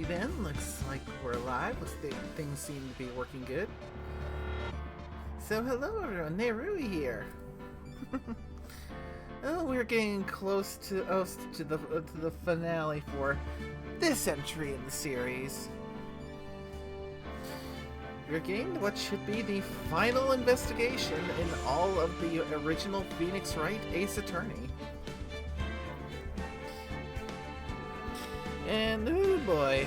Alrighty then, looks like we're live. Looks like things seem to be working good. So hello everyone, Nerui here. Oh, we're getting close to the finale for this entry in the series. We're getting what should be the final investigation in all of the original Phoenix Wright Ace Attorney. And oh boy,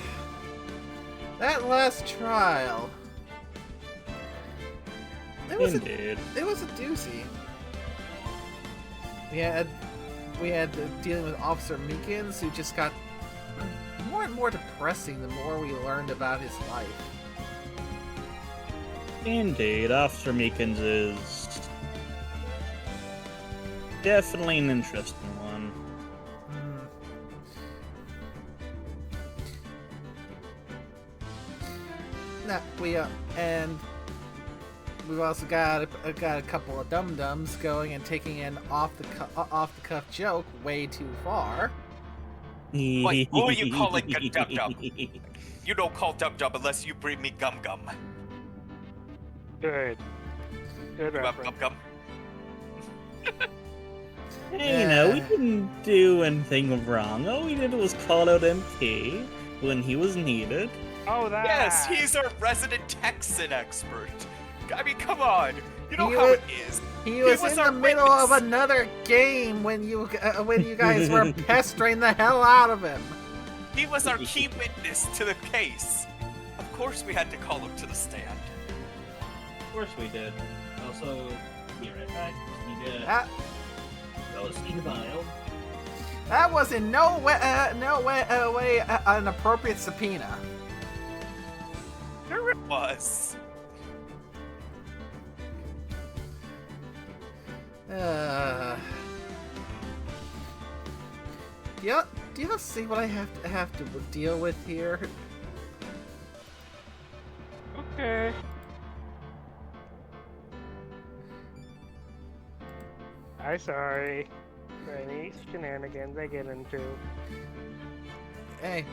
that last trial. It was a doozy. We had dealing with Officer Meekins, who just got more and more depressing the more we learned about his life. Indeed, Officer Meekins is definitely an interesting one. And we've also got a couple of dum-dums going and taking an off-the-cuff joke way too far. Wait, who are you calling a dum-dum? You don't call dum-dum unless you bring me gum-gum. Good reference. Gum-gum. Hey, you know, we didn't do anything wrong. All we did was call out MP when he was needed. Oh, that! Yes, he's our resident Texan expert. I mean, come on. You know how it is. He was in the middle of another game when you guys were pestering the hell out of him. He was our key witness to the case. Of course we had to call him to the stand. Of course we did. Also, be right back. Go see the file. That was in no way an appropriate subpoena. Sure it was. Do you see what I have to deal with here? Okay. I'm sorry for any shenanigans I get into. Hey,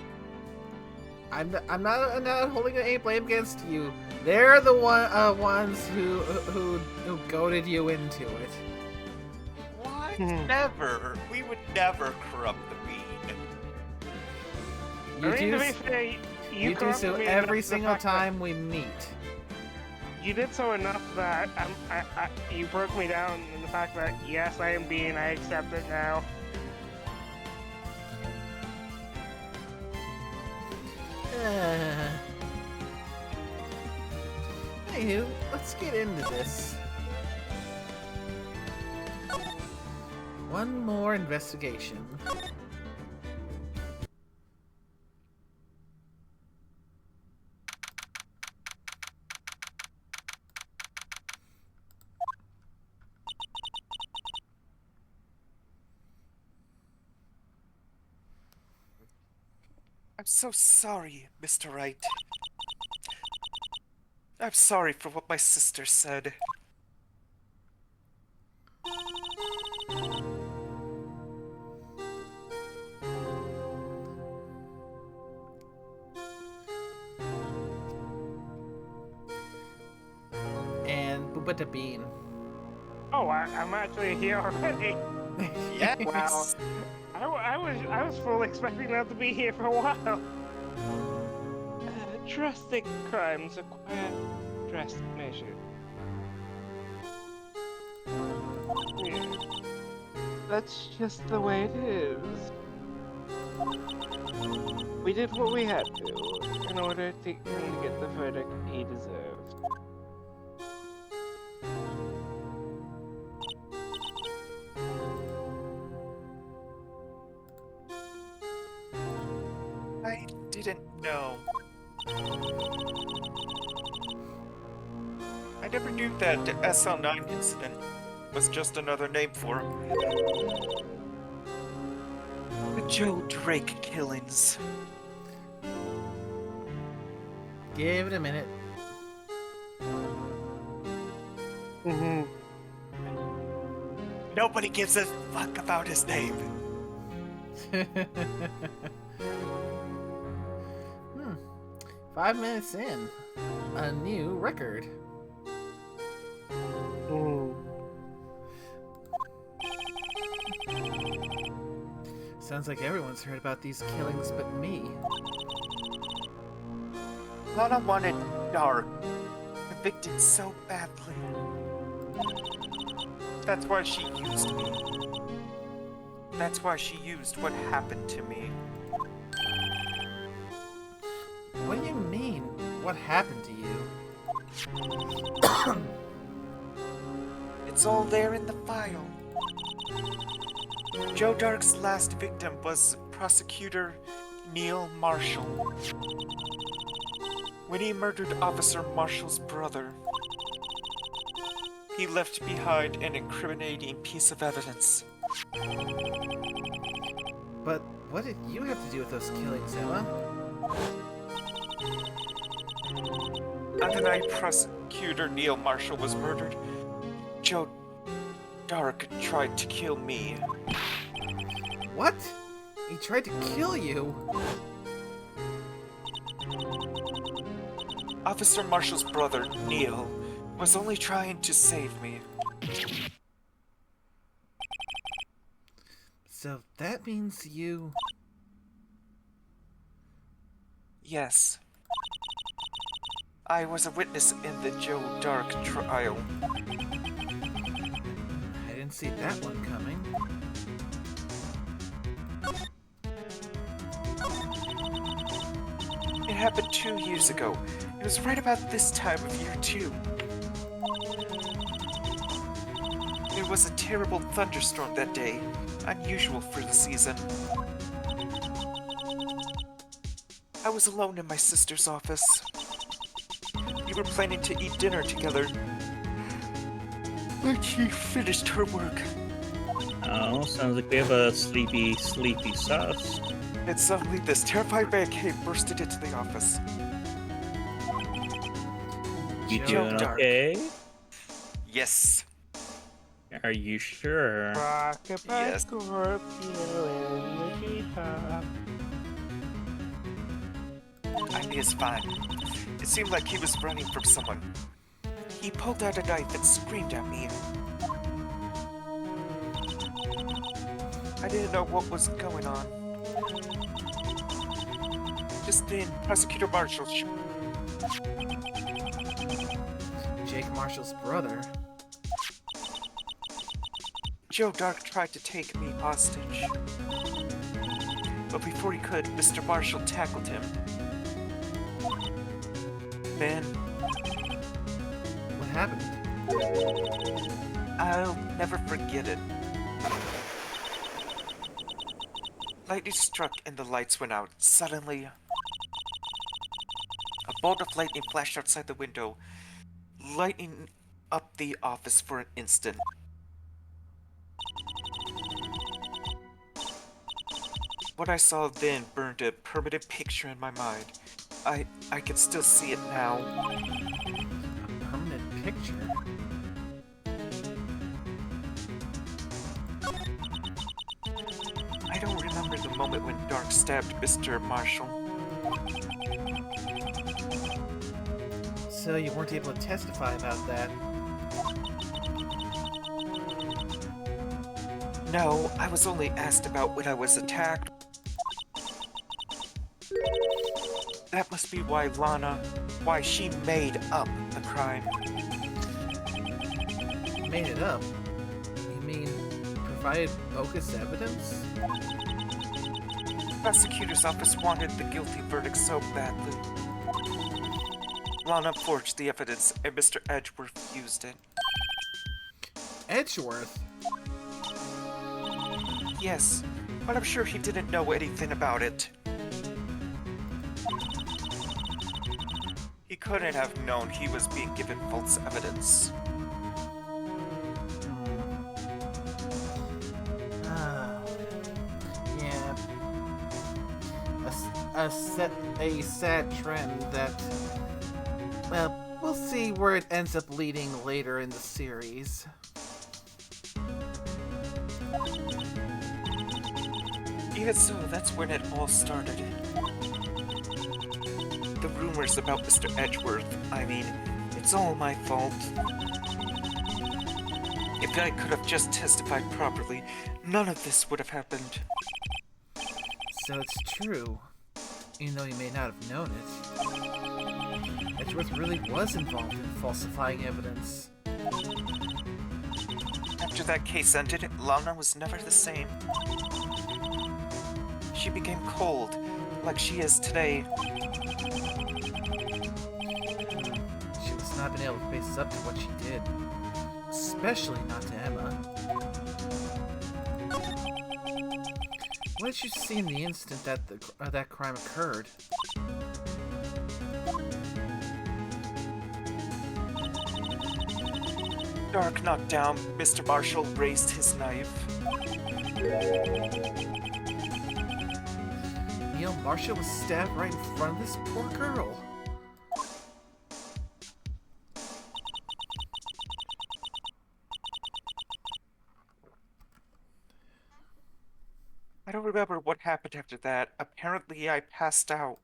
I'm not holding any blame against you. They're the ones who goaded you into it. What? Never. We would never corrupt the bean. You do so every single time we meet. You did so enough that you broke me down in the fact that yes, I am being. I accept it now. Anywho, let's get into this. One more investigation. I'm so sorry, Mr. Wright. I'm sorry for what my sister said. And Bubata Bean. Oh, I'm actually here already. Yes. Wow. I was fully expecting that to be here for a while. Drastic crimes require drastic measures. Yeah. That's just the way it is. We did what we had to in order to get the verdict he deserved. I didn't know. I never knew that the SL9 incident was just another name for him. The Joe Drake killings. Give it a minute. Nobody gives a fuck about his name. 5 minutes in, a new record. Sounds like everyone's heard about these killings but me. Lana wanted Dark convicted so badly. That's why she used me. That's why she used what happened to me. What do you mean? What happened to you? It's all there in the file. Joe Dark's last victim was prosecutor Neil Marshall. When he murdered Officer Marshall's brother, he left behind an incriminating piece of evidence. But what did you have to do with those killings, Emma? On the night prosecutor Neil Marshall was murdered, Joe Dark tried to kill me. What? He tried to kill you? Officer Marshall's brother, Neil, was only trying to save me. So that means you... Yes. I was a witness in the Joe Dark trial. I didn't see that one coming. It happened 2 years ago. It was right about this time of year, too. There was a terrible thunderstorm that day, unusual for the season. I was alone in my sister's office. We were planning to eat dinner together when she finished her work. Oh, sounds like we have a sleepy sus. And suddenly this terrified man came bursting into the office. You Joe doing Dark. okay? Yes. Are you sure? Rocket by Yes. Scorpio in the treetop. He is fine. It seemed like he was running from someone. He pulled out a knife and screamed at me. I didn't know what was going on. Just then, Prosecutor Marshall Jake Marshall's brother. Joe Dark tried to take me hostage. But before he could, Mr. Marshall tackled him. Then, What happened? I'll never forget it. Lightning struck and the lights went out. Suddenly, a bolt of lightning flashed outside the window, lighting up the office for an instant. What I saw then burned a permanent picture in my mind. I can still see it now. A permanent picture? I don't remember the moment when Dark stabbed Mr. Marshall. So you weren't able to testify about that? No, I was only asked about when I was attacked. That must be why she made up the crime. Made it up? You mean provided bogus evidence? The prosecutor's office wanted the guilty verdict so badly. Lana forged the evidence and Mr. Edgeworth used it. Edgeworth? Yes, but I'm sure he didn't know anything about it. He couldn't have known he was being given false evidence. Yeah. A sad trend that... Well, we'll see where it ends up leading later in the series. Even so, that's when it all started. the rumors about Mr. Edgeworth. I mean, it's all my fault. If I could have just testified properly, none of this would have happened. So it's true, even though you may not have known it. Edgeworth really was involved in falsifying evidence. After that case ended, Lana was never the same. She became cold, like she is today. She was not been able to face up to what she did. Especially not to Emma. What did you see in the instant that that crime occurred? Dark knocked down, Mr. Marshall raised his knife. Neil Marshall was stabbed right in front of this poor girl. I don't remember what happened after that. Apparently, I passed out.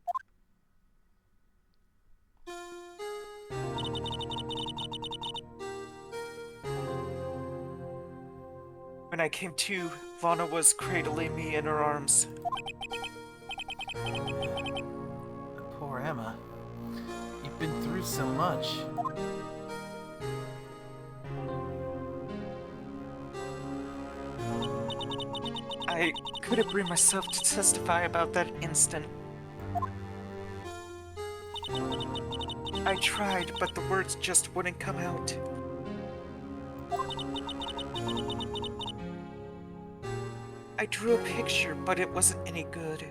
When I came to, Lana was cradling me in her arms. Poor Emma. You've been through so much. I couldn't bring myself to testify about that instant. I tried, but the words just wouldn't come out. I drew a picture, but it wasn't any good.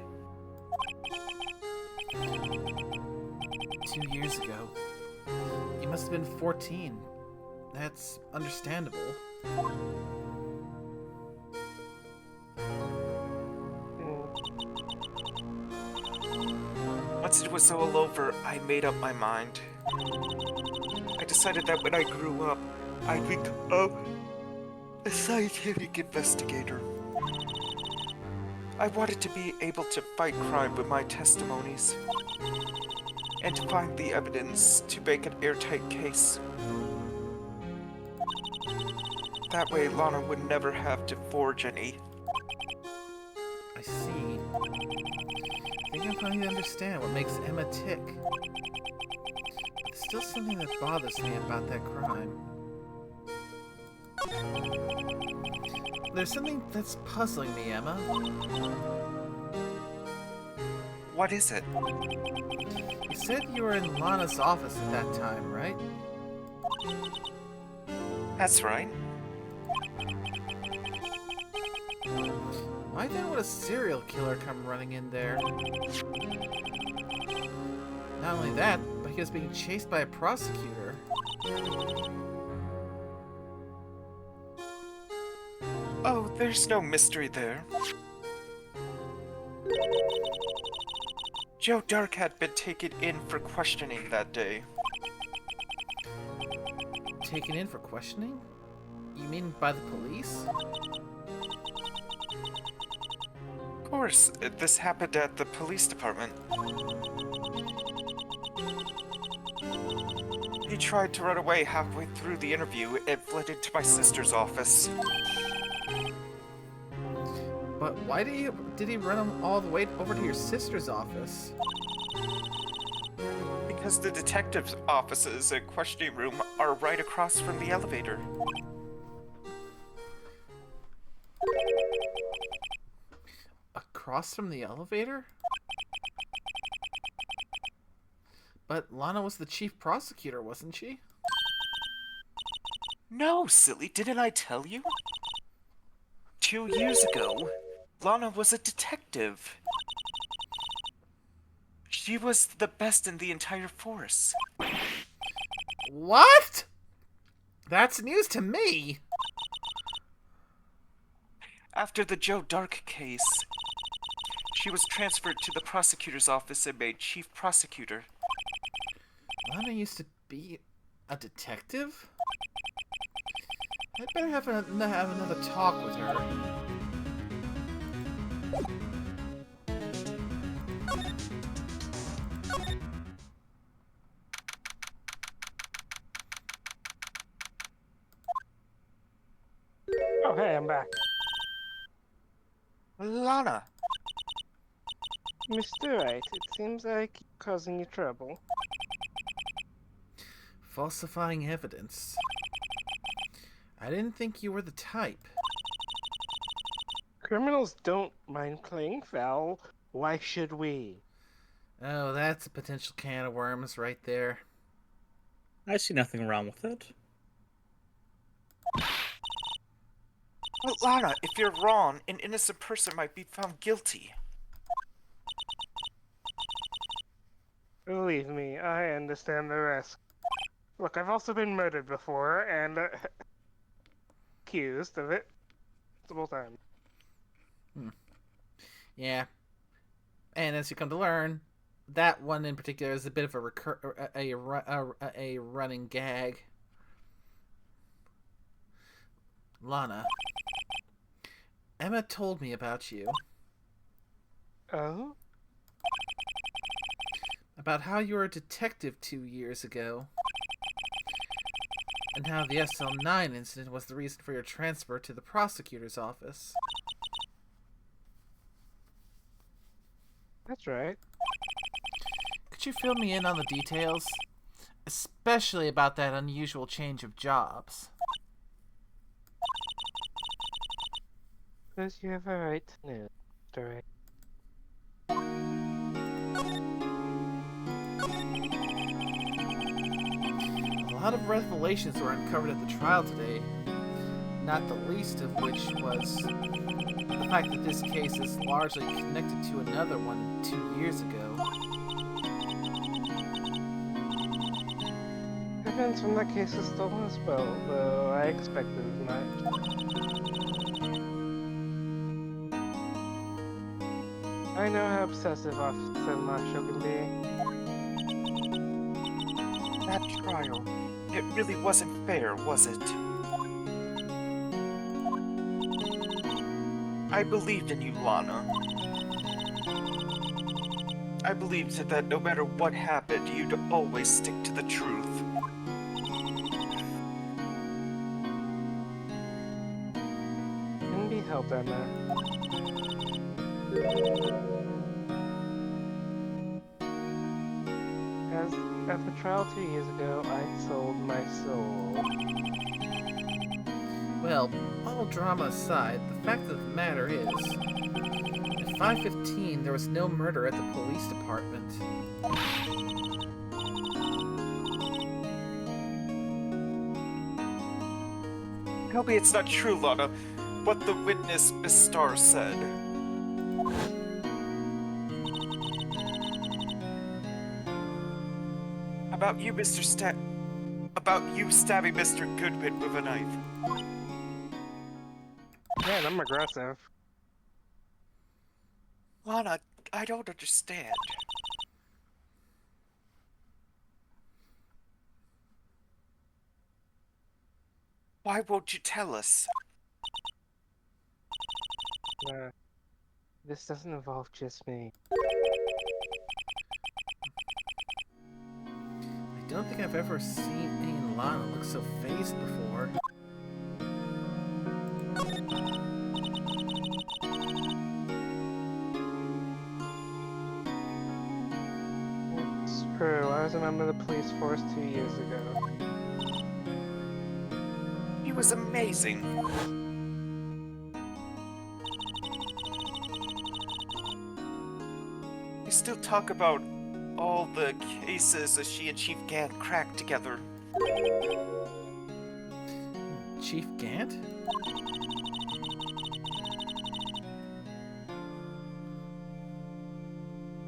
2 years ago. You must have been 14. That's understandable. Once it was all over, I made up my mind. I decided that when I grew up, I'd become a scientific investigator. I wanted to be able to fight crime with my testimonies, and to find the evidence to make an airtight case. That way, Lana would never have to forge any. I see. I think I'm finally understand what makes Emma tick. There's still something that bothers me about that crime. There's something that's puzzling me, Emma. What is it? You said you were in Lana's office at that time, right? That's right. Why then would a serial killer come running in there? Not only that, but he was being chased by a prosecutor. Oh, there's no mystery there. Joe Dark had been taken in for questioning that day. Taken in for questioning? You mean by the police? Of course, this happened at the police department. He tried to run away halfway through the interview and fled into my sister's office. But why did he run him all the way over to your sister's office? Because the detective's offices and questioning room are right across from the elevator. Across from the elevator? But Lana was the chief prosecutor, wasn't she? No, silly, didn't I tell you? 2 years ago, Lana was a detective. She was the best in the entire force. What? That's news to me. After the Joe Dark case, she was transferred to the prosecutor's office and made chief prosecutor. Lana used to be a detective? I'd better have another talk with her. I'm back. Lana! Mr. Wright, it seems like causing you trouble. Falsifying evidence. I didn't think you were the type. Criminals don't mind playing foul. Why should we? Oh, that's a potential can of worms right there. I see nothing wrong with it. But Lana, if you're wrong, an innocent person might be found guilty. Believe me, I understand the risk. Look, I've also been murdered before, and accused of it multiple times. Yeah. And as you come to learn, that one in particular is a bit of a running gag. Lana, Emma told me about you. Oh? About how you were a detective 2 years ago. And how the SL9 incident was the reason for your transfer to the prosecutor's office. That's right. Could you fill me in on the details? Especially about that unusual change of jobs. Because you have a right to know, Mr. Wright. A lot of revelations were uncovered at the trial today, not the least of which was the fact that this case is largely connected to another one 2 years ago. Evidence from that case is stolen as well, though I expected as much. I know how obsessive Officer Marshall can be. That trial, it really wasn't fair, was it? I believed in you, Lana. I believed that no matter what happened, you'd always stick to the truth. Can be helped, Emma. As at the trial 2 years ago, I sold my soul. Well, all drama aside, the fact of the matter is, at 5:15 there was no murder at the police department. Tell me it's not true, Lana, what the witness, Miss Starr, said. About you, about you stabbing Mr. Goodwin with a knife. Man, I'm aggressive. Lana, I don't understand. Why won't you tell us? This doesn't involve just me. I don't think I've ever seen Lana look so phased before. It's true, I was a member of the police force 2 years ago. He was amazing. We still talk about all the cases that she and Chief Gant cracked together. Chief Gant?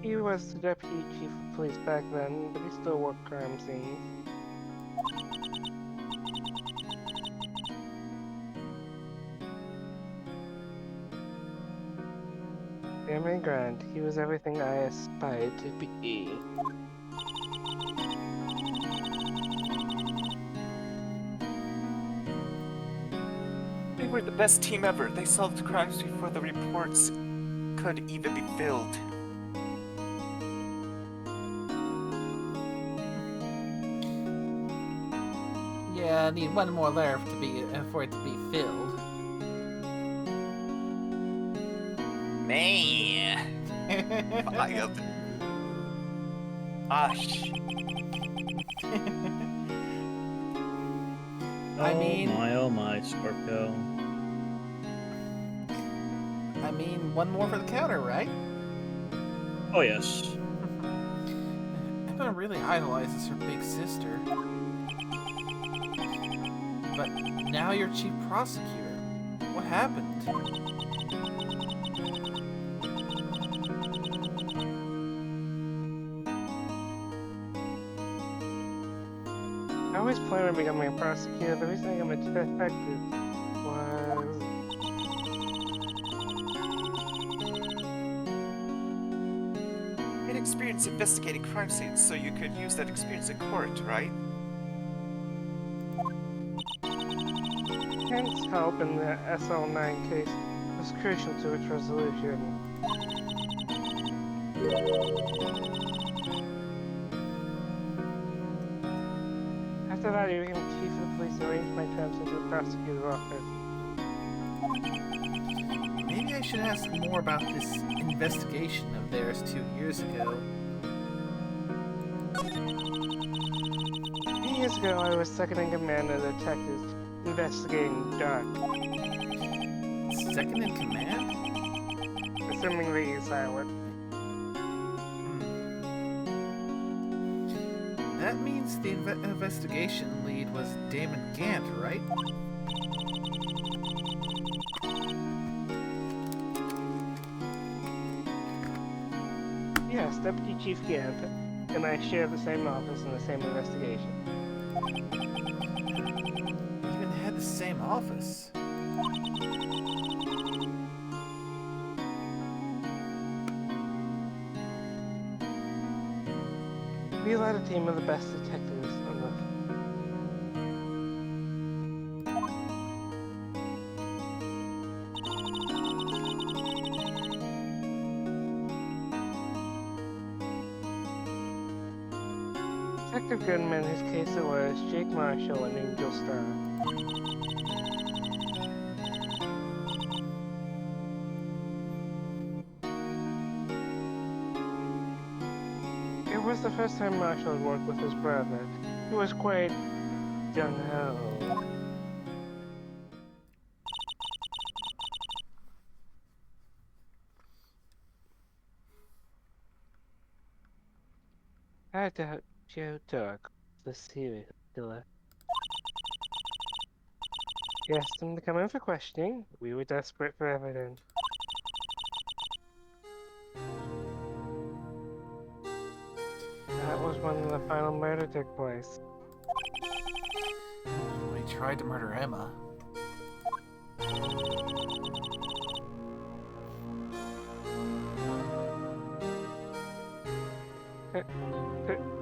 He was the deputy chief of police back then, but he still worked crime scenes. Amy Grant, he was everything I aspired to be. They were the best team ever. They solved crimes before the reports could even be filled. Yeah, I need one more layer to be for it to be filled. Me. Wild. Gosh. Oh my, Scorpio. I mean, one more for the counter, right? Oh yes. Emma really idolizes her big sister. But now you're chief prosecutor. What happened? I always planned on becoming a prosecutor. The reason I got my detective was... You had experience investigating crime scenes, so you could use that experience in court, right? Kent's help in the SL9 case was crucial to its resolution. After that, he became chief of the police and arranged my transfer to the prosecutor's office. Maybe I should ask more about this investigation of theirs 2 years ago. 2 years ago, I was second in command of the detectives investigating Doug, Second in command? assuming that he's silent. That means the investigation lead was Damon Gant, right? Yes, Deputy Chief Gant and I share the same office and the same investigation. We even had the same office. We led a team of the best detectives on the... Detective Goodman, whose case it was, Jake Marshall, and Angel Starr. It was the first time Marshall had worked with his brother. He was quite gung-ho. I doubt Joe Dark was the serial killer. He asked him to come in for questioning. We were desperate for evidence. That was when the final murder took place. When he tried to murder Emma.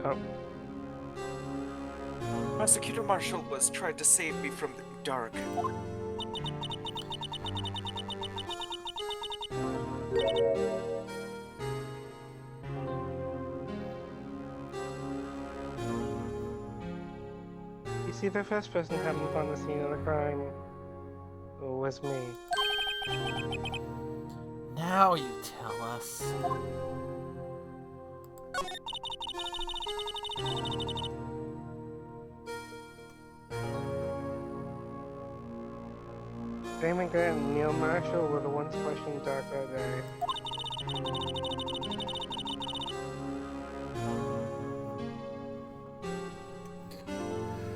Oh, Prosecutor Marshall was trying to save me from the dark. you see, the first person who happened on the scene of the crime was me. Now you tell us. Damon Grant and Neil Marshall were the ones questioning Dark that day.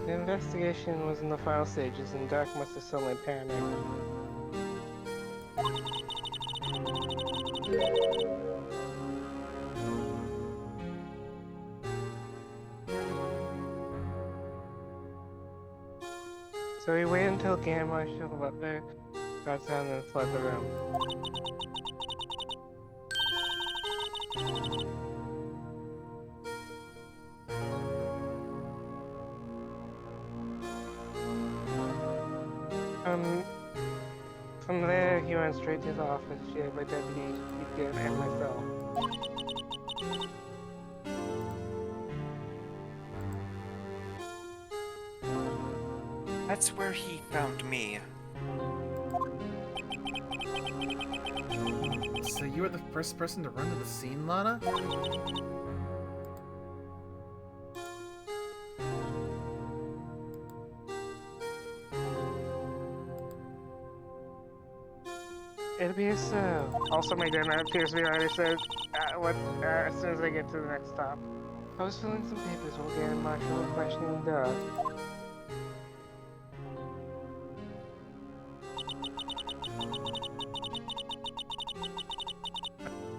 The investigation was in the final stages, and Dark must have suddenly panicked. So he waited until Gant Marshall let the guards down and fled the room. From there, he went straight to the office shared by Deputy Chief Gant and myself. That's where he found me. So you were the first person to run to the scene, Lana? It appears so. Also, my dinner appears to be ready, so as soon as I get to the next stop. I was filling some papers while getting Marshall and questioning the dog.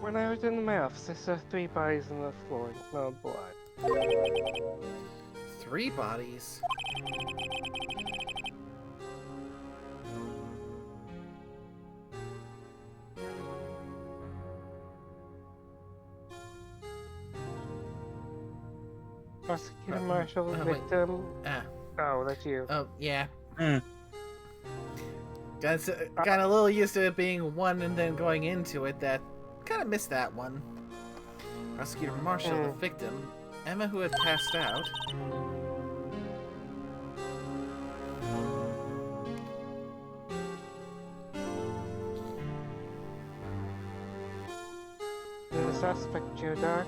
When I returned to my office, I saw 3 bodies on the floor and smelled blood. 3 bodies? Prosecutor Marshall, wait. victim. Ah. Oh, that's you. Oh, yeah. Hmm. Got a little used to it being 1 and then going into it. That kind of missed that one. Prosecutor Marshall, the victim. Emma, who had passed out. And the suspect, Joe Dark.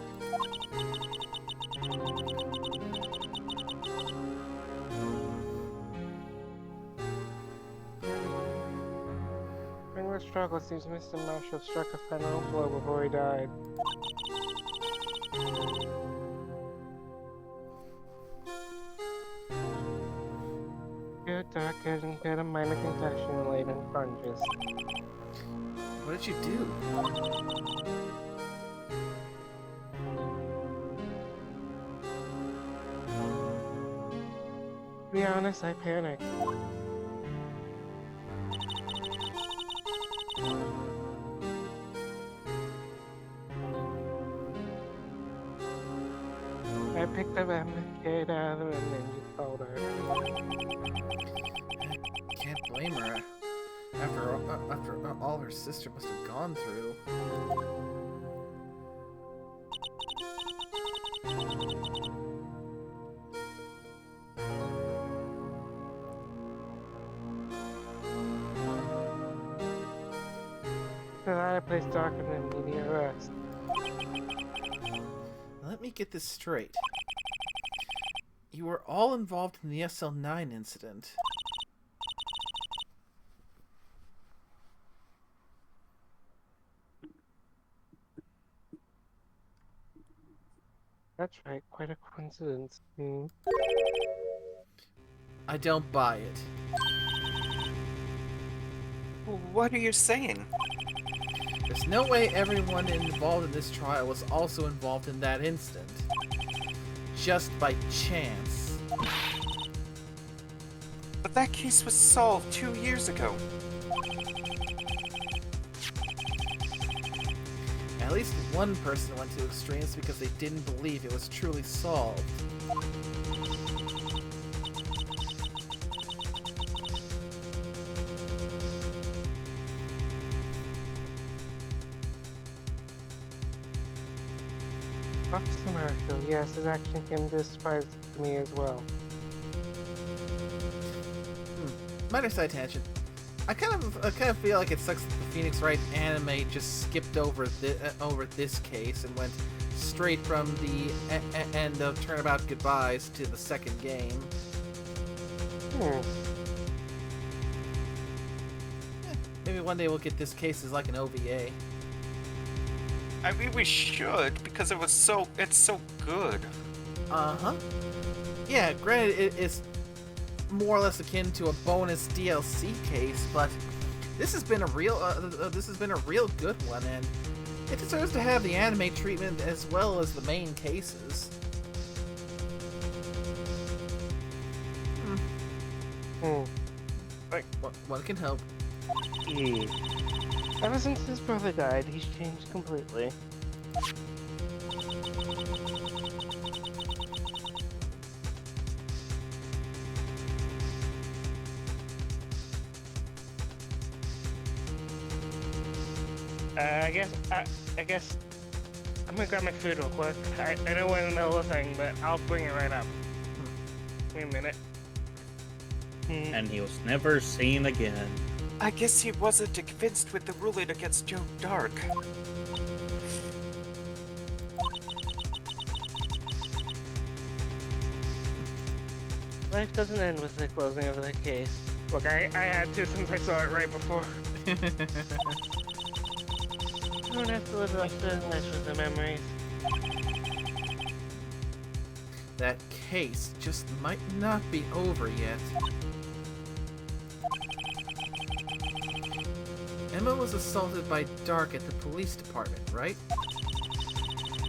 During the struggle, it seems Mr. Marshall struck a final blow before he died. Joe Dark had incurred a minor concussion laid unconscious. What did you do? To be honest, I panicked. I picked up Emma, carried out of the room, and just called her. Can't blame her. After all her sister must have gone through. So that I placed Dark in immediate arrest. Let me get this straight. You were all involved in the SL9 incident. That's right, quite a coincidence. I don't buy it. What are you saying? There's no way everyone involved in this trial was also involved in that incident. Just by chance. But that case was solved 2 years ago. At least one person went to extremes because they didn't believe it was truly solved. Officer Marshall, yes, his action came to surprise to me as well. Minor side tangent. I kind of feel like it sucks that the Phoenix Wright anime just skipped over this case and went straight from the end of Turnabout Goodbyes to the second game. Maybe one day we'll get this case as like an OVA. I mean, we should, because it's so good. Uh-huh. Yeah, granted, it's more or less akin to a bonus DLC case, but this has been a real good one, and it deserves to have the anime treatment as well as the main cases. Like, One can hope. Ever since his brother died, he's changed completely. I guess I'm gonna grab my food real quick. I know we're in the middle of a thing, but I'll bring it right up. Wait a minute. And he was never seen again. I guess he wasn't convinced with the ruling against Joe Dark. Life doesn't end with the closing of the case. Look, I had to since I saw it right before. You don't have to live the rest of the life with the memories. That case just might not be over yet. Emma was assaulted by Dark at the police department, right?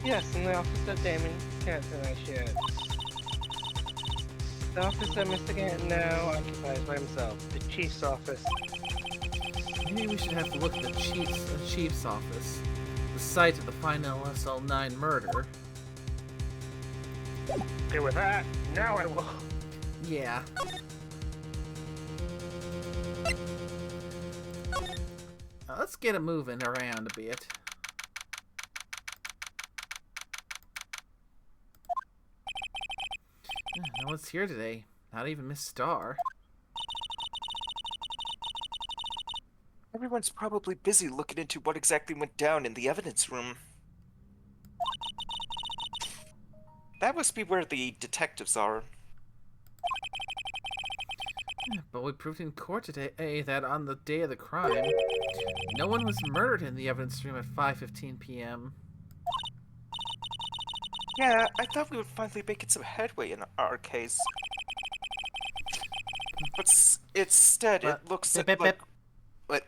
Yes, and the office that Damon can't deny shit. The office that Mr. Gant now occupies by himself, the chief's office. Maybe we should have to look at the chief's office, the site of the final SL9 murder. Okay, with that, now I will. Yeah. Now let's get it moving around a bit. No one's here today. Not even Miss Starr. Everyone's probably busy looking into what exactly went down in the evidence room. That must be where the detectives are. But we proved in court today that on the day of the crime, no one was murdered in the evidence room at 5:15 p.m. Yeah, I thought we would finally make some headway in our case. But instead, it looks Bip, like... bip. What?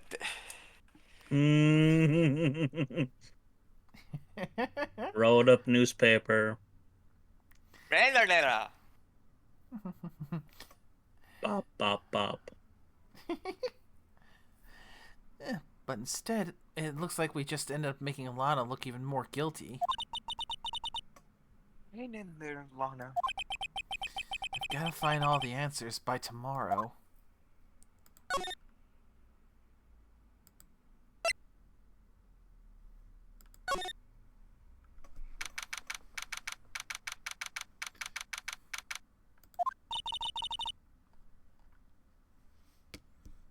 Rolled up newspaper. Bop, bop, bop. But instead, it looks like we just ended up making Lana look even more guilty. Ain't in there, Lana. Gotta find all the answers by tomorrow.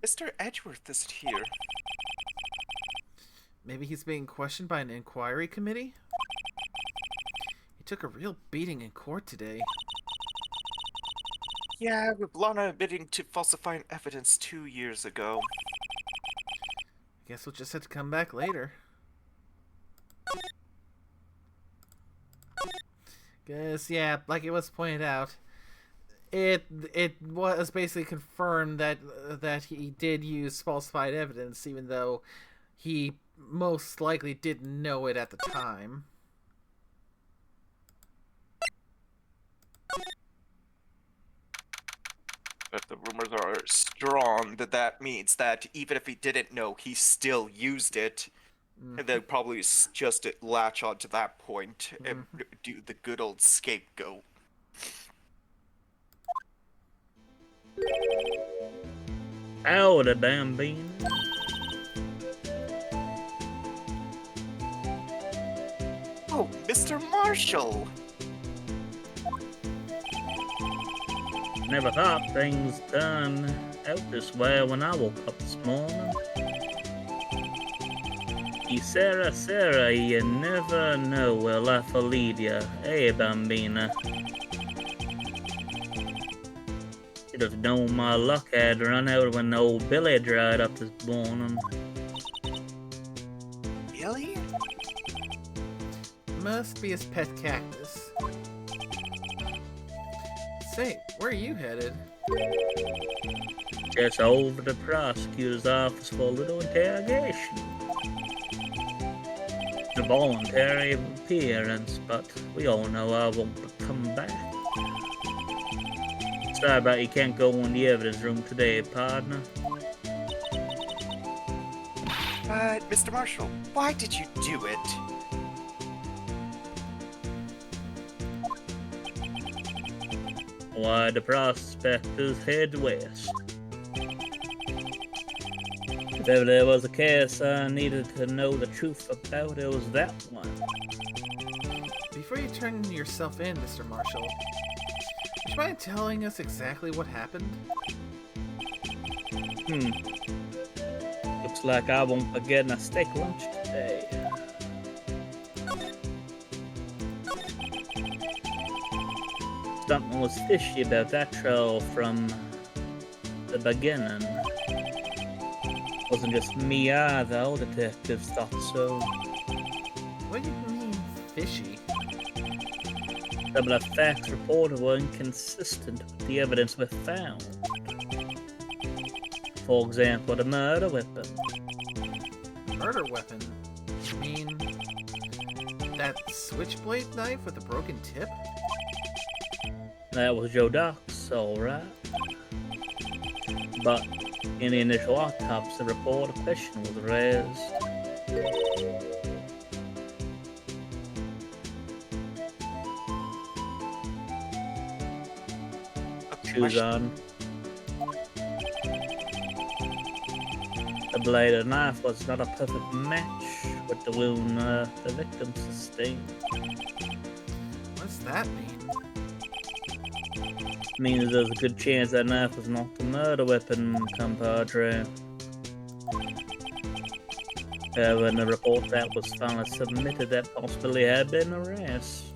Mr. Edgeworth isn't here. Maybe he's being questioned by an inquiry committee? He took a real beating in court today. Yeah, with Lana admitting to falsifying evidence 2 years ago. Guess we'll just have to come back later. Guess, yeah, like it was pointed out, it was basically confirmed that he did use falsified evidence, even though he most likely didn't know it at the time. But the rumors are strong that means that even if he didn't know, he still used it. And then probably just latch on to that point and do the good old scapegoat. Ow, the damn bean. Oh, Mr. Marshall! Never thought things done out this way when I woke up this morning. Sarah, you never know where life will lead you. Hey, Bambina. Should have known my luck had run out when old Billy dried up this morning. Billy? Must be his pet cactus. Say, where are you headed? Just over to the prosecutor's office for a little interrogation. A voluntary appearance, but we all know I won't come back. Sorry about you can't go in the evidence room today, partner. But, Mr. Marshall, why did you do it? Why, the prospectors head west. If ever there was a case I needed to know the truth about, it was that one. Before you turn yourself in, Mr. Marshall, would you mind telling us exactly what happened? Looks like I won't be getting a steak lunch today. Something was fishy about that trail from the beginning. Wasn't just me either, all detectives thought so. What do you mean, fishy? Some of the facts reported were inconsistent with the evidence we found. For example, the murder weapon. Murder weapon? You mean that switchblade knife with the broken tip? That was Joe Doc's, alright. But in the initial autopsy report, a question was raised. Shoes on. The blade of the knife was not a perfect match with the wound the victim sustained. What does that mean? Means there's a good chance that knife was not the murder weapon, compadre. However, in the report that was finally submitted, that possibly had been erased.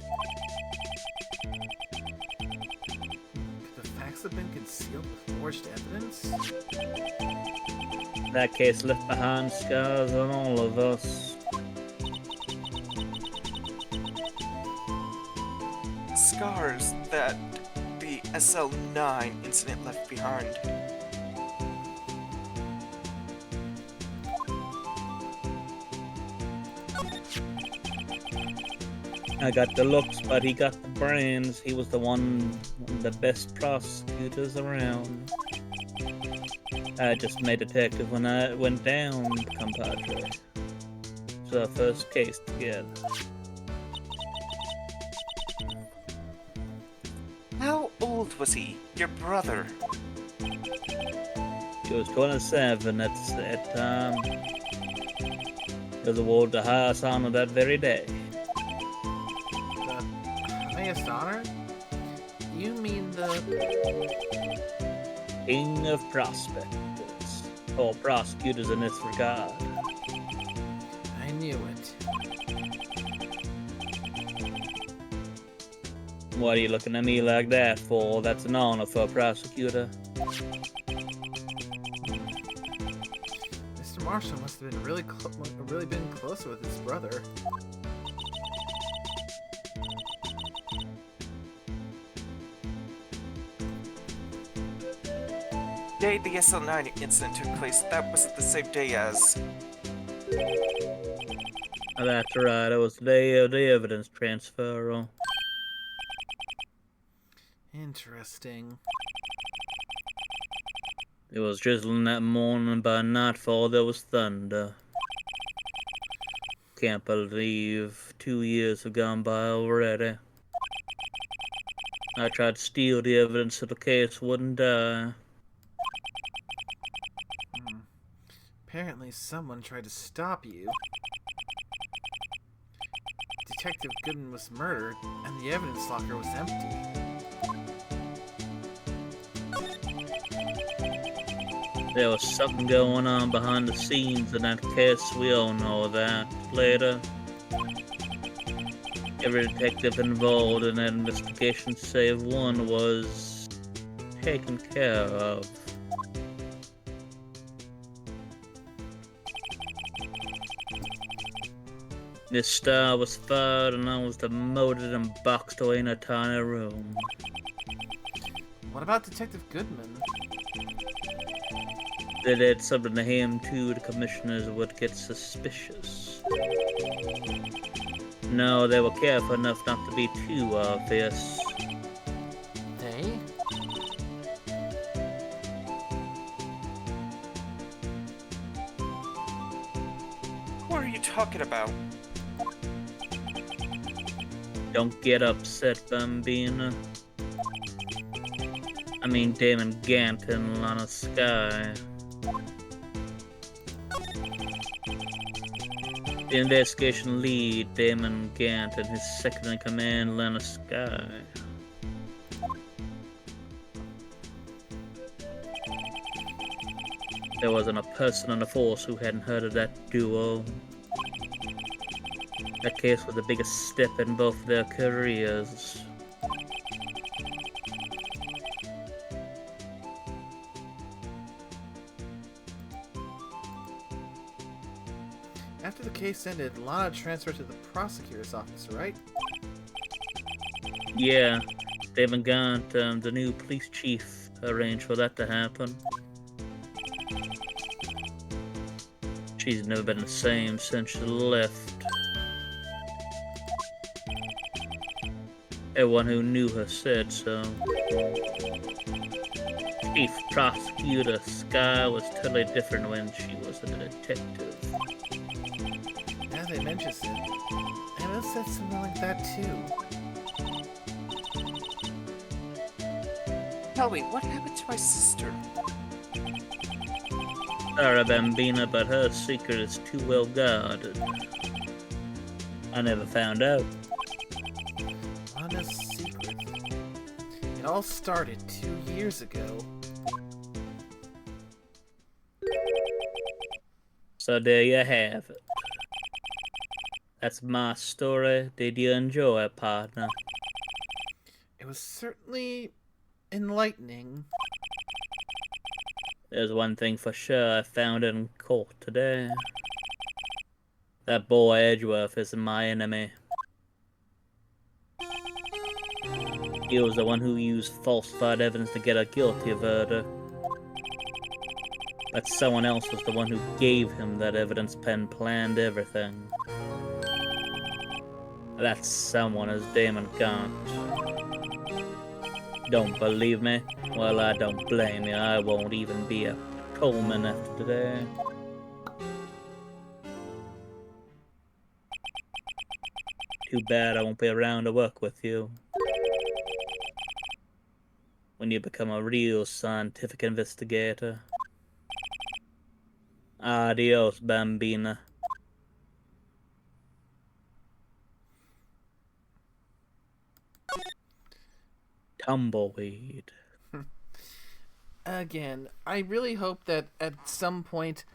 Could the facts have been concealed with forged evidence? That case left behind scars on all of us. Scars that the SL9 incident left behind. I got the looks, but he got the brains. He was one of the best prosecutors around. I just made detective when I went down, compadre. It's our first case together. How old was he? Your brother? He was 27 at that time. He was awarded the highest honor that very day. The highest honor? You mean the... King of prospectors, or prosecutors in this regard. I knew it. What are you looking at me like that for? That's an honor for a prosecutor. Mr. Marshall must have been really been closer with his brother. The day the SL9 incident took place, that wasn't the same day as... That's right, it was the day of the evidence transfer. Interesting. It was drizzling that morning, by nightfall there was thunder. Can't believe 2 years have gone by already. I tried to steal the evidence so the case wouldn't die. Apparently someone tried to stop you. Detective Goodman was murdered, and the evidence locker was empty. There was something going on behind the scenes in that case, we all know that. Later, every detective involved in that investigation save one was taken care of. This star was fired and I was demoted and boxed away in a tiny room. What about Detective Goodman? They did something to him too, the commissioners would get suspicious. No, they were careful enough not to be too obvious. They? Who are you talking about? Don't get upset, Bambina. I mean Damon Gant and Lana Sky. The investigation lead, Damon Gant, and his second-in-command, Lana Sky. There wasn't a person on the force who hadn't heard of that duo. That case was the biggest step in both their careers. After the case ended, Lana transferred to the prosecutor's office, right? Yeah, they even got the new police chief arranged for that to happen. She's never been the same since she left. Everyone who knew her said so. Chief Prosecutor Sky was totally different when she was a detective. Now they mention it. Emma said something like that too. Tell me, what happened to my sister? Sorry, Bambina, but her secret is too well guarded. I never found out. Lana's secret. It all started 2 years ago. So there you have it. That's my story. Did you enjoy it, partner? It was certainly enlightening. There's one thing for sure I found in court today. That boy Edgeworth isn't my enemy. He was the one who used falsified evidence to get a guilty verdict. But someone else was the one who gave him that evidence pen, planned everything. That someone is Damon Gaunt. Don't believe me? Well, I don't blame you. I won't even be a Coleman after today. Too bad I won't be around to work with you. When you become a real scientific investigator. Adios, Bambina. Tumbleweed. Again, I really hope that at some point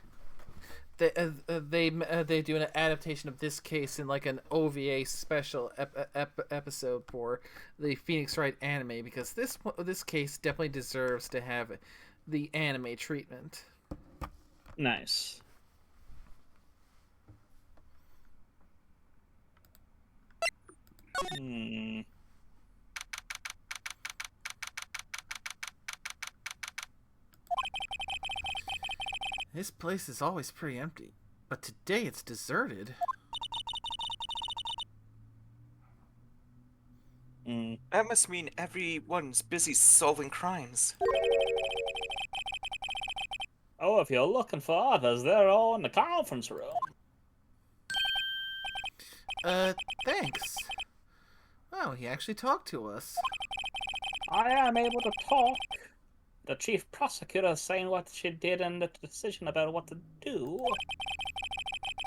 they do an adaptation of this case in like an OVA special episode for the Phoenix Wright anime, because this case definitely deserves to have the anime treatment. Nice. This place is always pretty empty, but today it's deserted. That must mean everyone's busy solving crimes. Oh, if you're looking for others, they're all in the conference room. Thanks. Oh, he actually talked to us. I am able to talk. The chief prosecutor is saying what she did and the decision about what to do.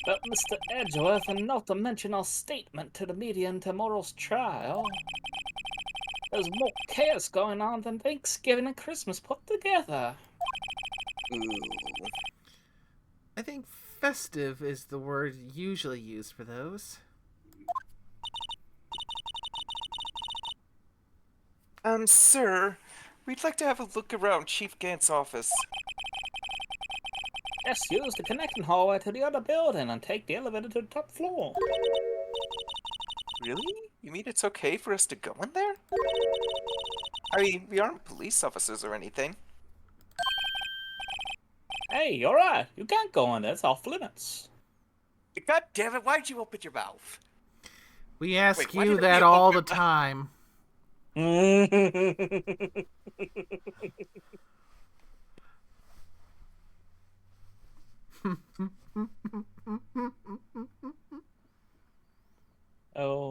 But Mr. Edgeworth, and not to mention our statement to the media in tomorrow's trial. There's more chaos going on than Thanksgiving and Christmas put together. Ooh. I think festive is the word usually used for those. Sir, we'd like to have a look around Chief Gant's office. Just use the connecting hallway to the other building and take the elevator to the top floor. Really? You mean it's okay for us to go in there? I mean, we aren't police officers or anything. Hey, you're right. You can't go in there. It's off limits. God damn it, why'd you open your mouth? We ask Wait, why you did that we all open- the time. Oh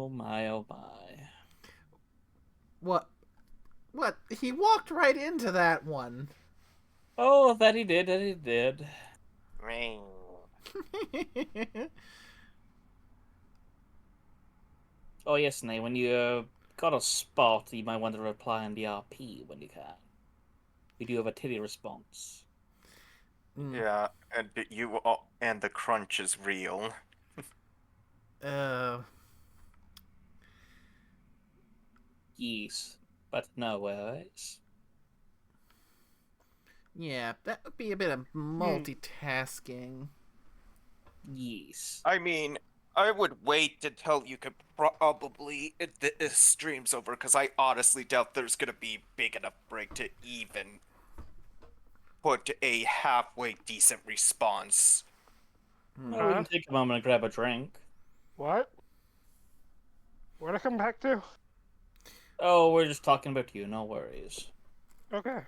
my, oh my. What? What? He walked right into that one. Oh, that he did, that he did. Oh yes, Nate, when you got a spot, you might want to reply in the RP when you can. We do have a titty response. Mm. Yeah, and and the crunch is real. Uh, Yes, but no worries. yeah, that would be a bit of multitasking. Yes. I mean, I would wait until you could probably the stream's over, because I honestly doubt there's gonna be big enough break to even put a halfway decent response. Well, we can take a moment and grab a drink. What? What'd I come back to? Oh, we're just talking about you, no worries. Okay.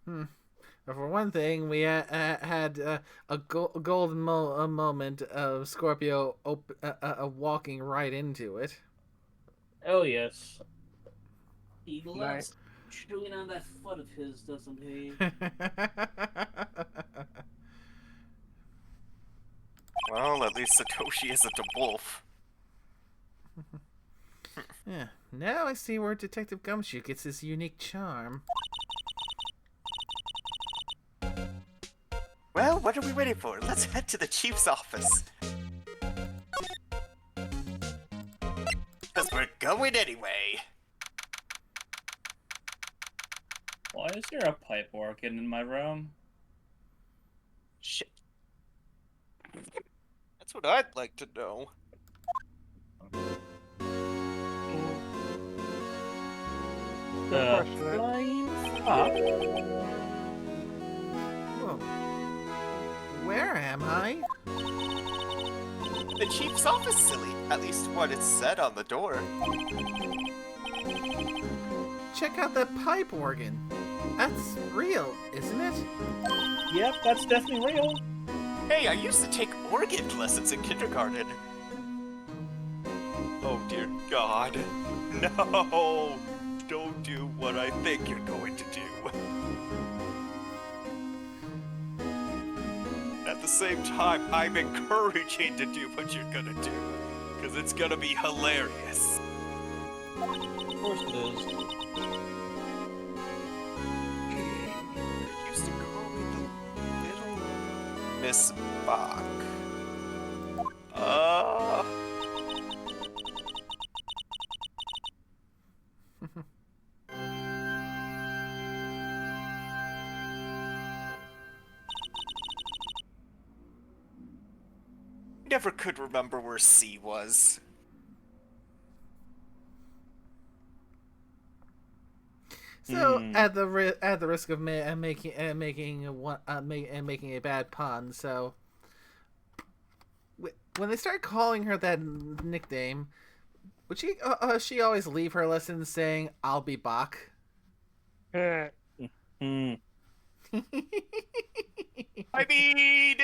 For one thing, we had a golden moment of Scorpio walking right into it. Oh, yes. He Nice. loves chewing on that foot of his, doesn't he? Well, at least Satoshi isn't a wolf. Yeah. Now I see where Detective Gumshoe gets his unique charm. Well, what are we waiting for? Let's head to the chief's office. Because we're going anyway. Why is there a pipe organ in my room? Shit. That's what I'd like to know. Good question. Flying fuck? Whoa. Where am I? The chief's office, silly. At least what it said on the door. Check out that pipe organ. That's real, isn't it? Yep, that's definitely real. Hey, I used to take organ lessons in kindergarten. Oh dear God. No! Don't do what I think you're going to do. At the same time, I'm encouraging to do what you're gonna do. Because it's gonna be hilarious. Of course it is. They used to call me the little Miss Bach. Never could remember where C was. So, at the risk of making a bad pun, so when they start calling her that nickname, would she always leave her lessons saying "I'll be Bach"? Eh, Hmm. I mean,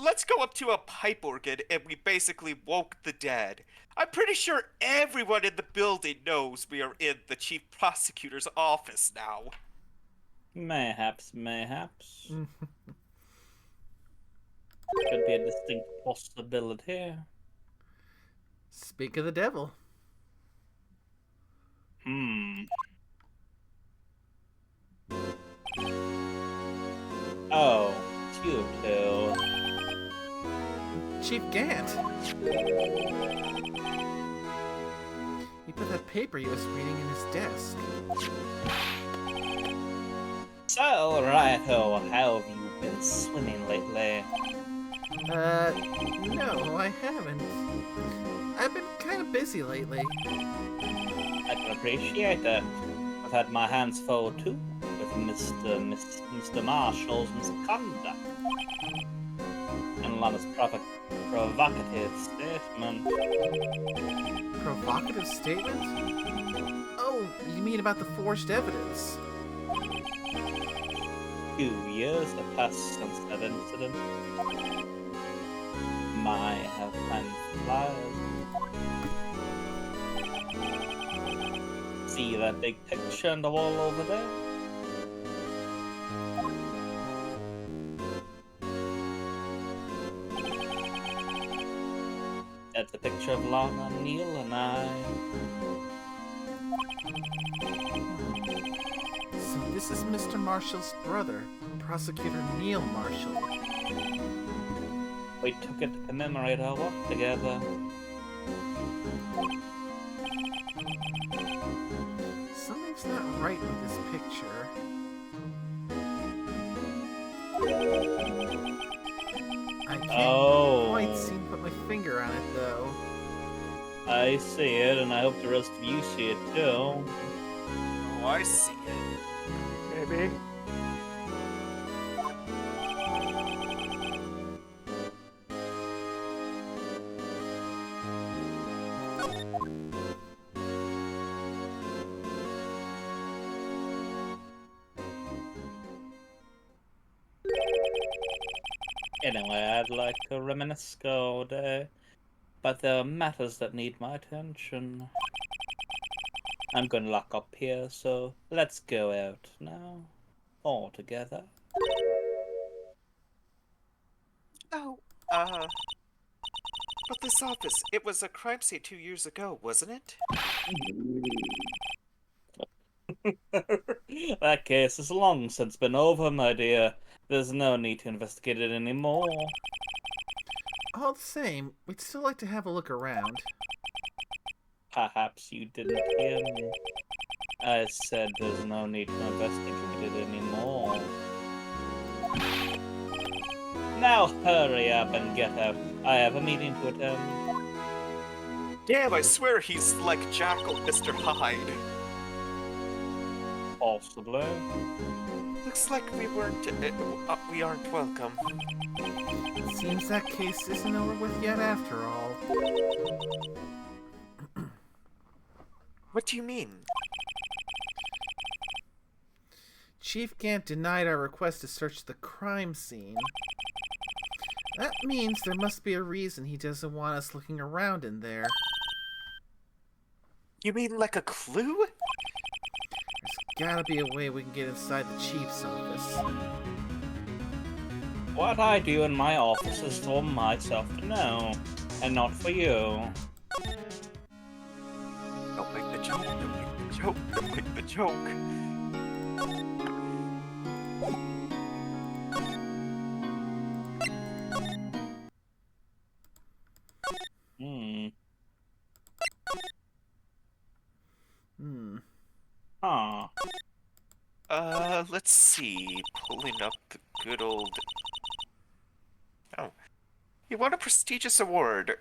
let's go up to a pipe organ and we basically woke the dead. I'm pretty sure everyone in the building knows we are in the chief prosecutor's office now. Mayhaps. Could be a distinct possibility. Speak of the devil. Oh, you two. Chief Gant. He put that paper he was reading in his desk. So, righto, how have you been swimming lately? No, I haven't. I've been kind of busy lately. I can appreciate that. I've had my hands full too with Mr. Marshall's misconduct. And a lot of provocative statement. Provocative statement? Oh, you mean about the forged evidence? 2 years have passed since that incident. My, have time flies. See that big picture on the wall over there? That's a picture of Lana, Neil, and I. So this is Mr. Marshall's brother, Prosecutor Neil Marshall. We took it to commemorate our work together. Something's not right with this picture. I can't quite seem to put my finger on it, though. I see it, and I hope the rest of you see it too. Oh, I see it. Maybe. Anyway, I'd like to reminisce all day, but there are matters that need my attention. I'm going to lock up here, so let's go out now, all together. Oh, but this office, it was a crime scene 2 years ago, wasn't it? That case has long since been over, my dear. There's no need to investigate it anymore. All the same, we'd still like to have a look around. Perhaps you didn't hear me. I said there's no need to investigate it anymore. Now hurry up and get out. I have a meeting to attend. Damn, I swear he's like Jackal, Mr. Hyde. Possibly. Looks like we aren't welcome. Seems that case isn't over with yet after all. What do you mean? Chief Gant denied our request to search the crime scene. That means there must be a reason he doesn't want us looking around in there. You mean like a clue? There's gotta be a way we can get inside the chief's office. What I do in my office is for myself to know, and not for you. Don't make the joke, don't make the joke, don't make the joke. Huh. Let's see. Pulling up the good old... Oh. He won a prestigious award.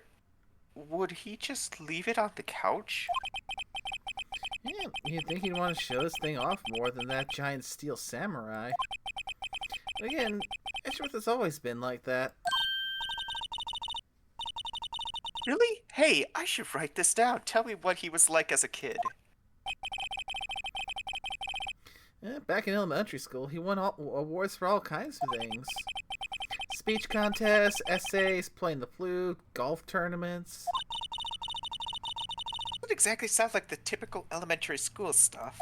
Would he just leave it on the couch? Yeah, you'd think he'd want to show this thing off more than that giant steel samurai. But again, Edgeworth has always been like that. Really? Hey, I should write this down. Tell me what he was like as a kid. Back in elementary school, he won awards for all kinds of things. Speech contests, essays, playing the flute, golf tournaments. Doesn't exactly sound like the typical elementary school stuff.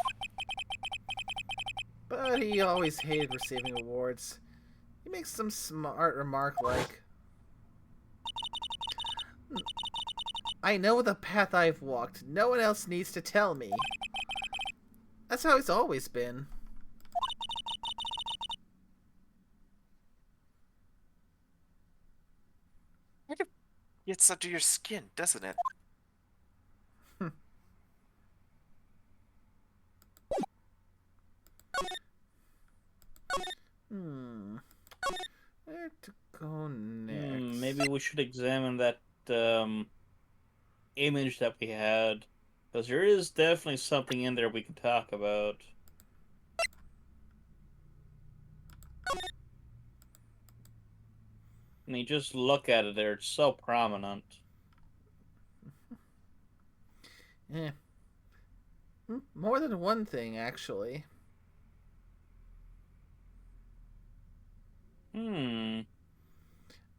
But he always hated receiving awards. He makes some smart remark like, "I know the path I've walked. No one else needs to tell me." That's how he's always been. Kind of gets under your skin, doesn't it? Where to go next? Maybe we should examine that image that we had. Because there is definitely something in there we can talk about. I mean, just look at it there. It's so prominent. Yeah. More than one thing, actually.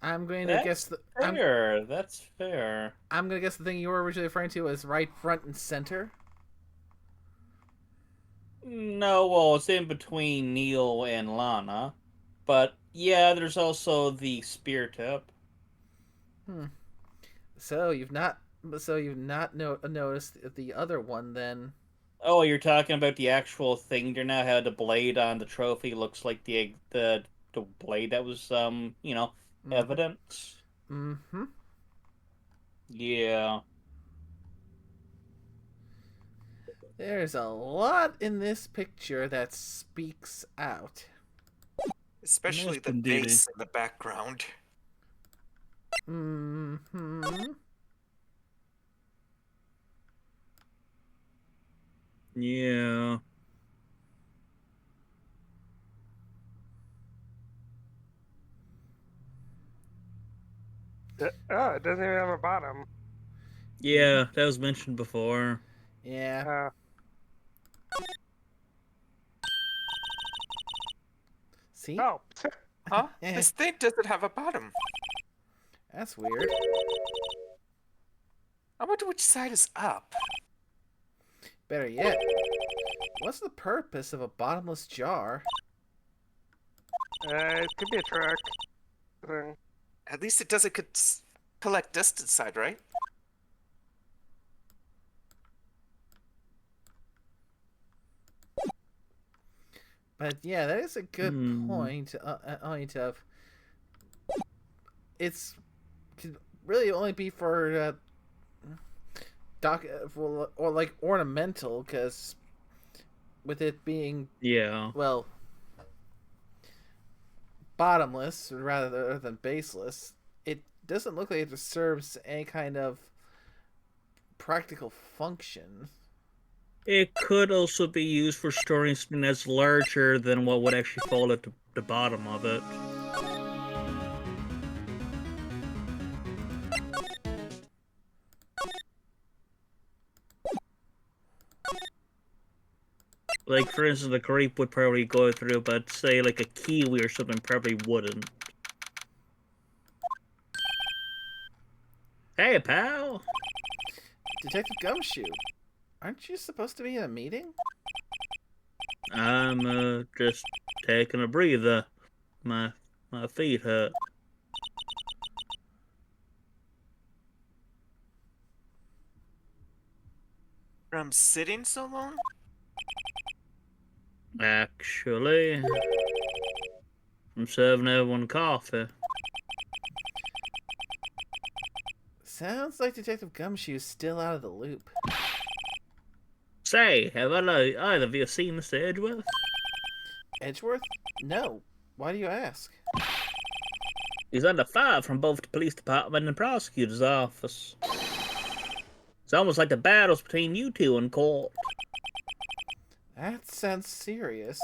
I'm going to guess the... That's fair. I'm going to guess the thing you were originally referring to is right front and center. No, well, it's in between Neil and Lana. But, yeah, there's also the spear tip. So you've not noticed the other one, then? Oh, you're talking about the actual thing there now, how the blade on the trophy looks like the blade that was evidence. Mm-hmm. Yeah. There's a lot in this picture that speaks out. Especially Most the indeed. vase in the background. Mm-hmm. Yeah. Oh, it doesn't even have a bottom. Yeah, that was mentioned before. Yeah. Uh, See? oh, Huh? Eh, This thing doesn't have a bottom. that's weird. I wonder which side is up. Better yet, what's the purpose of a bottomless jar? it could be a trick thing. At least it doesn't collect dust inside, right? But yeah, that is a good Hmm. point. Point of it's could really only be for or like ornamental, because with it being Yeah. well bottomless rather than baseless, it doesn't look like it serves any kind of practical function. It could also be used for storing something that's larger than what would actually fall at the bottom of it. Like, for instance, a grape would probably go through, but say, like, a kiwi or something probably wouldn't. Hey, pal! Detective Gumshoe, aren't you supposed to be in a meeting? I'm, just taking a breather. My, my feet hurt. From sitting so long? Actually, I'm serving everyone coffee. Sounds like Detective Gumshoe's still out of the loop. Say, have either of you seen Mr. Edgeworth? Edgeworth? No. Why do you ask? He's under fire from both the police department and the prosecutor's office. It's almost like the battles between you two in court. That sounds serious.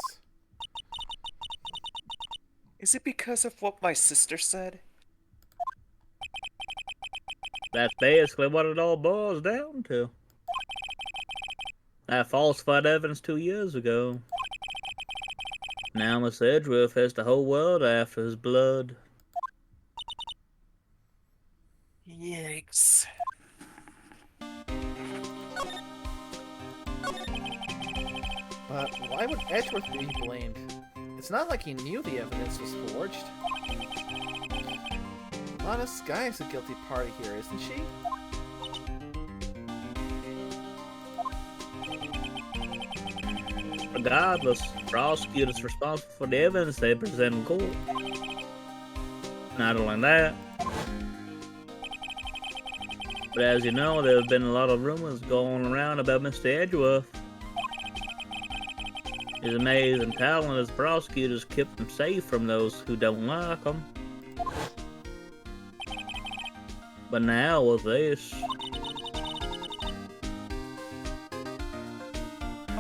Is it because of what my sister said? That's basically what it all boils down to. I falsified evidence 2 years ago. Now Mr. Edgeworth has the whole world after his blood. Yikes. But why would Edgeworth be blamed? It's not like he knew the evidence was forged. Lana Sky's a guilty party here, isn't she? Regardless, prosecutors responsible for the evidence they present in court. Not only that, but as you know, there have been a lot of rumors going around about Mr. Edgeworth. His amazing talent as prosecutors kept him safe from those who don't like him. But now with this,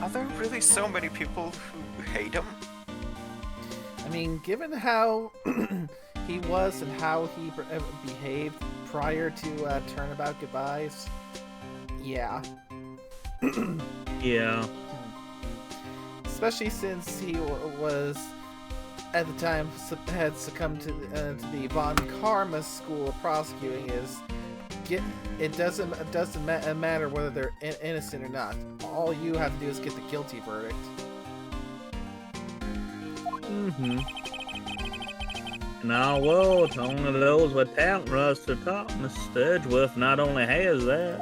Are there really so many people who hate him? I mean, given how he was and how he behaved prior to Turnabout Goodbyes, yeah. yeah, Especially since he was, at the time, had succumbed to the Von Karma school of prosecuting. It doesn't matter whether they're innocent or not. All you have to do is get the guilty verdict. In our world, only those with talent rise to the top. Mr. Edgeworth not only has that,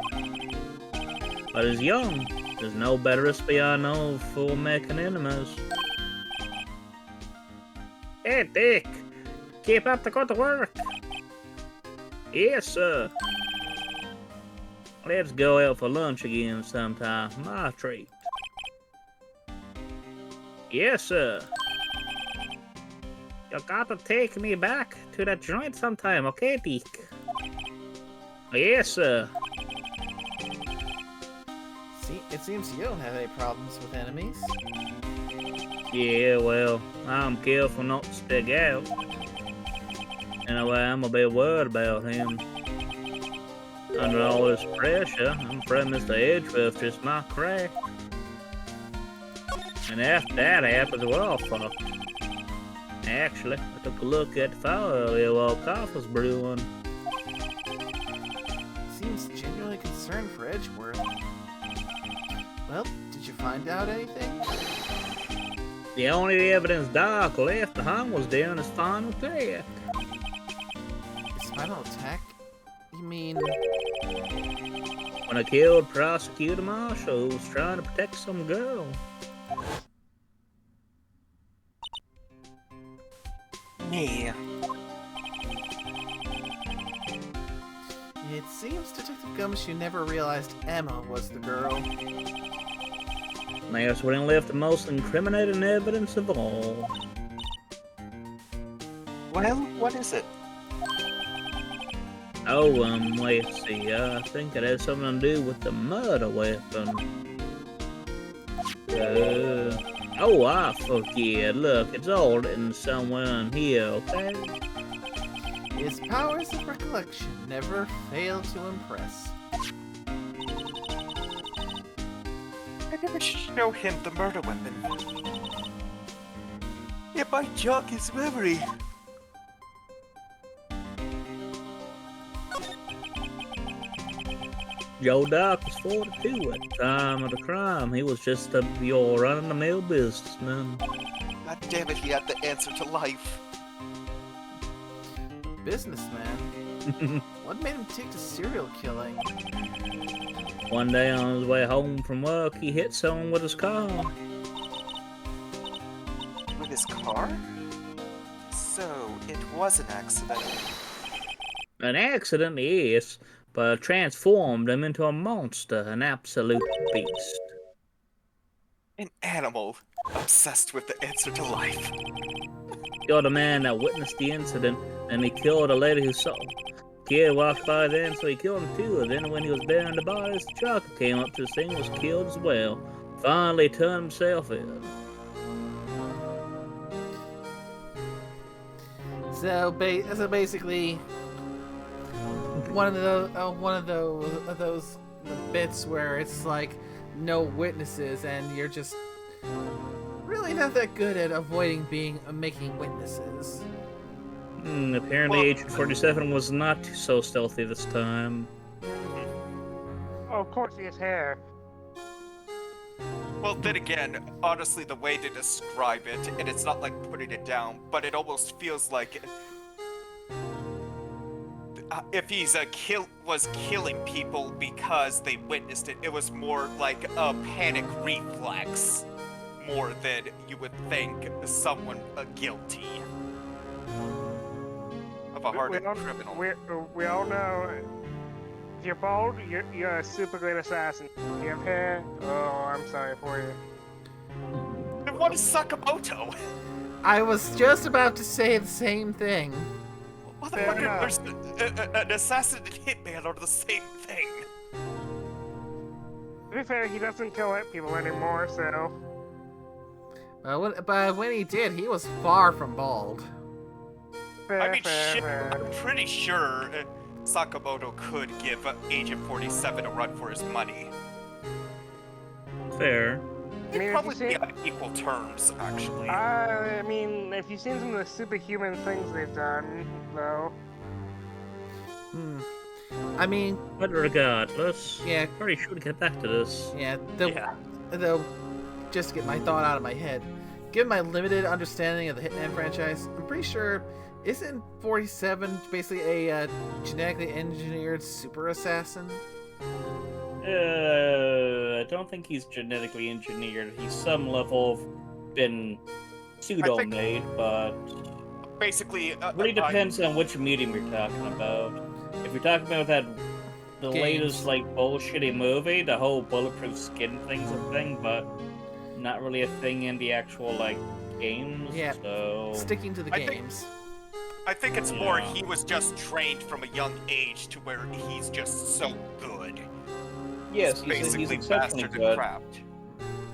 but is young, There's no better recipe I know for making enemies. Hey, Dick! Keep up the good work! Yes, sir. Let's go out for lunch again sometime. My treat. Yes, sir. You gotta take me back to that joint sometime, okay, Dick? Yes, sir. See, it seems you don't have any problems with enemies. Yeah, well, I'm careful not to stick out. Anyway, I'm a bit worried about him. Under all this pressure, I'm afraid Mr. Edgeworth just might crack. And after that happens, we're all fucked. Actually, I took a look at the fire earlier while coffee was brewing. Seems genuinely concerned for Edgeworth. Well, did you find out anything? The only evidence Doc left behind was during his final attack. His final attack? You mean... When I killed Prosecutor Marshall, who was trying to protect some girl. Me. It seems Detective Gumshoe never realized Emma was the girl. That's when he left the most incriminating evidence of all. Well, what is it? Oh, let's see, I think it has something to do with the murder weapon. Oh, I forget. Look, it's all written somewhere in here, okay? His powers of recollection never fail to impress. I never show him the murder weapon. It might jog his memory. Joe Doc was 42 at the time of the crime. He was just your run-of-the-mill businessman. God damn it, he had the answer to life. Businessman? What made him take to serial killing? One day on his way home from work, he hit someone with his car. With his car? So, it was an accident. An accident, yes, but transformed him into a monster, an absolute beast. An animal, obsessed with the answer to life. You're the man that witnessed the incident, and he killed a lady who saw him. Kid walked by then, so he killed him too. And then when he was burying the bodies, the trucker came up to the scene and was killed as well. Finally turned himself in. So basically, one of those bits where it's like no witnesses, and you're just really not that good at avoiding making witnesses. Apparently, Agent 47 was not so stealthy this time. Oh, of course he has hair. Well, then again, honestly, the way they describe it, and it's not like putting it down, but it almost feels like if he's was killing people because they witnessed it, it was more like a panic reflex, more than you would think someone guilty of a hardened criminal. We all know if you're bald, you're a super great assassin. If you have hair, oh, I'm sorry for you. And what is Sakamoto? I was just about to say the same thing. Motherfucker, an assassin and hitman are the same thing. To be fair, he doesn't kill people anymore, so... But when he did, he was far from bald. I mean, shit, I'm pretty sure Sakamoto could give Agent 47 a run for his money. Fair. I mean, Probably be on equal terms, actually. I mean, if you've seen some of the superhuman things they've done, though. I mean... But regardless, Yeah. Pretty sure to get back to this. Yeah, though, just to get my thought out of my head, given my limited understanding of the Hitman franchise, I'm pretty sure, isn't 47 basically a genetically engineered super assassin? I don't think he's genetically engineered. He's some level of been pseudo-made, but Basically, really depends on which medium you're talking about. If you're talking about the latest like bullshitty movie, the whole bulletproof skin thing's a thing, but not really a thing in the actual like games. Yeah, so sticking to the games. I think it's more he was just trained from a young age to where he's just so good. Yes, he's basically exceptionally bastard good. and craft.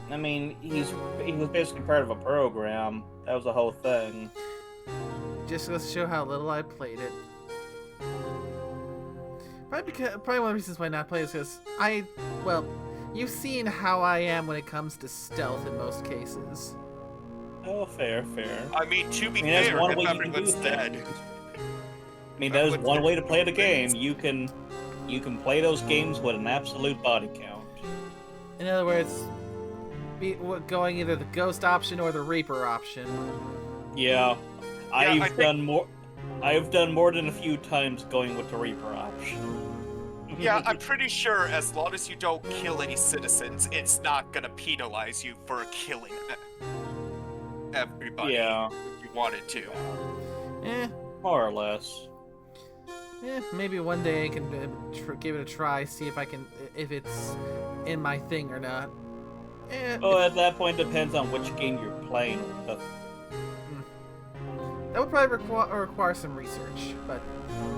I mean, he was basically part of a program. That was the whole thing. Just to show how little I played it. Probably one of the reasons why I not play is because well, you've seen how I am when it comes to stealth in most cases. Oh, fair. I mean, to be that's fair, one if way you can everyone's do dead. I mean, that is one way to play the game. You can play those games with an absolute body count. In other words, going either the ghost option or the Reaper option. Yeah, I've done more than a few times going with the Reaper option. Yeah, I'm pretty sure as long as you don't kill any citizens, it's not gonna penalize you for killing everybody if you wanted to. More or less. Maybe one day I can give it a try, see if it's in my thing or not. At that point, depends on which game you're playing with. That would probably require some research, but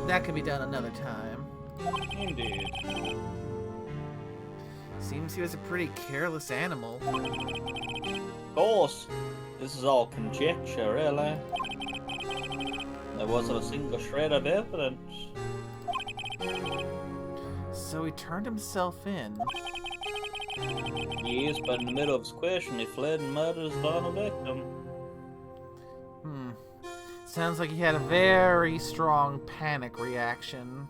that could be done another time. Indeed. Seems he was a pretty careless animal. Of course, this is all conjecture, really. There wasn't a single shred of evidence. So he turned himself in. Yes, but in the middle of his question, he fled and murdered his vulnerable victim. Sounds like he had a very strong panic reaction.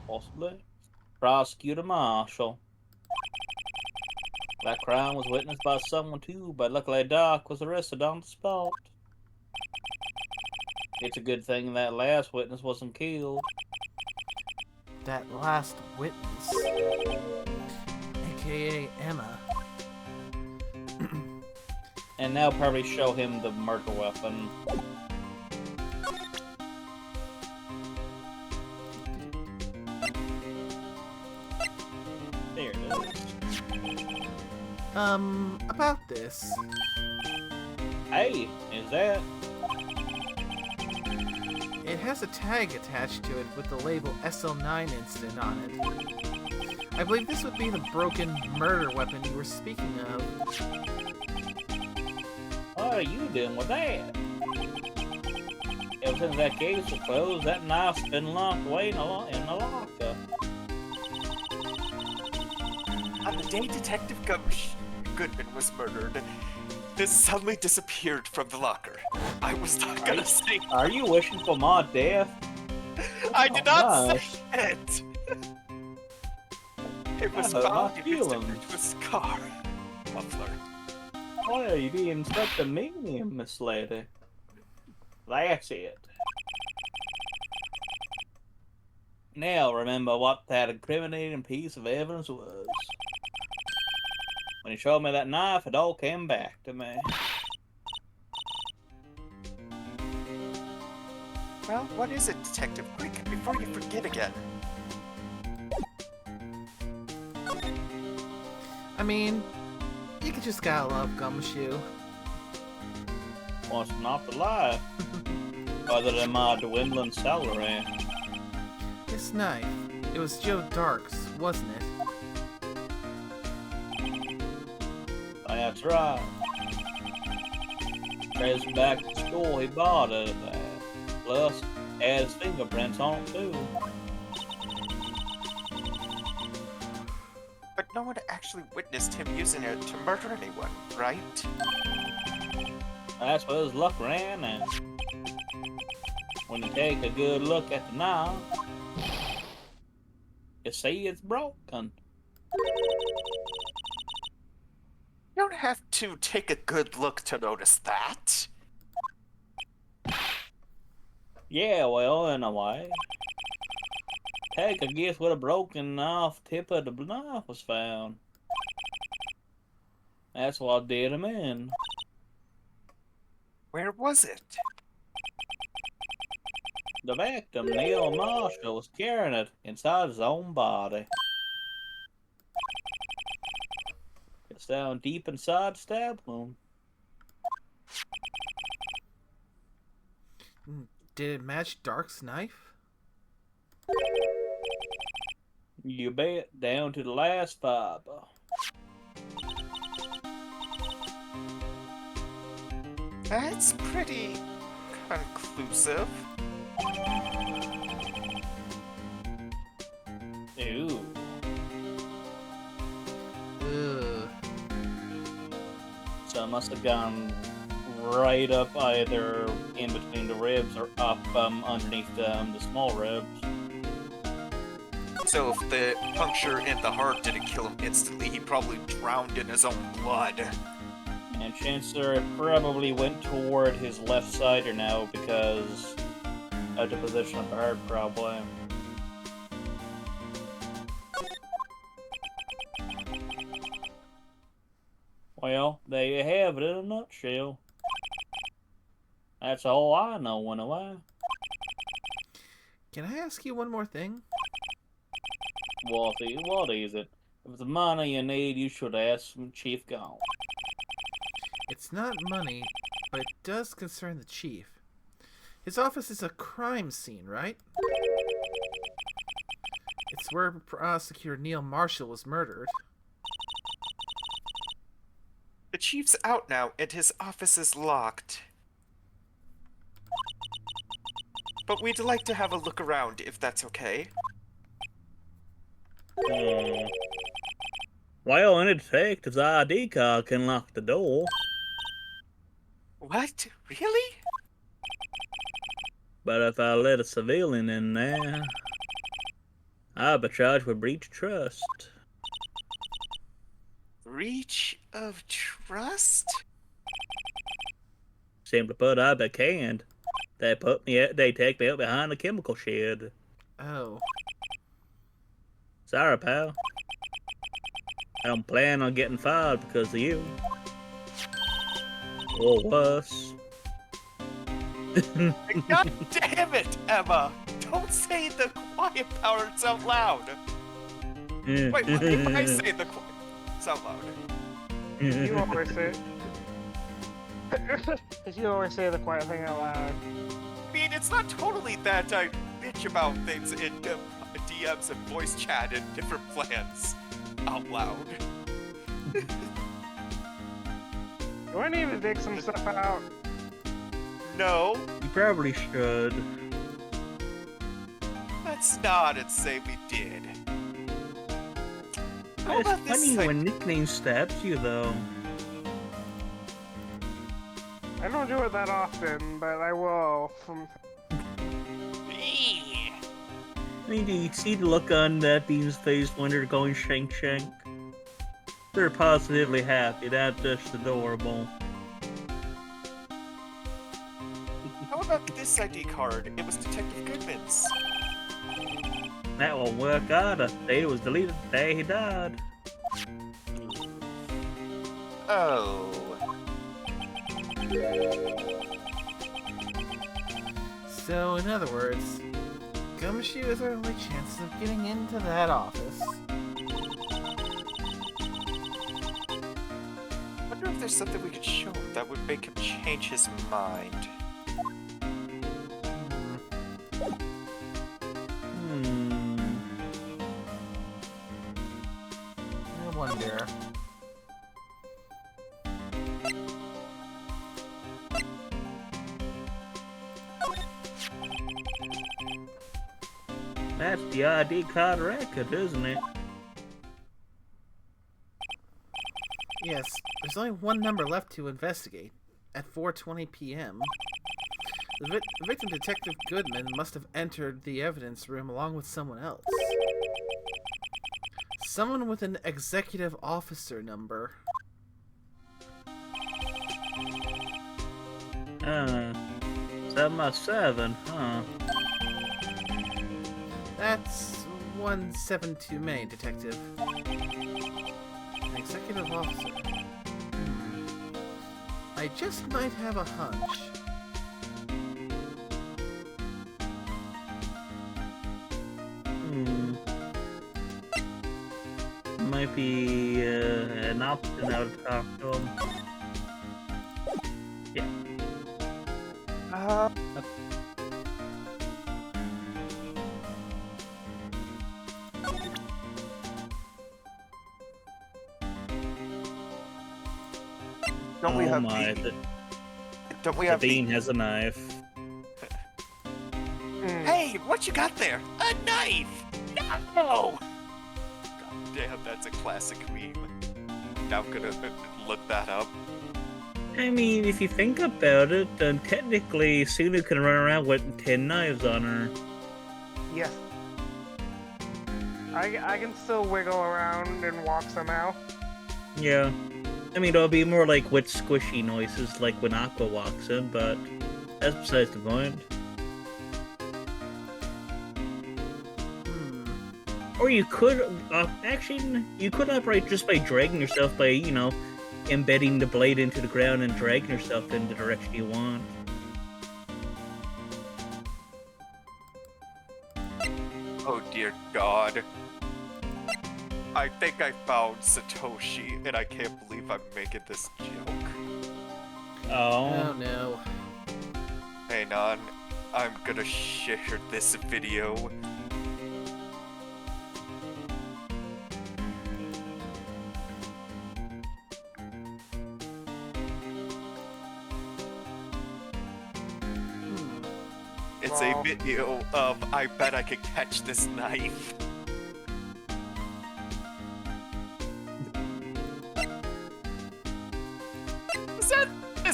Possibly. Prosecutor Marshall. That crime was witnessed by someone too, but luckily Doc was arrested on the spot. It's a good thing that last witness wasn't killed. That last witness, aka Emma. And now probably show him the murder weapon. There it is. About this. Hey, is that? It has a tag attached to it with the label SL9 incident on it. I believe this would be the broken murder weapon you were speaking of. What are you doing with that? Ever since that case was closed, that knife's been locked away in the locker. On the day Detective Goodman was murdered, this suddenly disappeared from the locker. I was not gonna say. Are you wishing for my death? I did not say it. It was found in Mr. car. Muffler. Why are you being such a medium, Miss Lady? That's it. Now remember what that incriminating piece of evidence was. When he showed me that knife, it all came back to me. Well, what is it, Detective? Quick, before you forget again. I mean, you just gotta love Gumshoe. What's not to lie? Other than my dwindling salary. This knife, it was Joe Dark's, wasn't it? That's right. Tracing back to school, he bought it. Plus, had his fingerprints on it too. But no one actually witnessed him using it to murder anyone, right? That's where his luck ran out. When you take a good look at the knife, you see it's broken. You don't have to take a good look to notice that. Yeah, well, in a way. peg, I guess, with a broken off tip of the knife was found. That's what did him in. Where was it? The victim, Neil Marshall, was carrying it inside his own body. It's down deep inside the stab wound. Did it match Dark's knife? You bet, down to the last fiber. That's pretty conclusive. Ooh. Ugh. So it must have gone right up either in between the ribs or up underneath the small ribs. So if the puncture in the heart didn't kill him instantly, he probably drowned in his own blood. And chances are it probably went toward his left sider now because of the position of the heart, probably. Well, there you have it in a nutshell. That's all I know anyway. Can I ask you one more thing? What is it? If the money you need, you should ask from Chief Gaunt. It's not money, but it does concern the chief. His office is a crime scene, right? It's where Prosecutor Neil Marshall was murdered. The chief's out now, and his office is locked. But we'd like to have a look around, if that's okay. Well, an detective's ID card can lock the door. What? Really? But if I let a civilian in there, I'll be charged with breach of trust. Breach of trust? Simply put, I'll be canned. They take me out behind the chemical shed. Oh. Sorry, pal. I don't plan on getting fired because of you. Or worse. God damn it, Emma! Don't say the quiet powers out loud! Wait, what if I say the quiet out loud? You always say Because you always say the quiet thing out loud. I mean, it's not totally that I bitch about things in DMs and voice chat and different plans out loud. Do I need to dig some stuff out? No, You probably should. let's nod and say we did. How It's about this funny thing? when nickname stabs you, though. I don't do it that often, but I will. From Eee. I mean, do you see the look on that beam's face when they're going shank shank? They're positively happy. That's just adorable. How about this ID card? It was Detective Goodman's. That will work out. The data was deleted the day he died. Oh. So, in other words, Gumshoe is our only chance of getting into that office. I wonder if there's something we could show him that would make him change his mind. I wonder. That's the ID card record, isn't it? Yes, there's only one number left to investigate. At 4:20 p.m. The victim, Detective Goodman, must have entered the evidence room along with someone else. Someone with an executive officer number. 7 by 7, huh? That's 3172 Main, Detective. An executive officer. I just might have a hunch. Might be an option out of talk to him. Yeah. Don't we have my! Bean? Don't we The have Bean Bean? has a knife. Hey, what you got there? A knife! No! God damn, that's a classic meme. Now I'm gonna look that up. I mean, if you think about it, then technically Sulu can run around with 10 knives on her. Yes. I can still wiggle around and walk somehow. Yeah. I mean, it'll be more like with squishy noises, like when Aqua walks in, but that's besides the point. Or you could, actually, you could operate just by dragging yourself by, you know, embedding the blade into the ground and dragging yourself in the direction you want. Oh dear God. I think I found Satoshi, and I can't believe I'm making this joke. Oh no. Hang on, I'm gonna share this video. It's a video of I bet I could catch this knife.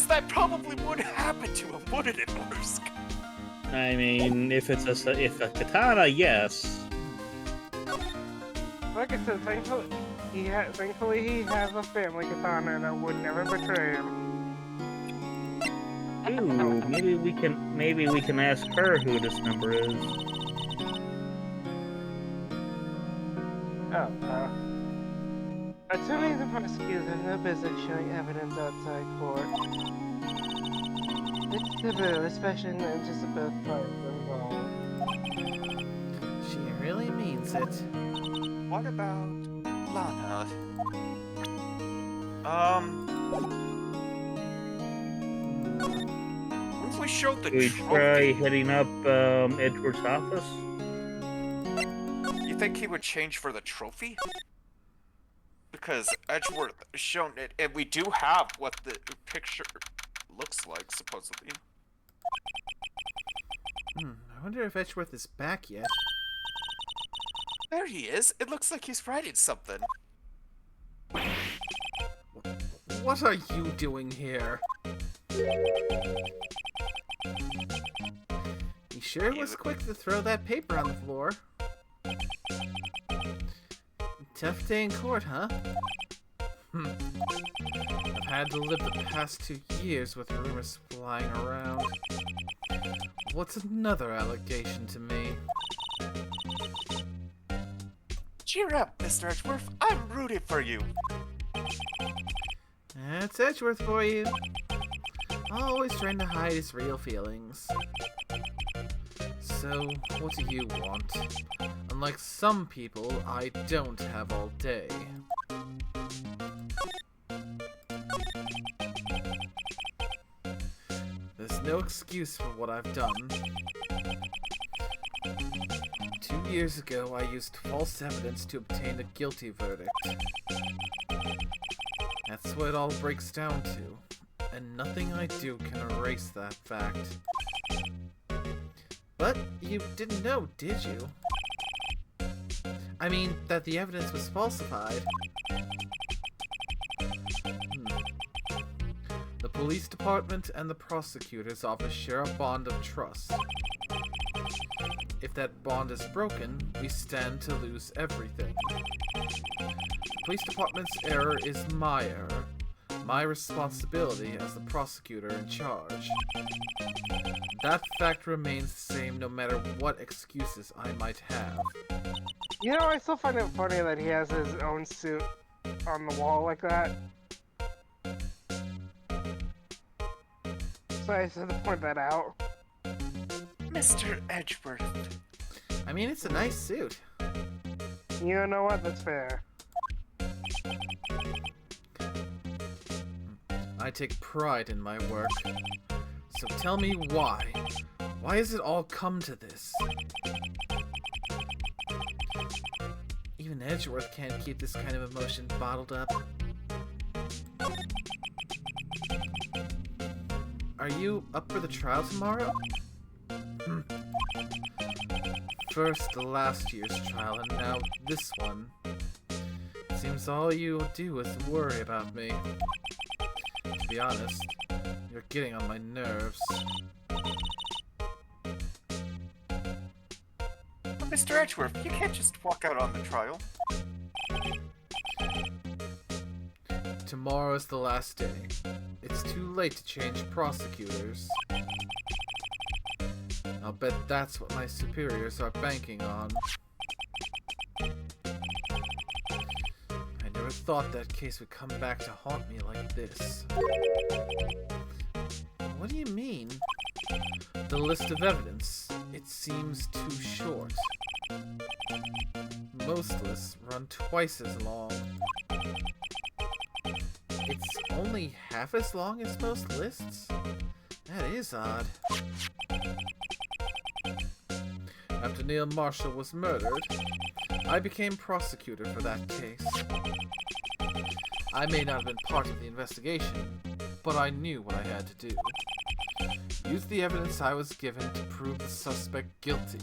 That probably would happen to him, wouldn't it, Ursk? I mean, if a katana, yes. Like I said, thankfully he has a family katana that would never betray him. Ooh, maybe we can ask her who this number is. Attorneys and prosecutors have no business showing evidence outside court. It's civil, especially in the interest of both parties involved. She really means it. What about Lana? What if we showed the We trophy? try heading up Edward's office. You think he would change for the trophy? Because Edgeworth shown it, and we do have what the picture looks like, supposedly. I wonder if Edgeworth is back yet. There he is. It looks like he's writing something. What are you doing here? He sure was quick to throw that paper on the floor. Tough day in court, huh? I've had to live the past 2 years with rumors flying around. What's another allegation to me? Cheer up, Mr. Edgeworth. I'm rooting for you. That's Edgeworth for you. Always trying to hide his real feelings. So, what do you want? Unlike some people, I don't have all day. There's no excuse for what I've done. 2 years ago, I used false evidence to obtain a guilty verdict. That's what it all breaks down to, and nothing I do can erase that fact. But you didn't know, did you? I mean, that the evidence was falsified. The police department and the prosecutor's office share a bond of trust. If that bond is broken, we stand to lose everything. The police department's error is my error, my responsibility as the prosecutor in charge. That fact remains the same no matter what excuses I might have. You know, I still find it funny that he has his own suit on the wall like that. So I just had to point that out. Mr. Edgeworth. I mean, it's a nice suit. You know what? That's fair. I take pride in my work. So tell me why. Why has it all come to this? Even Edgeworth can't keep this kind of emotion bottled up. Are you up for the trial tomorrow? First the last year's trial, and now this one. Seems all you do is worry about me. To be honest, you're getting on my nerves. Mr. Edgeworth, you can't just walk out on the trial. Tomorrow is the last day. It's too late to change prosecutors. I'll bet that's what my superiors are banking on. I never thought that case would come back to haunt me like this. What do you mean? The list of evidence. It seems too short. Most lists run twice as long. It's only half as long as most lists? That is odd. After Neil Marshall was murdered, I became prosecutor for that case. I may not have been part of the investigation, but I knew what I had to do. Use the evidence I was given to prove the suspect guilty.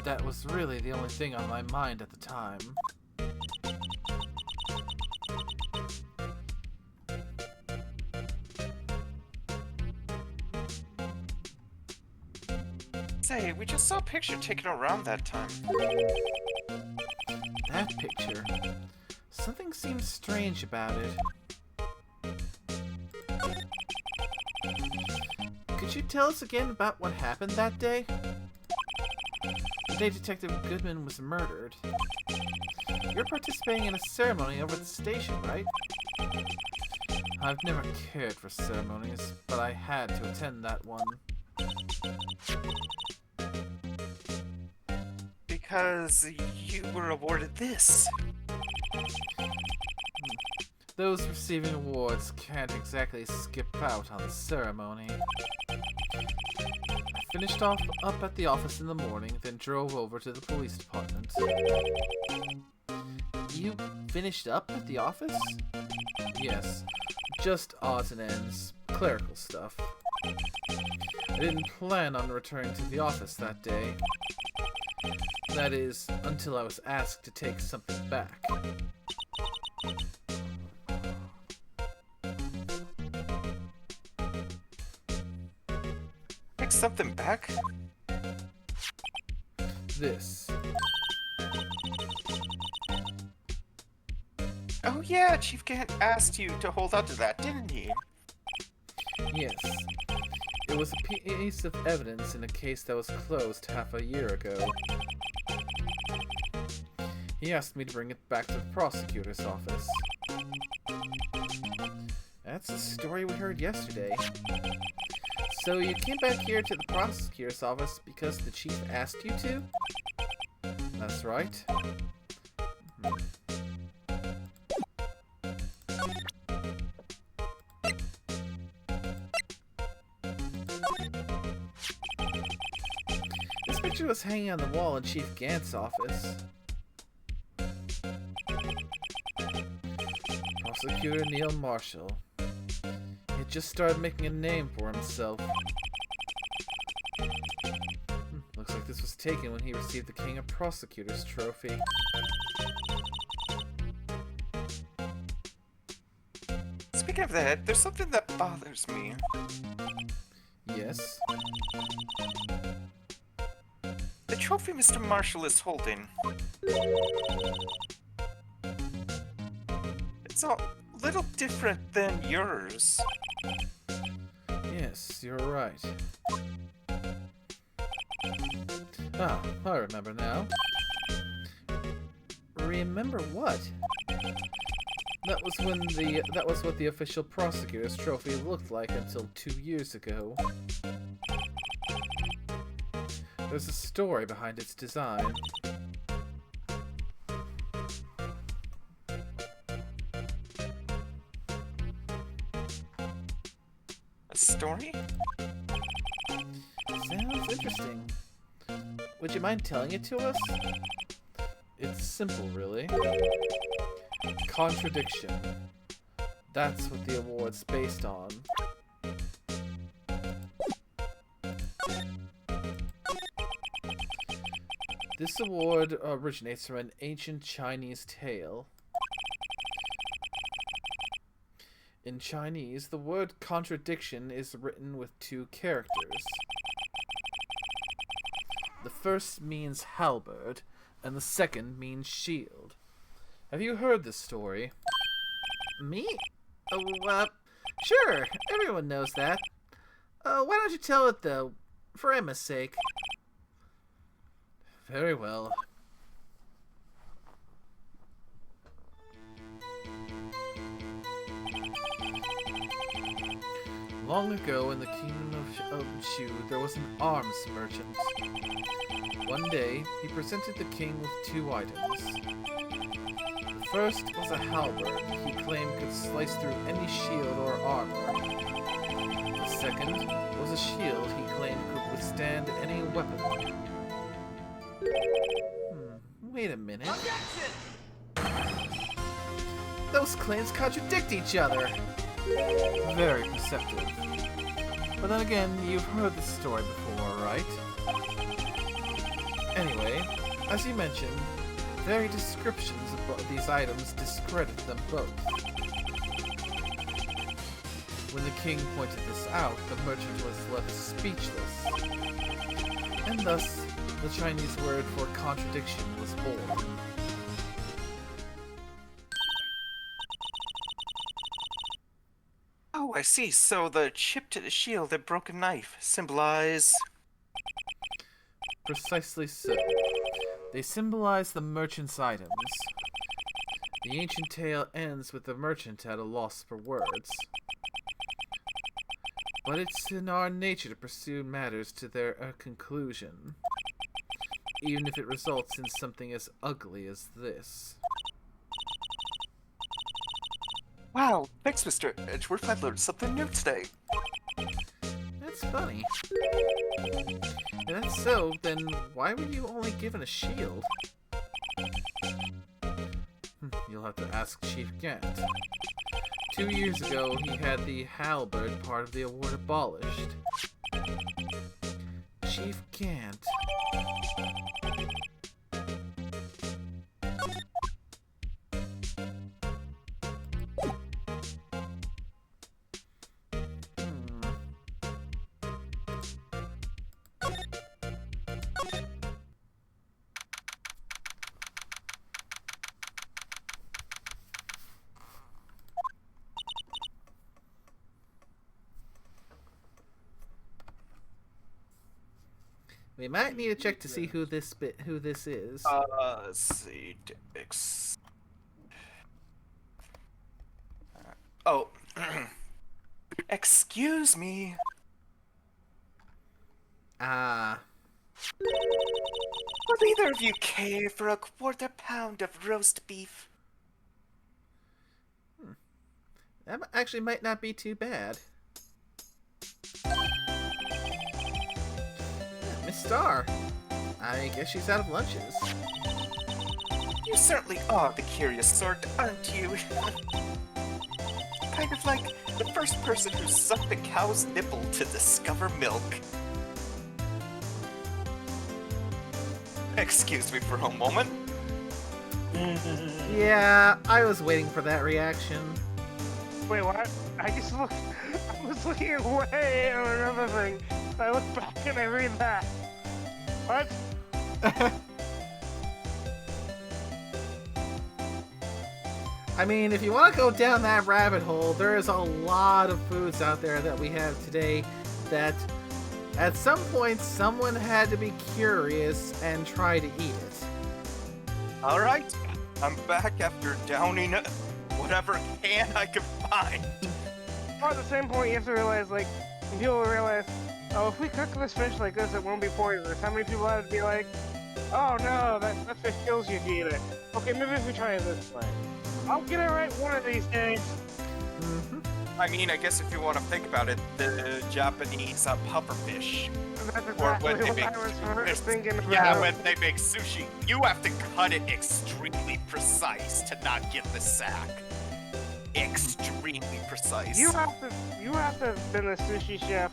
That was really the only thing on my mind at the time. Say, we just saw a picture taken around that time. That picture. Something seems strange about it. Could you tell us again about what happened that day? The day Detective Goodman was murdered. You're participating in a ceremony over at the station, right? I've never cared for ceremonies, but I had to attend that one. Because you were awarded this. Those receiving awards can't exactly skip out on the ceremony. I finished up at the office in the morning, then drove over to the police department. You finished up at the office? Yes, just odds and ends, clerical stuff. I didn't plan on returning to the office that day. That is, until I was asked to take something back. Take something back? This. Oh yeah, Chief Gant asked you to hold on to that, didn't he? Yes. It was a piece of evidence in a case that was closed half a year ago. He asked me to bring it back to the prosecutor's office. That's the story we heard yesterday. So you came back here to the prosecutor's office because the chief asked you to? That's right. This picture was hanging on the wall in Chief Gant's office. Prosecutor Neil Marshall. He had just started making a name for himself. Looks like this was taken when he received the King of Prosecutors trophy. Speaking of that, there's something that bothers me. Yes? The trophy Mr. Marshall is holding. It's a little different than yours. Yes, you're right. Ah, I remember now. Remember what? That was what the official prosecutor's trophy looked like until 2 years ago. There's a story behind its design. A story? Sounds interesting. Would you mind telling it to us? It's simple, really. Contradiction. That's what the award's based on. This award originates from an ancient Chinese tale. In Chinese, the word contradiction is written with 2 characters. The first means halberd, and the second means shield. Have you heard this story? Me? Oh, sure. Everyone knows that. Why don't you tell it, though? For Emma's sake. Very well. Long ago in the kingdom of Shu, there was an arms merchant. One day, he presented the king with 2 items. The first was a halberd he claimed could slice through any shield or armor. The second was a shield he claimed could withstand any weapon. Wait a minute. Those claims contradict each other. Very perceptive. But then again, you've heard this story before, right? Anyway, as you mentioned, very descriptions of these items discredit them both. When the king pointed this out, the merchant was left speechless. And thus, the Chinese word for contradiction was born. Oh, I see. So the chip to the shield and broken knife symbolize... Precisely so. They symbolize the merchant's items. The ancient tale ends with the merchant at a loss for words. But it's in our nature to pursue matters to their conclusion, even if it results in something as ugly as this. Wow, thanks, Mr. Edgeworth. I've learned something new today. That's funny. If that's so, then why were you only given a shield? You'll have to ask Chief Gant. 2 years ago, he had the halberd part of the award abolished. Chief Gant. We might need to check to see who this is. Let's see. Oh. Excuse me. Ah. Would either of you care for a quarter pound of roast beef? That actually might not be too bad. Miss Star. I guess she's out of lunches. You certainly are the curious sort, aren't you? Kind of like the first person who sucked a cow's nipple to discover milk. Excuse me for a moment. Yeah, I was waiting for that reaction. Wait, what? I was looking away at another thing. I look back and I read that. What? I mean, if you want to go down that rabbit hole, there is a lot of foods out there that we have today that At some point, someone had to be curious and try to eat it. Alright, I'm back after downing whatever can I could find. Or at the same point, you have to realize, like, when people realize, oh, if we cook this fish like this, it won't be poisonous. How many people have to be like, oh no, that fish kills you if you eat it. Okay, maybe if we try it this way. I'll get it right one of these days. Mm-hmm. I mean, I guess if you want to think about it, the Japanese pufferfish. That's Or exactly when they what make, I was thinking about. yeah, when they make sushi, you have to cut it extremely precise to not get the sack. Extremely precise. You have to have been a sushi chef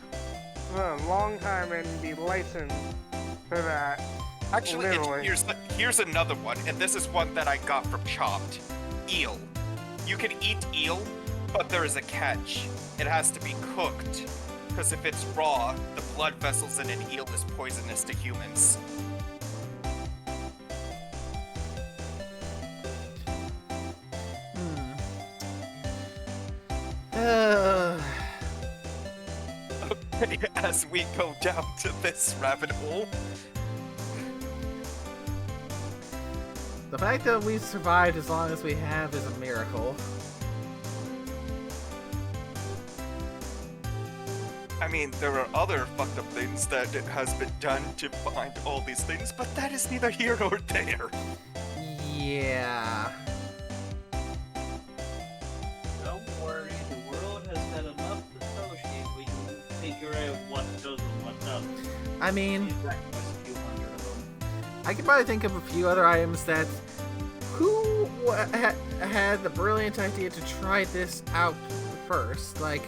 for a long time and be licensed for that. Actually, Literally. here's another one, and this is one that I got from Chopped. Eel. You can eat eel, but there is a catch. It has to be cooked, because if it's raw, the blood vessels in an eel is poisonous to humans. As we go down to this rabbit hole. The fact that we've survived as long as we have is a miracle. I mean, there are other fucked up things that has been done to find all these things, but that is neither here nor there. Yeah. Don't worry, the world has had enough associates we can figure out what does and what doesn't. I mean, There's a few hundred of them. I could probably think of a few other items that... Who had the brilliant idea to try this out first? Like,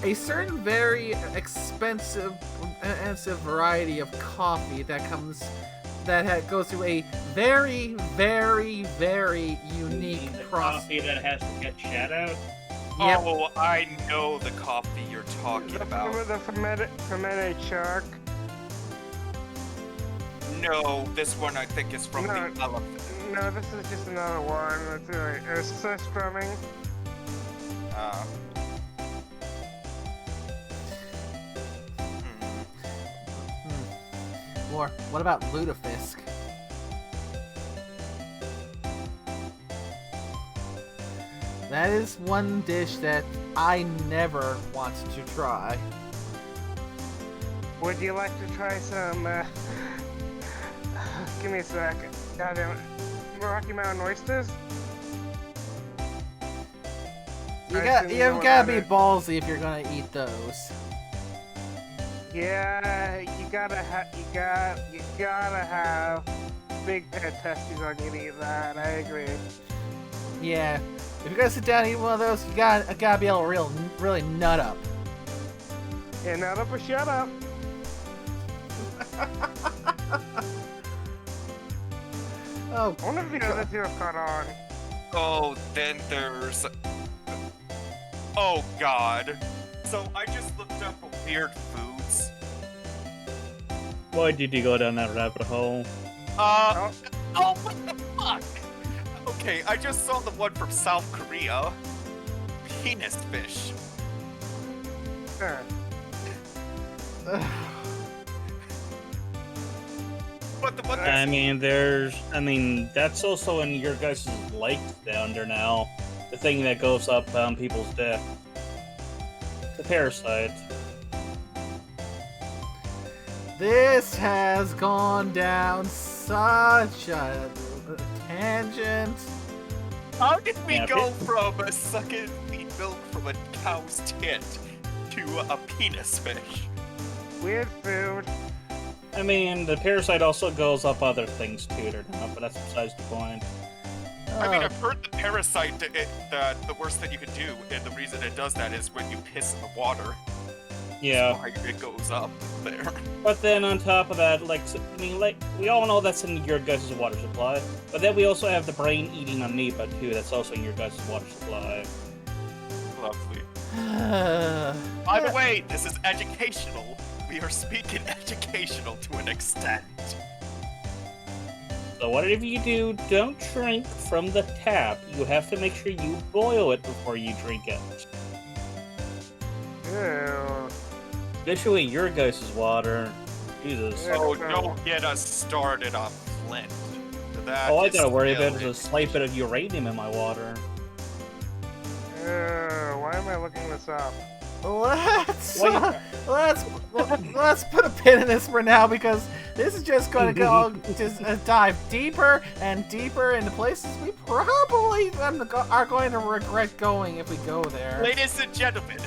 a certain very expensive variety of coffee that goes through a very, very, very unique The process. coffee that has to get shat out? Yep. Oh, I know the coffee you're talking about. The fermented shark. No, this one I think is from No. the elephant. No, this is just another one. It's like it's strumming. Or what about lutefisk? That is one dish that I never want to try. Would you like to try some? Give me a sec. Goddamn it. Rocky Mountain oysters? You've I assume you know got what to be that is. ballsy if you're gonna eat those. Yeah, you gotta have big pair of testes on you to eat that. I agree. Yeah, if you're gonna sit down and eat one of those, you gotta be able to really nut up. Yeah, not up or shut up. Oh, I wonder if the other two have caught on. Oh, then there's... Oh, God. So I just looked up weird foods. Why did you go down that rabbit hole? Oh, what the fuck? Okay, I just saw the one from South Korea. Penis fish. Huh. But the one I mean, that's also in your guys' likes down there now. The thing that goes up on people's deck. The parasite. This has gone down such a tangent. How did we Yeah, go from sucking the milk from a cow's tit to a penis fish? Weird food. I mean, the parasite also goes up other things too, there now, but that's besides the point. I mean, Oh, I've heard the parasite, the worst thing you can do, and the reason it does that is when you piss in the water. Yeah, That's why it goes up there. but then on top of that, we all know that's in your guys' water supply, but then we also have the brain-eating amoeba too, that's also in your guys' water supply. Lovely. By the way, this is educational. We are speaking educational to an extent. So whatever you do, don't drink from the tap. You have to make sure you boil it before you drink it. Ew. Especially your guys' water. Jesus. Yeah. Oh, don't get us started on Flint. That All I is gotta worry still about is a slight bit of uranium in my water. Why am I looking this up? Let's Wait. let's put a pin in this for now, because this is just going to go just dive deeper and deeper into places we probably are going to regret going if we go there. Ladies and gentlemen,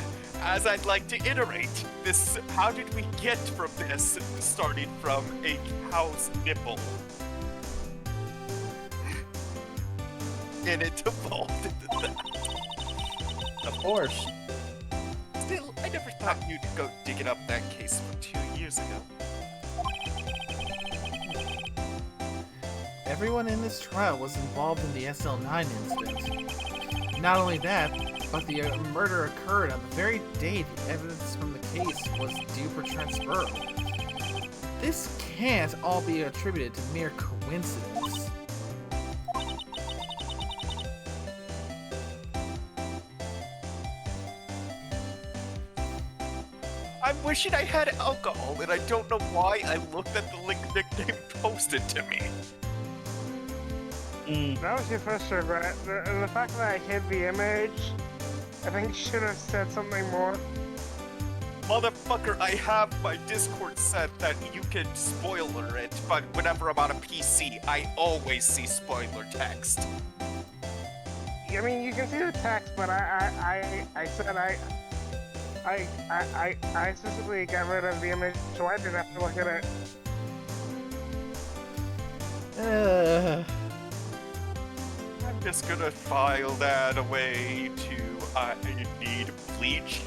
as I'd like to iterate, this how did we get from this, starting from a cow's nipple? And it evolved into that. Of course. Still, I never thought you'd go digging up that case from 2 years ago. Everyone in this trial was involved in the SL9 incident. Not only that, but the murder occurred on the very day the evidence from the case was due for transfer. This can't all be attributed to mere coincidence. I'm wishing I had alcohol, and I don't know why I looked at the link nickname posted to me. That was your first regret. And the fact that I hid the image, I think you should have said something more. Motherfucker, I have my Discord set that you can spoiler it, but whenever I'm on a PC, I always see spoiler text. I mean, you can see the text, but I said I specifically got rid of the image, so I didn't have to look at it. I'm just gonna file that away to I need bleach.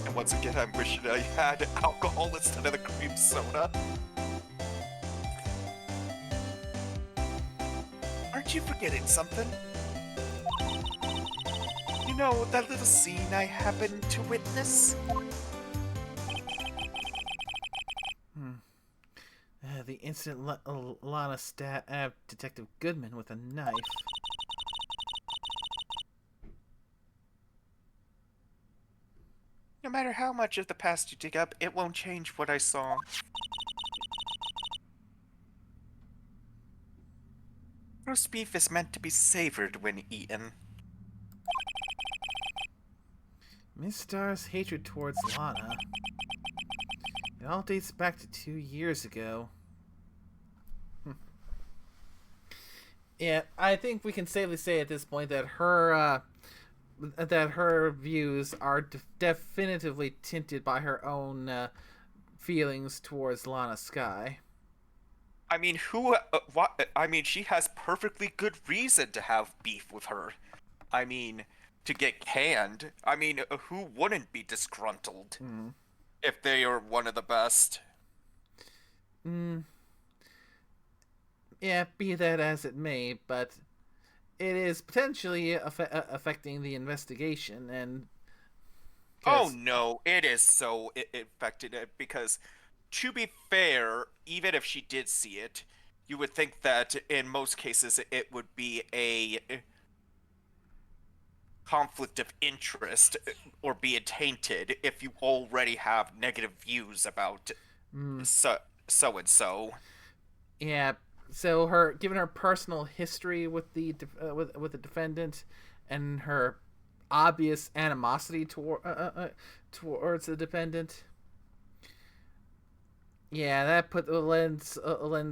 And once again, I'm wishing I had alcohol instead of the cream soda. Aren't you forgetting something? You know, that little scene I happened to witness? The incident Lana stabbed Detective Goodman with a knife. No matter how much of the past you dig up, it won't change what I saw. Roast beef is meant to be savored when eaten. Miss Starr's hatred towards Lana. It all dates back to 2 years ago. Yeah, I think we can safely say at this point that her views are definitively tinted by her own feelings towards Lana Skye. I mean, what? I mean, she has perfectly good reason to have beef with her. I mean, to get canned. I mean, who wouldn't be disgruntled if they are one of the best? Yeah, be that as it may, but it is potentially affecting the investigation, and... Oh no, it is so affected it because, to be fair, even if she did see it, you would think that in most cases it would be a conflict of interest or be tainted if you already have negative views about so and so. Yeah. So given her personal history with the defendant, and her obvious animosity towards the defendant, yeah, that lends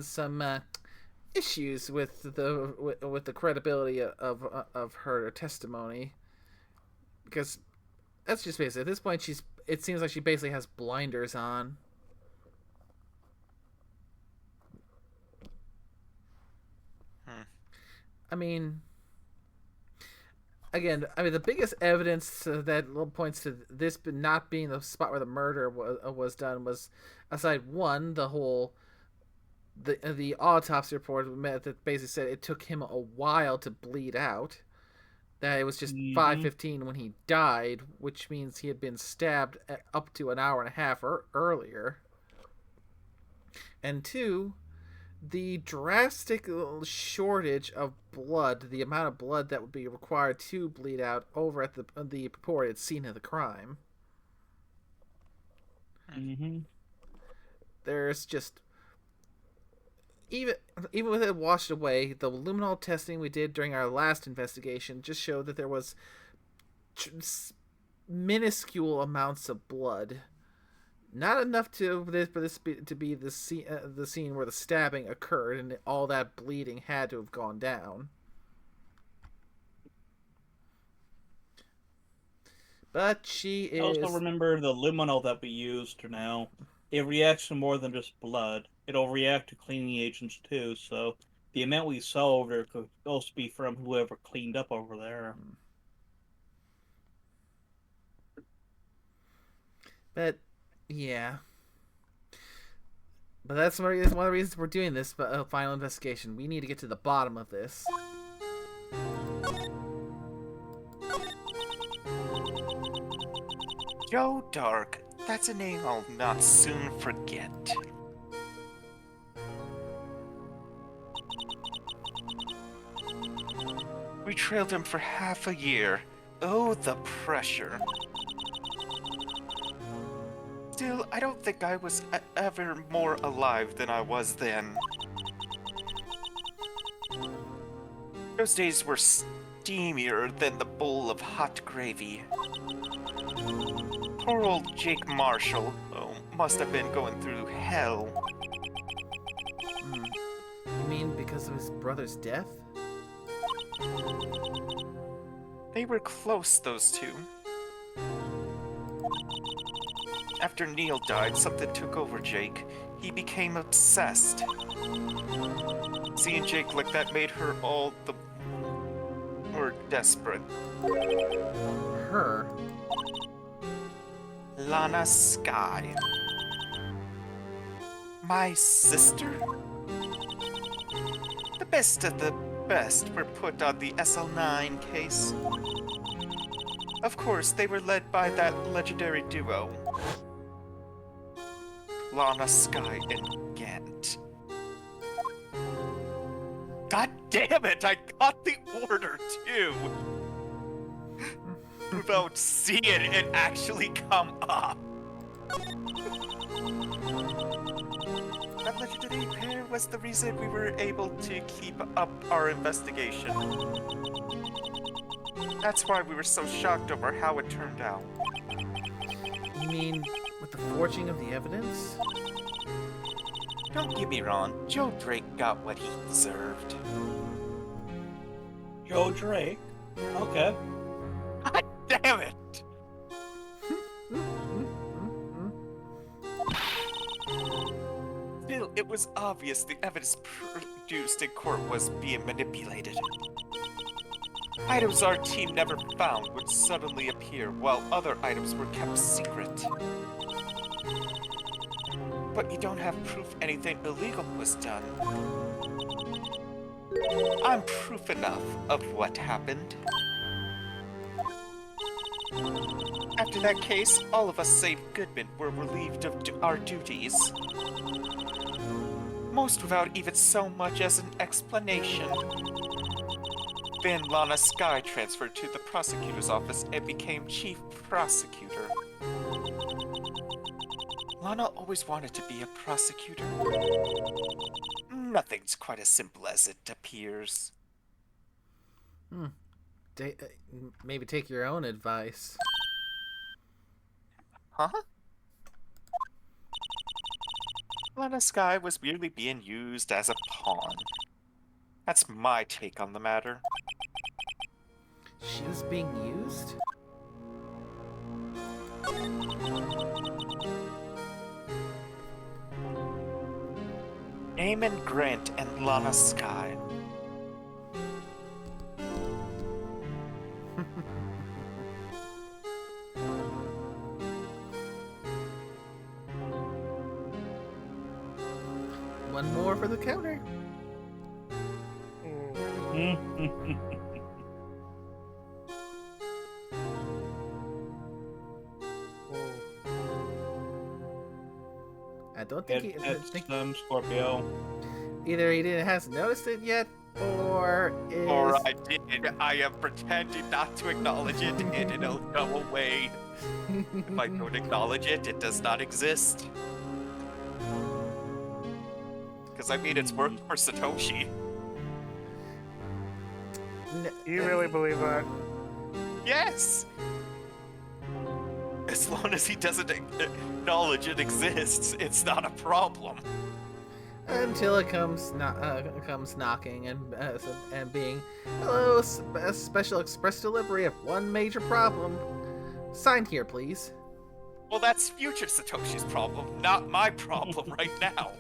some issues with the credibility of her testimony, because let's just face it, at this point it seems like she basically has blinders on. I mean, again, the biggest evidence that points to this not being the spot where the murder was done was, aside one, the autopsy report that basically said it took him a while to bleed out. That it was just 5:15 when he died, which means he had been stabbed up to an hour and a half earlier. And two, the drastic shortage of blood, the amount of blood that would be required to bleed out over at the purported scene of the crime. Mm-hmm. There's just even with it washed away, the luminol testing we did during our last investigation just showed that there was minuscule amounts of blood. Not enough to be the scene where the stabbing occurred and all that bleeding had to have gone down. But she is. Also remember the luminol that we used now. It reacts to more than just blood. It'll react to cleaning agents too, so the amount we saw over there could also be from whoever cleaned up over there. But yeah. But that's one of the reasons we're doing this final investigation. We need to get to the bottom of this. Joe Dark. That's a name I'll not soon forget. We trailed him for half a year. Oh, the pressure. Still, I don't think I was ever more alive than I was then. Those days were steamier than the bowl of hot gravy. Poor old Jake Marshall, must have been going through hell. You mean because of his brother's death? They were close, those two. After Neil died, something took over Jake. He became obsessed. Seeing Jake like that made her all the more desperate. Her? Lana Skye. My sister? The best of the best were put on the SL9 case. Of course, they were led by that legendary duo. Lana Skye and Gant. God damn it, I got the order too! Without seeing it actually come up. That legendary pair was the reason we were able to keep up our investigation. That's why we were so shocked over how it turned out. You mean with the forging of the evidence? Don't get me wrong, Joe Drake got what he deserved. Joe Drake? Okay. God damn it! Still, it was obvious the evidence produced in court was being manipulated. Items our team never found would suddenly appear, while other items were kept secret. But you don't have proof anything illegal was done. I'm proof enough of what happened. After that case, all of us save Goodman were relieved of our duties. Most without even so much as an explanation. Then Lana Skye transferred to the prosecutor's office and became chief prosecutor. Lana always wanted to be a prosecutor. Nothing's quite as simple as it appears. Maybe take your own advice. Huh? Lana Skye was merely being used as a pawn. That's my take on the matter. She was being used? Eamon Grant and Lana Skye. One more for the counter. I don't think I think Scorpio. Either he hasn't noticed it yet, or is... Or I did. I am pretending not to acknowledge it, and it'll go away. If I don't acknowledge it, it does not exist. Because I mean, it's worked for Satoshi. You really believe that? Yes! As long as he doesn't acknowledge it exists, it's not a problem. Until it comes knocking and being, hello, special express delivery of one major problem. Sign here, please. Well, that's future Satoshi's problem, not my problem right now.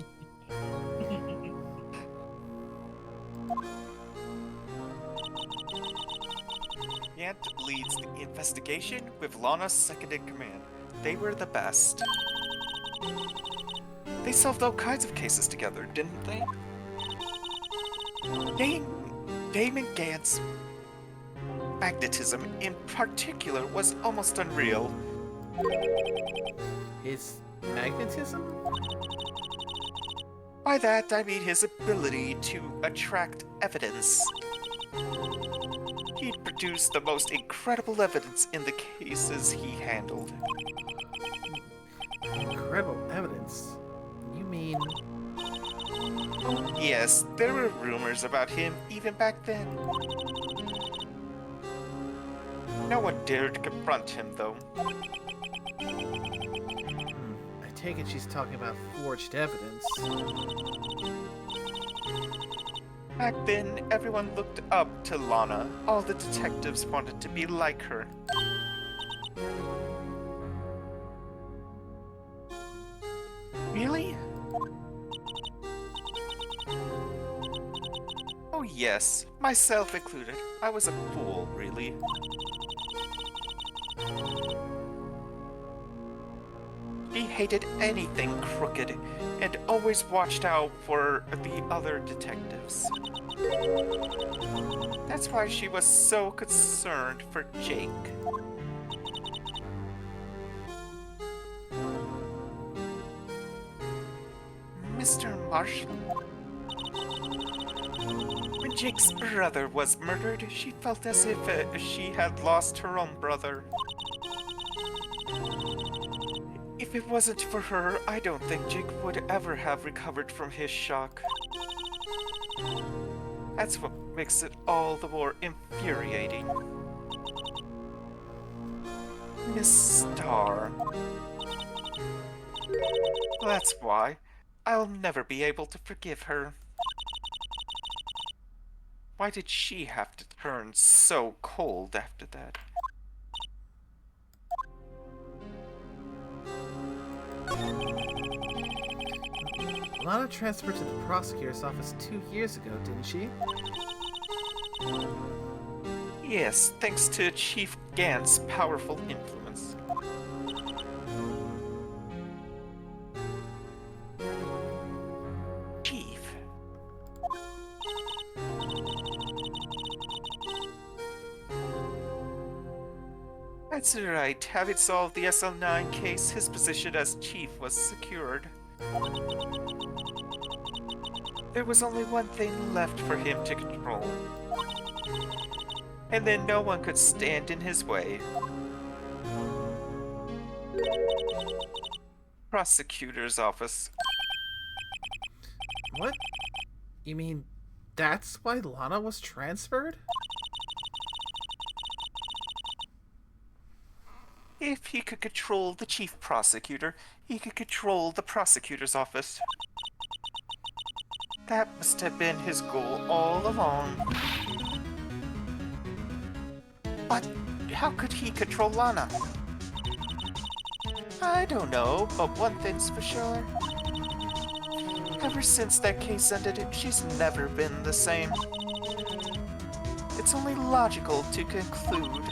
Yant leads the investigation with Lana's second in command. They were the best. They solved all kinds of cases together, didn't they? Damon Gant's magnetism in particular was almost unreal. His magnetism? By that, I mean his ability to attract evidence. He produced the most incredible evidence in the cases he handled. Incredible evidence? You mean... Oh, yes, there were rumors about him even back then. No one dared confront him, though. I take it she's talking about forged evidence. Back then, everyone looked up to Lana. All the detectives wanted to be like her. Really? Oh yes, myself included. I was a fool, really. He hated anything crooked, and always watched out for the other detectives. That's why she was so concerned for Jake. Mr. Marshall? When Jake's brother was murdered, she felt as if she had lost her own brother. If it wasn't for her, I don't think Jake would ever have recovered from his shock. That's what makes it all the more infuriating. Miss Starr. That's why. I'll never be able to forgive her. Why did she have to turn so cold after that? Lana transferred to the prosecutor's office 2 years ago, didn't she? Yes, thanks to Chief Gant's powerful influence. Chief. That's right. Having solved the SL9 case, his position as chief was secured. There was only one thing left for him to control. And then no one could stand in his way. Prosecutor's office. What? You mean that's why Lana was transferred? If he could control the chief prosecutor, he could control the prosecutor's office. That must have been his goal all along. But how could he control Lana? I don't know, but one thing's for sure. Ever since that case ended, she's never been the same. It's only logical to conclude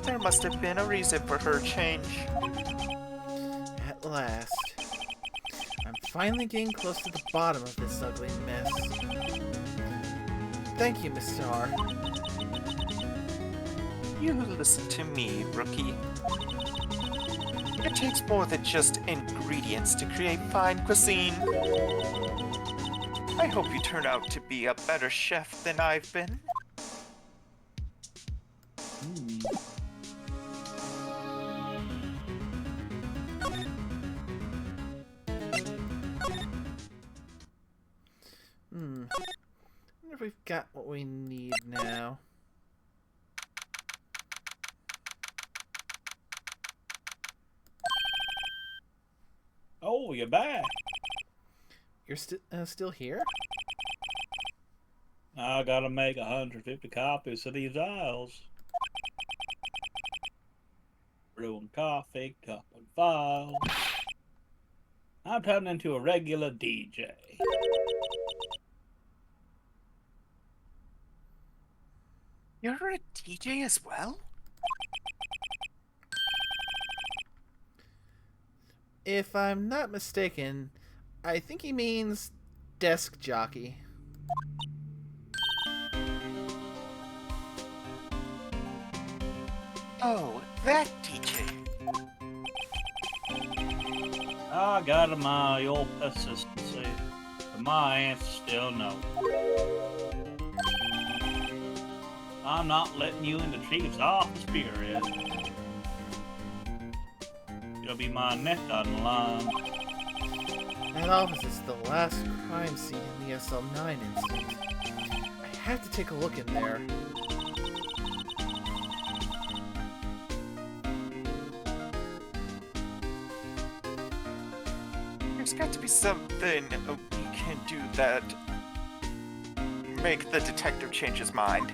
there must have been a reason for her change. At last. I'm finally getting close to the bottom of this ugly mess. Thank you, Miss Starr. You listen to me, rookie. It takes more than just ingredients to create fine cuisine. I hope you turn out to be a better chef than I've been. I wonder if we've got what we need now. Oh, you're back. You're still here? I gotta make 150 copies of these aisles. Brewing coffee, cup and file. I'm turning into a regular DJ. You're a DJ as well? If I'm not mistaken, I think he means desk jockey. Oh, that DJ. I got my old persistency, but my answer still no. I'm not letting you in the chief's office, period. You'll be my neck on the line. That office is the last crime scene in the SL9 incident. I have to take a look in there. There's got to be something we can do that make the detective change his mind.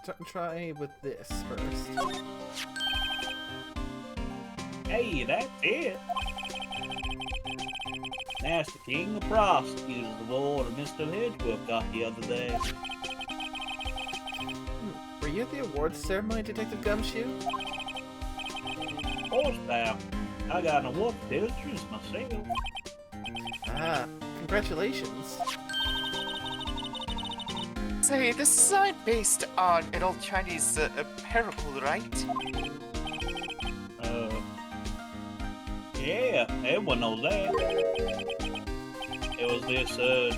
Let's try with this first. Hey, that's it. That's the king of prosecutors award Mr. Hedgeworth got the other day. Were you at the awards ceremony, Detective Gumshoe? Horsepower. I got an award to introduce myself. Ah, congratulations. Say, this is not based on an old Chinese parable, right? Yeah, everyone knows that. It was this,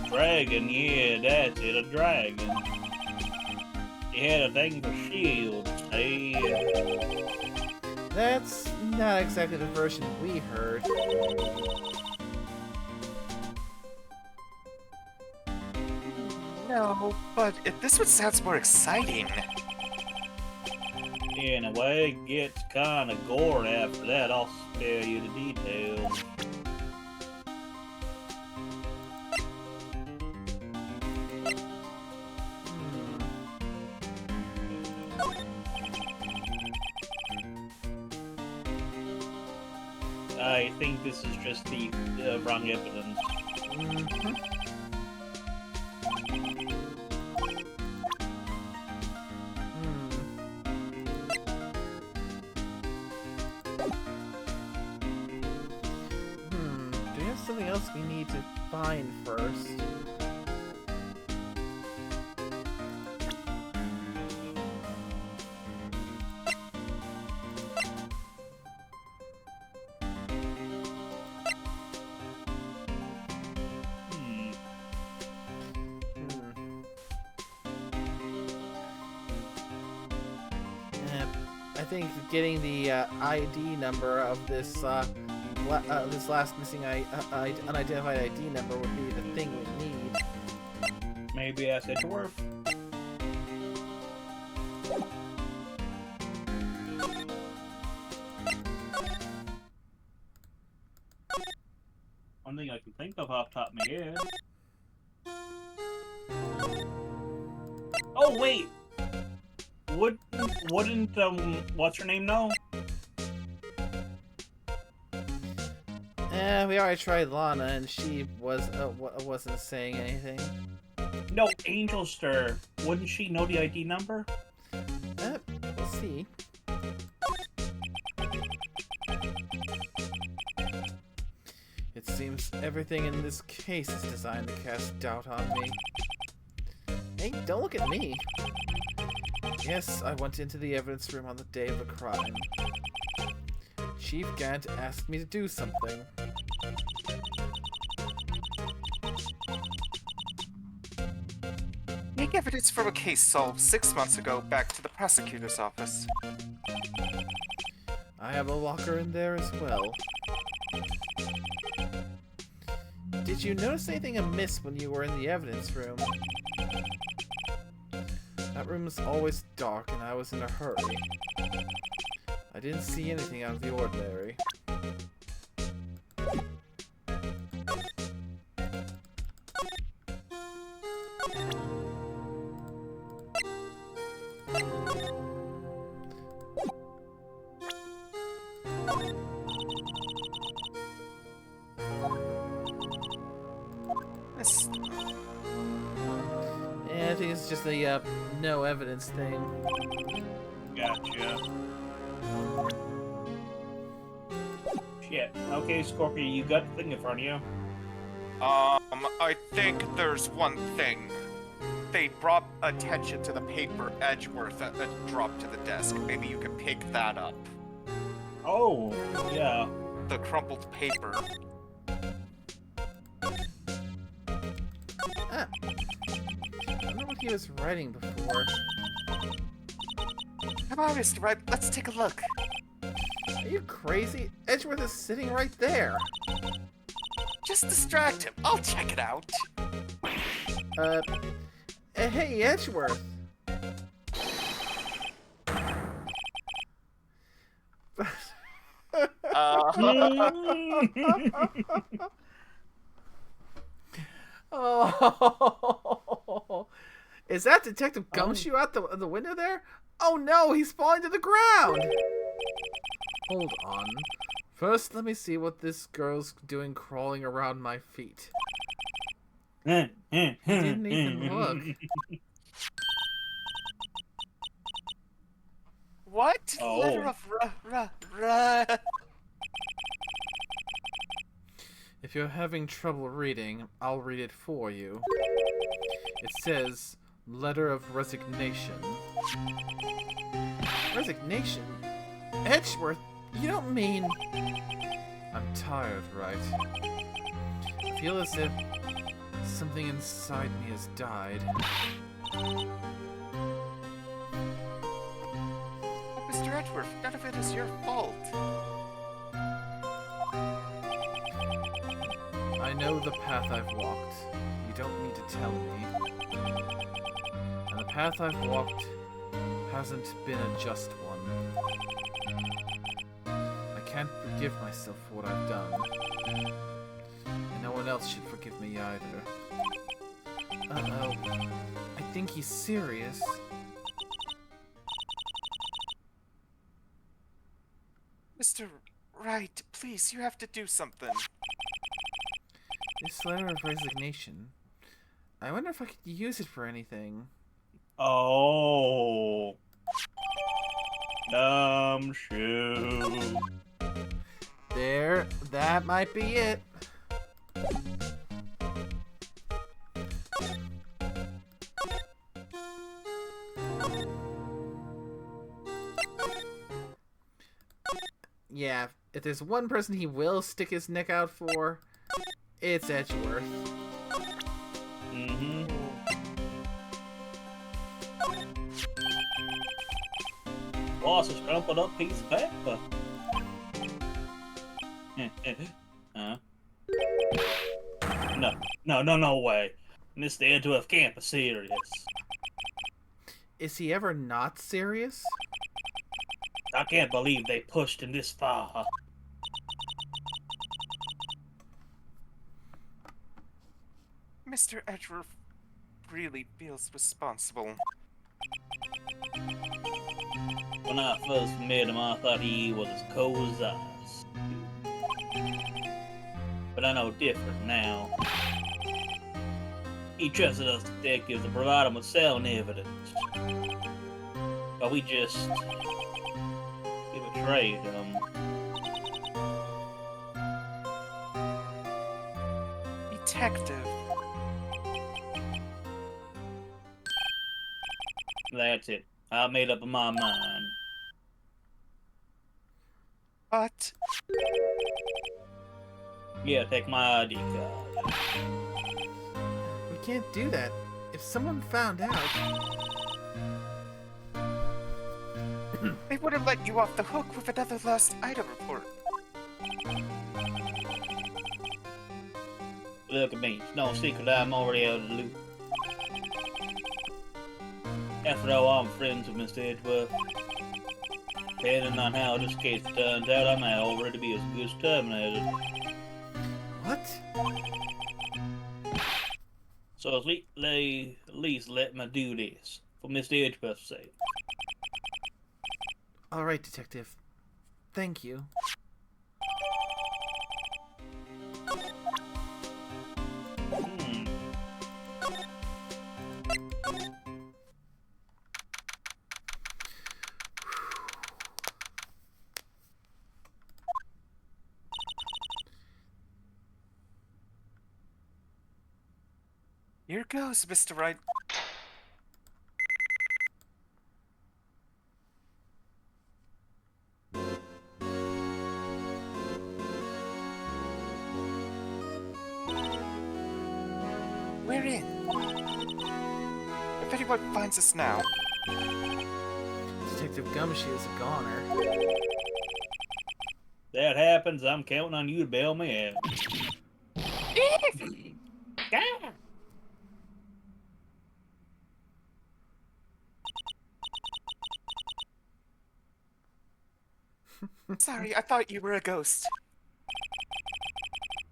dragon, yeah, that's it, a dragon. He had a thing for shields, hey. That's not exactly the version we heard. No, but this one sounds more exciting. In a way, it gets kinda gory after that. I'll spare you the details. I think this is just the wrong evidence. Do we have something else we need to find first? I think getting the ID number of this this last missing unidentified ID number would be the thing we need. Maybe ask Edgeworth. One thing I can think of off the top of my head. Oh wait! Wouldn't what's her name know? We already tried Lana, and she wasn't saying anything. No, Angel Stir. Wouldn't she know the ID number? We'll see. It seems everything in this case is designed to cast doubt on me. Hey, don't look at me. Yes, I went into the evidence room on the day of the crime. Chief Gant asked me to do something. Take evidence from a case solved 6 months ago back to the prosecutor's office. I have a locker in there as well. Did you notice anything amiss when you were in the evidence room? That room is always dark and I was in a hurry. I didn't see anything out of the ordinary. This- Yeah, I think it's just a no evidence thing. Gotcha. Shit. Okay, Scorpio, you got the thing in front of you. I think there's one thing. They brought attention to the paper Edgeworth that dropped to the desk. Maybe you could pick that up. Oh, yeah. The crumpled paper. Ah. I wonder what he was writing before. Come on, Mr. Wright, let's take a look. Are you crazy? Edgeworth is sitting right there. Just distract him. I'll check it out. Hey, Edgeworth. Oh, is that Detective Gumshoe out the window there? Oh no, he's falling to the ground. Hold on. First, let me see what this girl's doing crawling around my feet. He didn't even look. What? Oh. Letter of If you're having trouble reading, I'll read it for you. It says, Letter of Resignation. Resignation? Edgeworth, you don't mean... I'm tired, right? I feel as if something inside me has died. Mr. Edgeworth, none of it is your fault. I know the path I've walked. You don't need to tell me. And the path I've walked hasn't been a just one. I can't forgive myself for what I've done. And no one else should forgive me either. Uh-oh. I think he's serious. Mr. Wright, please, you have to do something. This letter of resignation. I wonder if I could use it for anything. Oh. Shoe. There, that might be it. Yeah, if there's one person he will stick his neck out for, it's Edgeworth. Mm-hmm. Boss is crumpled up piece of paper. No way. Mr. Edgeworth can't be serious. Is he ever not serious? I can't believe they pushed him this far. Mr. Edgeworth really feels responsible. When I first met him, I thought he was as cold as ice. But I know different now. He trusted us detectives to provide him with sound evidence. But we betrayed him. Detective. That's it. I made up my mind. But Yeah, take my ID card. We can't do that. If someone found out... they would have let you off the hook with another lost item report. Look at me. It's no secret I'm already out of the loop. After all, I'm friends with Mr. Edgeworth. Depending on how this case turns out, I might already be as good as terminated. What? So at least let me do this, for Mr. Edgeworth's sake. Alright, Detective. Thank you. Hmm. Here goes, Mr. Wright. We're in. If anyone finds us now, Detective Gumshoe is a goner. That happens, I'm counting on you to bail me out. sorry, I thought you were a ghost.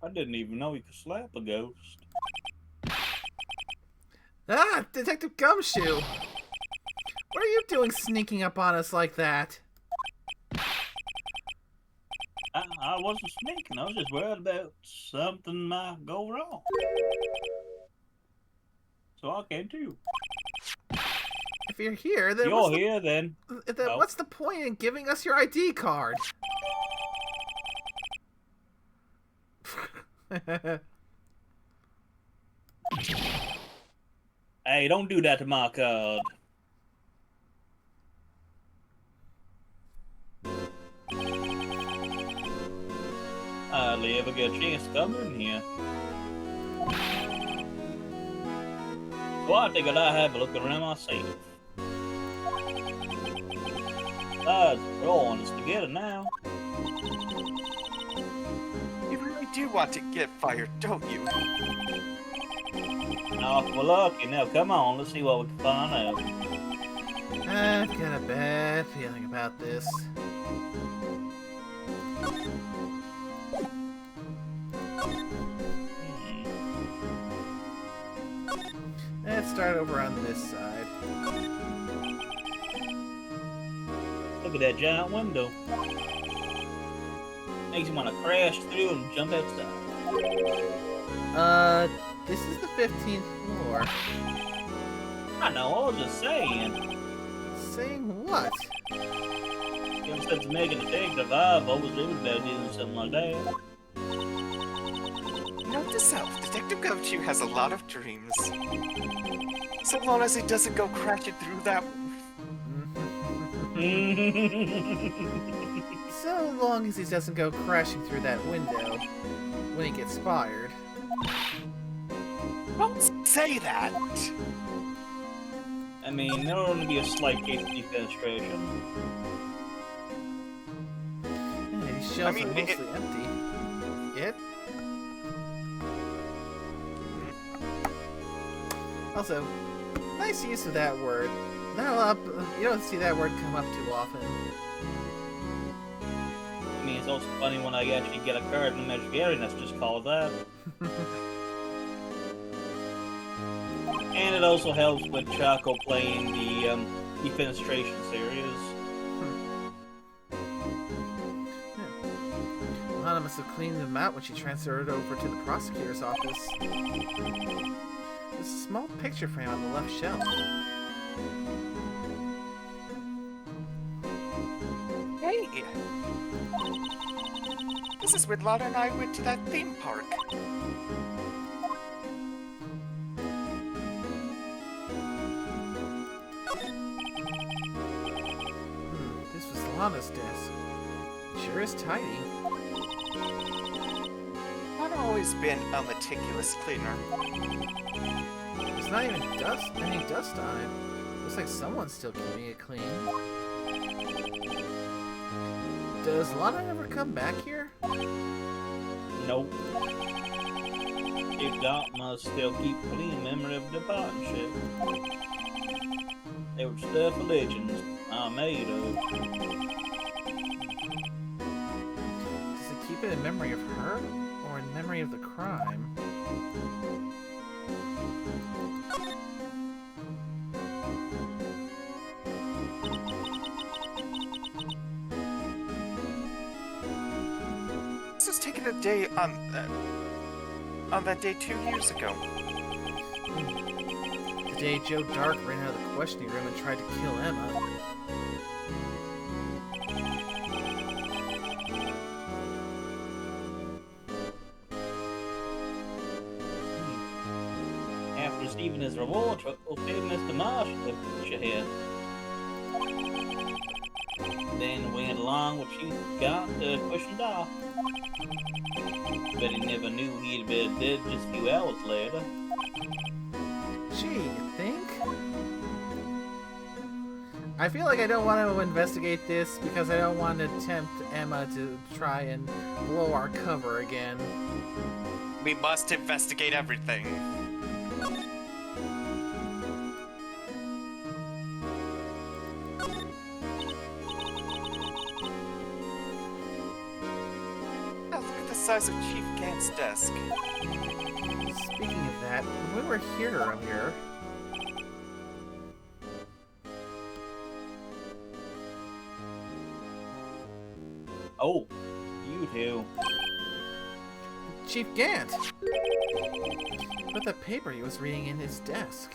I didn't even know you could slap a ghost. Ah! Detective Gumshoe! What are you doing sneaking up on us like that? I wasn't sneaking, I was just worried about something might go wrong. So I came too. If you're here, then You're here then. Oh. what's the point in giving us your ID card? Hey, don't do that to my card. I hardly ever get a chance to come in here. So I figured I'd have a look around myself. Besides, we're all in this together now. You really do want to get fired, don't you? Now, if we're lucky, now come on, let's see what we can find out. I've got a bad feeling about this. Let's start over on this side. Look at that giant window. Makes you want to crash through and jump outside. This is the 15th floor. I know, I was just saying. Saying what? Ever since making a detective, I've always dreamed about doing something like that. Note to self, Detective Gumshoe has a lot of dreams. So long as he doesn't go crashing through that... So long as he doesn't go crashing through that window when he gets fired. Don't say that! I mean, there will only be a slight case of defenestration. Yeah, these shelves are mostly empty. It? Also, nice use of that word. You don't see that word come up too often. I mean, it's also funny when I actually get a card in the magic area that's just called that. And it also helps with Choco playing the defenestration series. Lana must have cleaned them out when she transferred over to the prosecutor's office. There's a small picture frame on the left shelf. Hey! This is when Lana and I went to that theme park. This was Lana's desk. Sure is tidy. I've always been a meticulous cleaner. There's not even any dust on it. Looks like someone's still keeping it clean. Does Lana ever come back here? Nope. If not, must still keep clean memory of the partnership. They were stuff of legends I'm made of. Does it keep it in memory of her? Or in memory of the crime? This was taken a day on that day 2 years ago. The day Joe Dark ran out of the questioning room and tried to kill Emma. After receiving his reward, fulfilled Mr. Marshall with your head. Then went along with Chief got to pushing off. But he never knew he'd been dead just a few hours later. Gee, you think? I feel like I don't want to investigate this because I don't want to tempt Emma to try and blow our cover again. We must investigate everything. Now look at the size of Chief Gant's desk. Speaking of that, when we were here earlier... Oh, you two. Chief Gant! But the paper he was reading in his desk.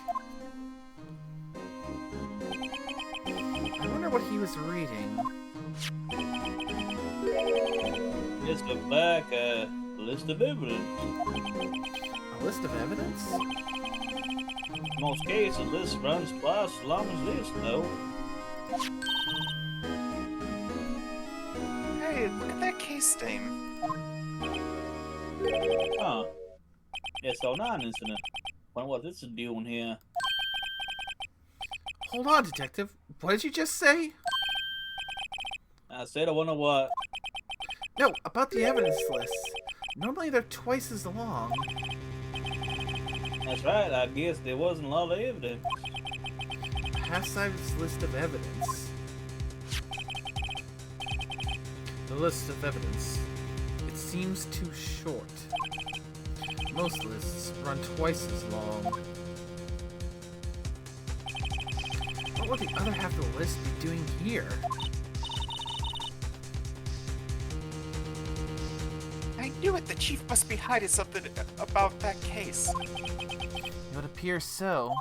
I wonder what he was reading. Just look like a list of evidence. A list of evidence? In most cases, the list runs twice as long as this, though. Hey, look at that case name. Huh. S09 incident. Wonder what this is doing here. Hold on, Detective. What did you just say? I said I wonder what. No, about the evidence lists. Normally they're twice as long. That's right, I guess there wasn't a lot of evidence. Passive's list of evidence. The list of evidence. It seems too short. Most lists run twice as long. What would the other half of the list be doing here? I knew it. The chief must be hiding something about that case. It would appear so.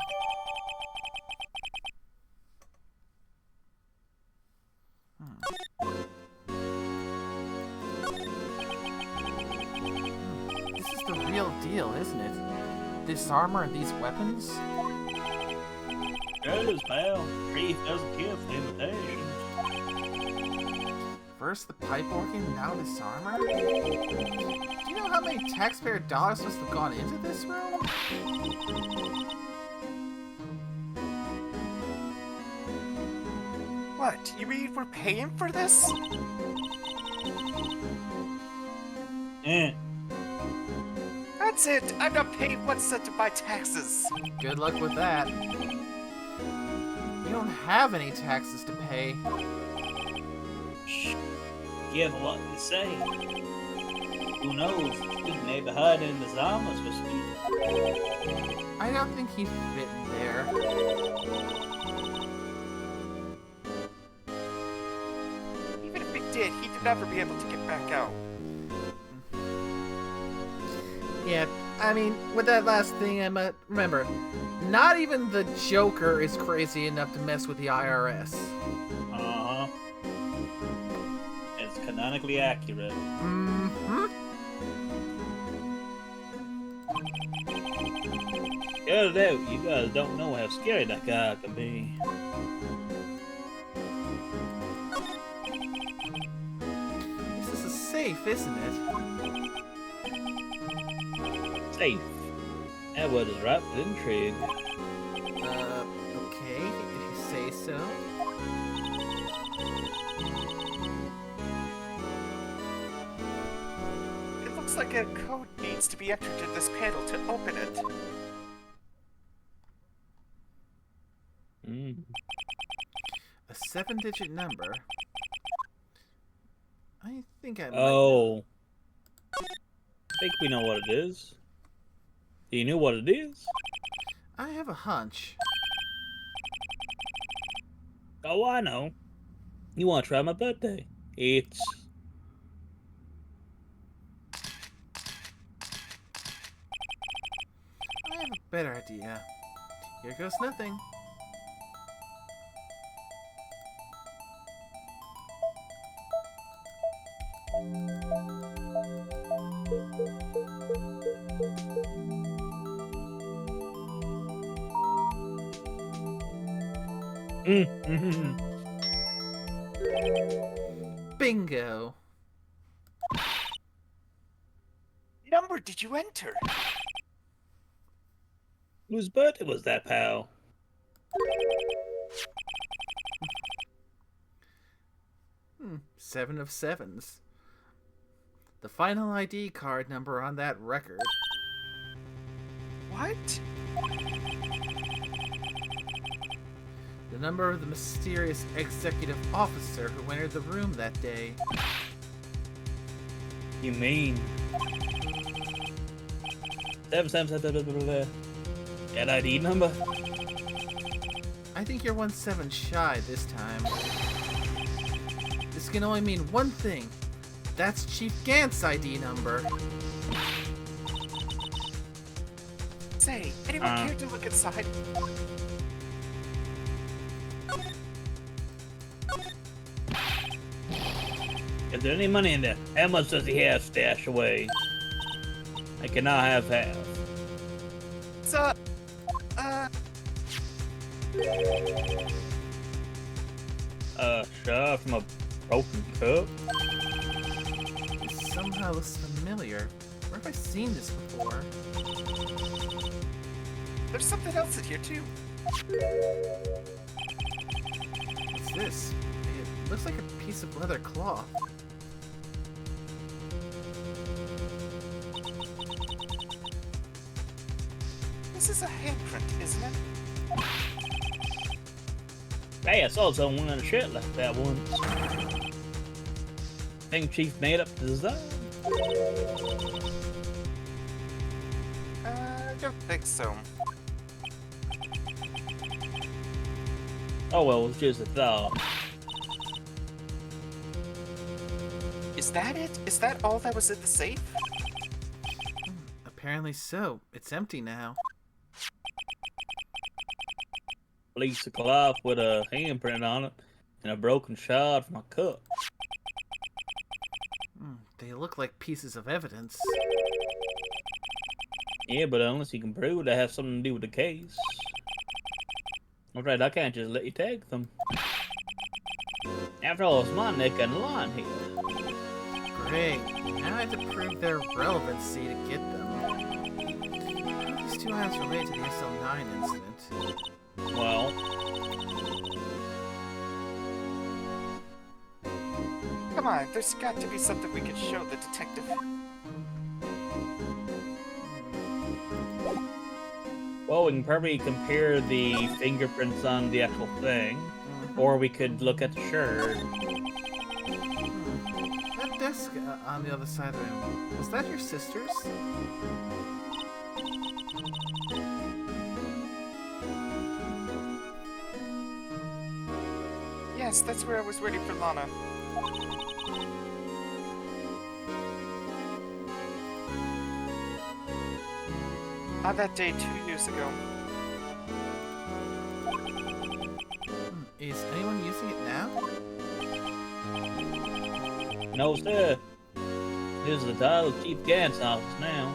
This is the real deal, isn't it? This armor and these weapons? Sure is, pal. Chief doesn't care for imitations. First the pipe organ, now this armor? Do you know how many taxpayer dollars must have gone into this room? What? You mean we're paying for this? That's it. I'm not paying 1 cent to buy taxes. Good luck with that. You don't have any taxes to pay. Shh. Careful what you say. Who knows? He may be hiding in the Zama's for speed. I don't think he'd fit in there. Even if he did, he'd never be able to get back out. Yeah, I mean, with that last thing, Emma, remember, not even the Joker is crazy enough to mess with the IRS. Uh-huh. It's canonically accurate. Mm-hmm. Cut it out. You guys don't know how scary that guy can be. safe, isn't it? Safe. That word is ripe with intrigue. Okay, if you say so. It looks like a code needs to be entered in this panel to open it. A 7-digit number. I think I might Oh. I think we know what it is. Do you know what it is? I have a hunch. Oh, I know. You want to try my birthday? It's... I have a better idea. Here goes nothing. Bingo. Number did you enter? Whose birthday was that, pal? 7 of 7s. The final ID card number on that record. What? The number of the mysterious executive officer who entered the room that day. You mean... 777. That ID number? I think you're 1-7 shy this time. This can only mean one thing. That's Chief Gant's ID number. Say, anyone care to look inside? Is there any money in there? How much does he have stashed away? I cannot have half. So, Shot from a broken cup? This somehow looks familiar. Where have I seen this before? there's something else in here too. What's this? It looks like a piece of leather cloth. This is a handprint, isn't it? Hey, I saw someone in a shirt like that once. Think Chief made up the design? I don't think so. Oh well, it was just a thought. Is that it? Is that all that was in the safe? Apparently so. It's empty now. Piece of cloth with a handprint on it and a broken shard from a cup. They look like pieces of evidence. Yeah, but unless you can prove they have something to do with the case. Alright, I can't just let you take them. After all, it's my neck on the line here. Great. Now I have to prove their relevancy to get them. How are these two items related to the SL9 incident? Well, Come on, there's got to be something we can show the detective. well, we can probably compare the fingerprints on the actual thing, or we could look at the shirt. That desk on the other side of the room, was that your sister's? Yes, that's where I was waiting for Lana. On that day 2 years ago. Is anyone using it now? No, sir. This is the title of Chief Gant's office now.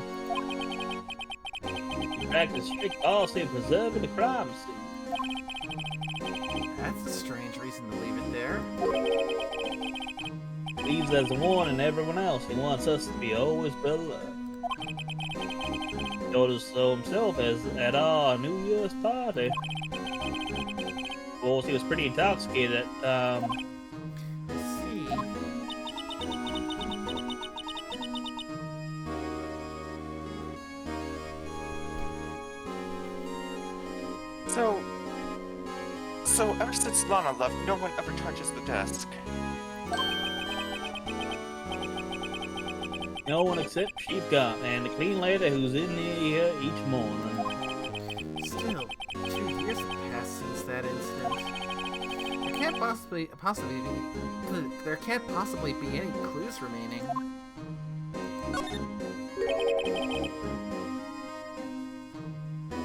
We practice strict policy of preserving the crime scene. That's a strange reason to leave it there. We leaves as one and everyone else. He wants us to be always beloved. He told us so himself at our New Year's party. Of course, he was pretty intoxicated at the time. Let's see. So ever since Lana left, no one ever touches the desk. No one except Chief Gaunt and the clean lady who's in here each morning. Still, 2 years have passed since that incident. There can't possibly be any clues remaining.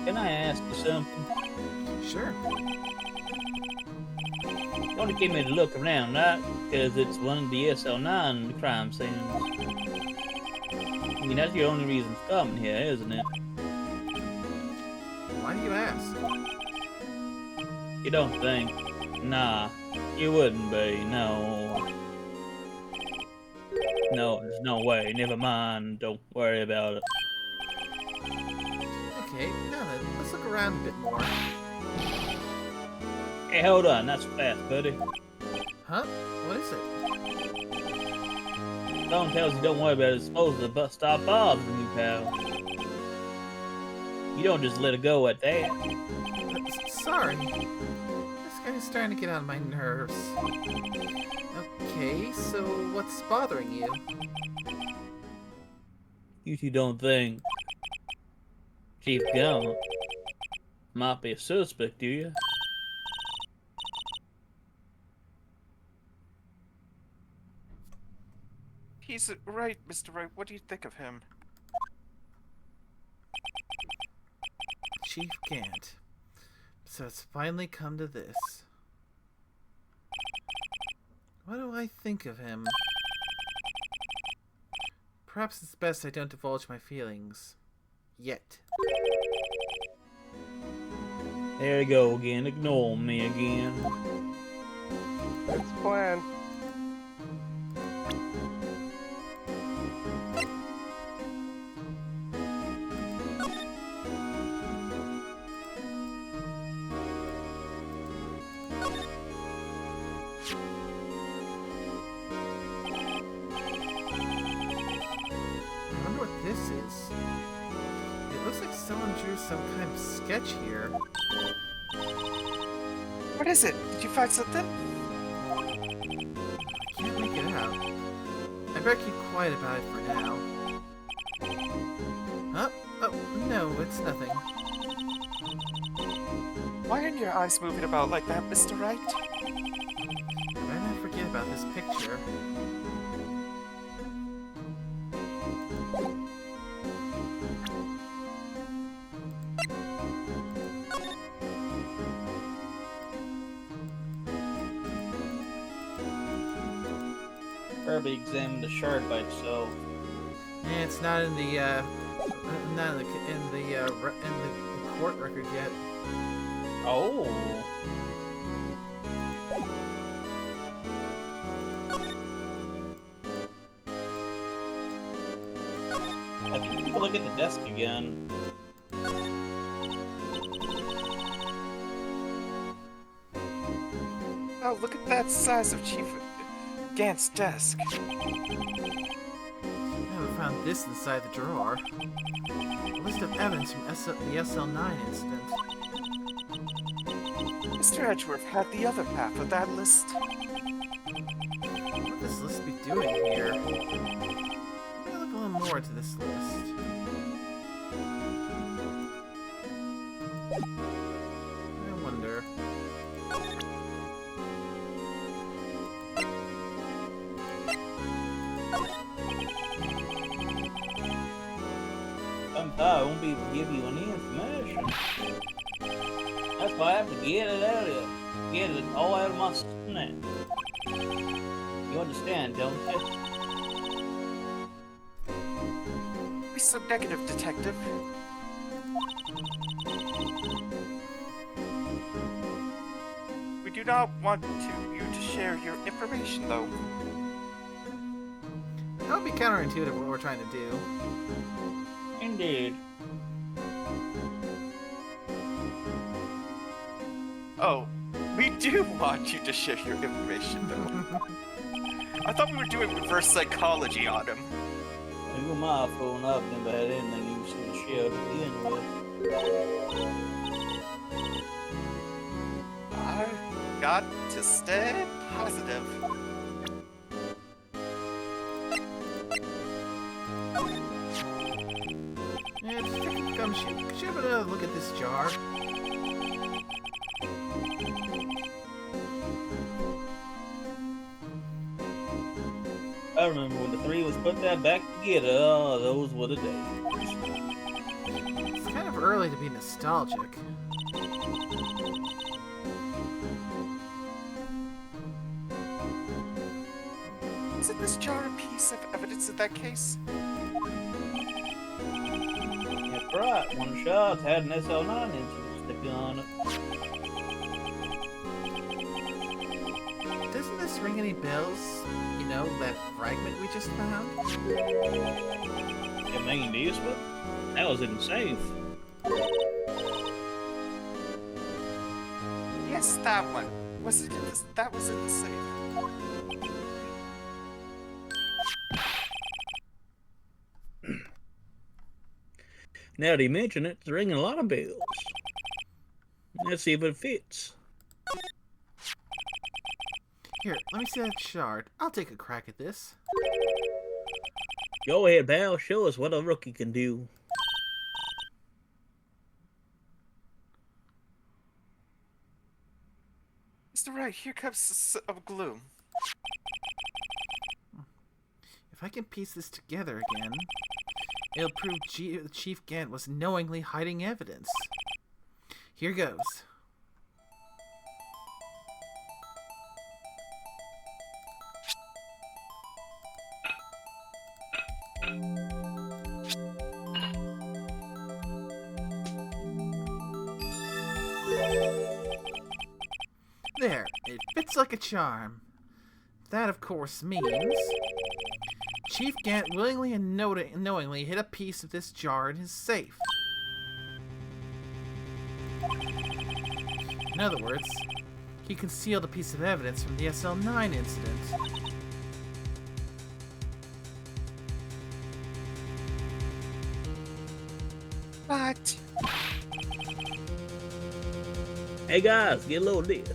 Can I ask you something? Sure. You only came in to look around, right? Because it's one of the SL9 crime scenes. I mean, that's your only reason for coming here, isn't it? Why do you ask? You don't think? Nah, you wouldn't be, no. No, there's no way. Never mind. Don't worry about it. Okay, now then, let's look around a bit more. Hey, hold on. That's fast, buddy. Huh? What is it? Phone tells you don't worry about it. It's supposed to bust stop bothering you, pal. You don't just let it go at that. Sorry. This guy is starting to get on my nerves. Okay, so what's bothering you? You two don't think Chief Gaunt might be a suspect, do you? He's right, Mr. Wright. What do you think of him? Chief Gant. So it's finally come to this. What do I think of him? Perhaps it's best I don't divulge my feelings. Yet. There you go again. Ignore me again. That's the plan. I wonder what this is. It looks like someone drew some kind of sketch here. What is it? Did you find something? I can't make it out. I better keep quiet about it for now. Huh? Oh, no, it's nothing. Why are your eyes moving about like that, Mr. Wright? I better not forget about this picture. Kirby examined the shard by itself. Yeah, it's not in the court record yet. Oh. I think we can look at the desk again. Oh, look at that size of Chief Gant's desk. Yeah, we found this inside the drawer. A list of evidence from the SL9 incident. Mr. Edgeworth had the other half of that list. What would this list be doing here? Let me look a little more into this list. I wonder. Sometimes I won't be able to give you any information. That's why I have to get it out of you. Get it all out of my system now. You understand, don't you? Be so negative, Detective. We do not want you to share your information, though. That would be counterintuitive what we're trying to do. Indeed. Oh, we do want you to share your information, though. I thought we were doing reverse psychology on him. You my phone up, never had anything you should have shared to begin with. I got to stay positive. Yeah, just take a gumshoe. Could you have another look at this jar? I remember when the three was put that back together. Oh, those were the days. It's kind of early to be nostalgic. Isn't this jar a piece of evidence in that case? That's right. One of the shots had an SL9 incident sticking on it. Doesn't this ring any bells? You know, that fragment we just found? You mean this one? That was in the safe. Yes, that one. Was it in the, that was in the safe? Now that you mention it, it's ringing a lot of bells. Let's see if it fits. Here, let me see that shard. I'll take a crack at this. Go ahead, pal. Show us what a rookie can do. Mr. Wright, here comes of gloom. If I can piece this together again, it'll prove Chief Gant was knowingly hiding evidence. Here goes. There, it fits like a charm. That, of course, means Chief Gant willingly and knowingly hid a piece of this jar in his safe. In other words, he concealed a piece of evidence from the SL9 incident. But Hey guys, get a load of this.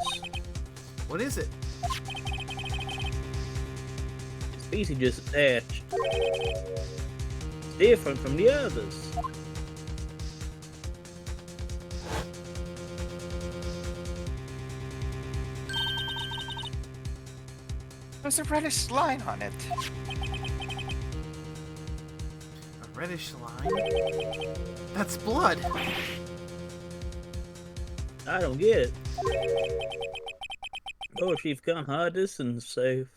What is it? This piece he just attached. It's different from the others. there's a reddish line on it. A reddish line? That's blood! I don't get it. Oh, Chief can't hide this in the safe.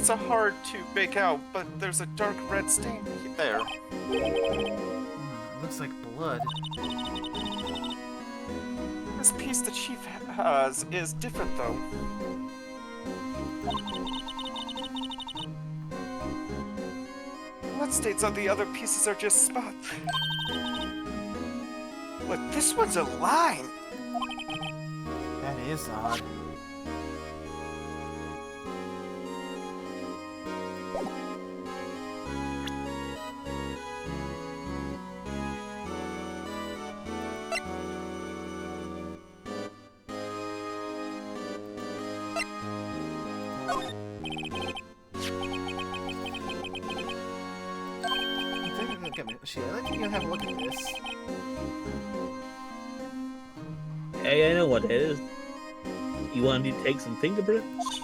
It's a hard to make out, but there's a dark red stain there. Looks like blood. This piece the chief has is different, though. Blood stains on the other pieces are just spots. But this one's a line. That is odd. Sheila, I'd like you to have a look at this. Hey, I know what that is. You want me to take some fingerprints?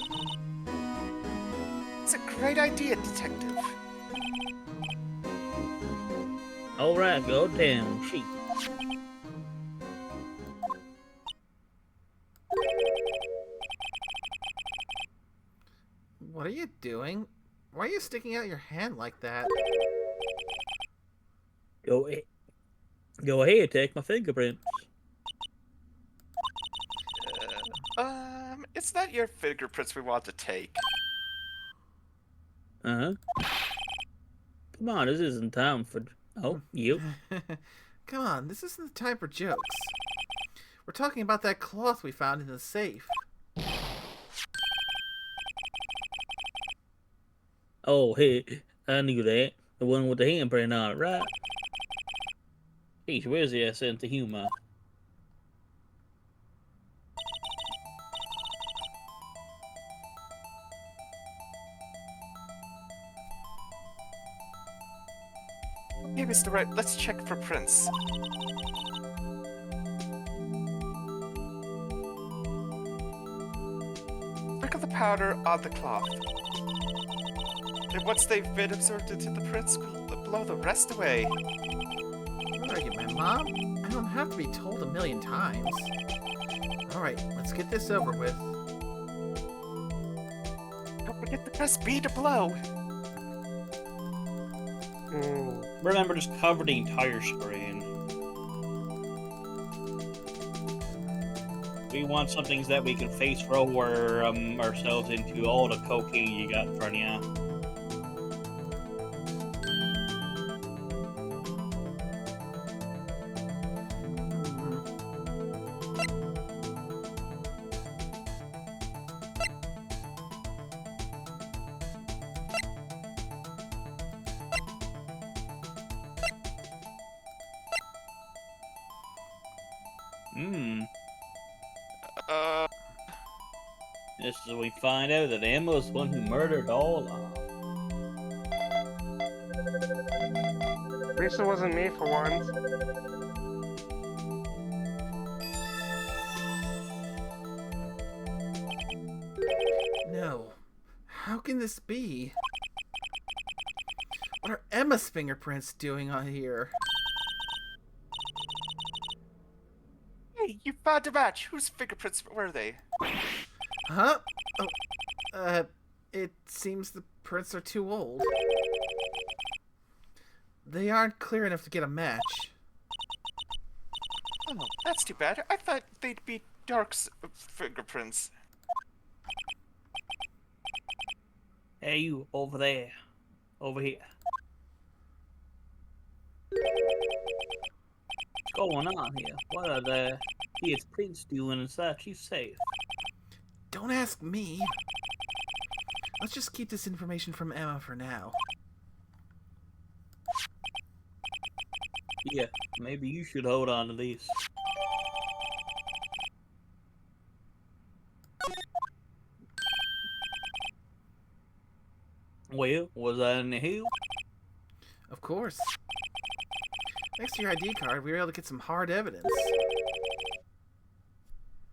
It's a great idea, detective. Alright, go down, Chief. What are you doing? Why are you sticking out your hand like that? Go ahead, take my fingerprints. It's not your fingerprints we want to take. Uh-huh. Come on, this isn't time for... Oh, you. Come on, this isn't the time for jokes. We're talking about that cloth we found in the safe. Oh, hey, I knew that. The one with the handprint on it, right? Geez, where's the sense of humor? Hey, Mr. Wright, let's check for prints. Sprinkle the powder on the cloth. And once they've been absorbed into the prints, blow the rest away. What are you, my mom? I don't have to be told 1,000,000 times. Alright, let's get this over with. Don't forget to press B to blow. Remember, just cover the entire screen. We want some things that we can face roll ourselves into all the cocaine you got in front of you. This is when we find out that Emma's the one who murdered all along. At least it wasn't me for once. No. How can this be? What are Emma's fingerprints doing on here? Hey, you found a match. Whose fingerprints were they? Huh? Oh, it seems the prints are too old. They aren't clear enough to get a match. Oh, that's too bad. I thought they'd be Dark's fingerprints. Hey, you, over there. Over here. What's going on here? What are the kids' prints doing inside you safe? Don't ask me. Let's just keep this information from Emma for now. Yeah, maybe you should hold on to these. Well, was that in the hill? Of course. Thanks to your ID card, we were able to get some hard evidence.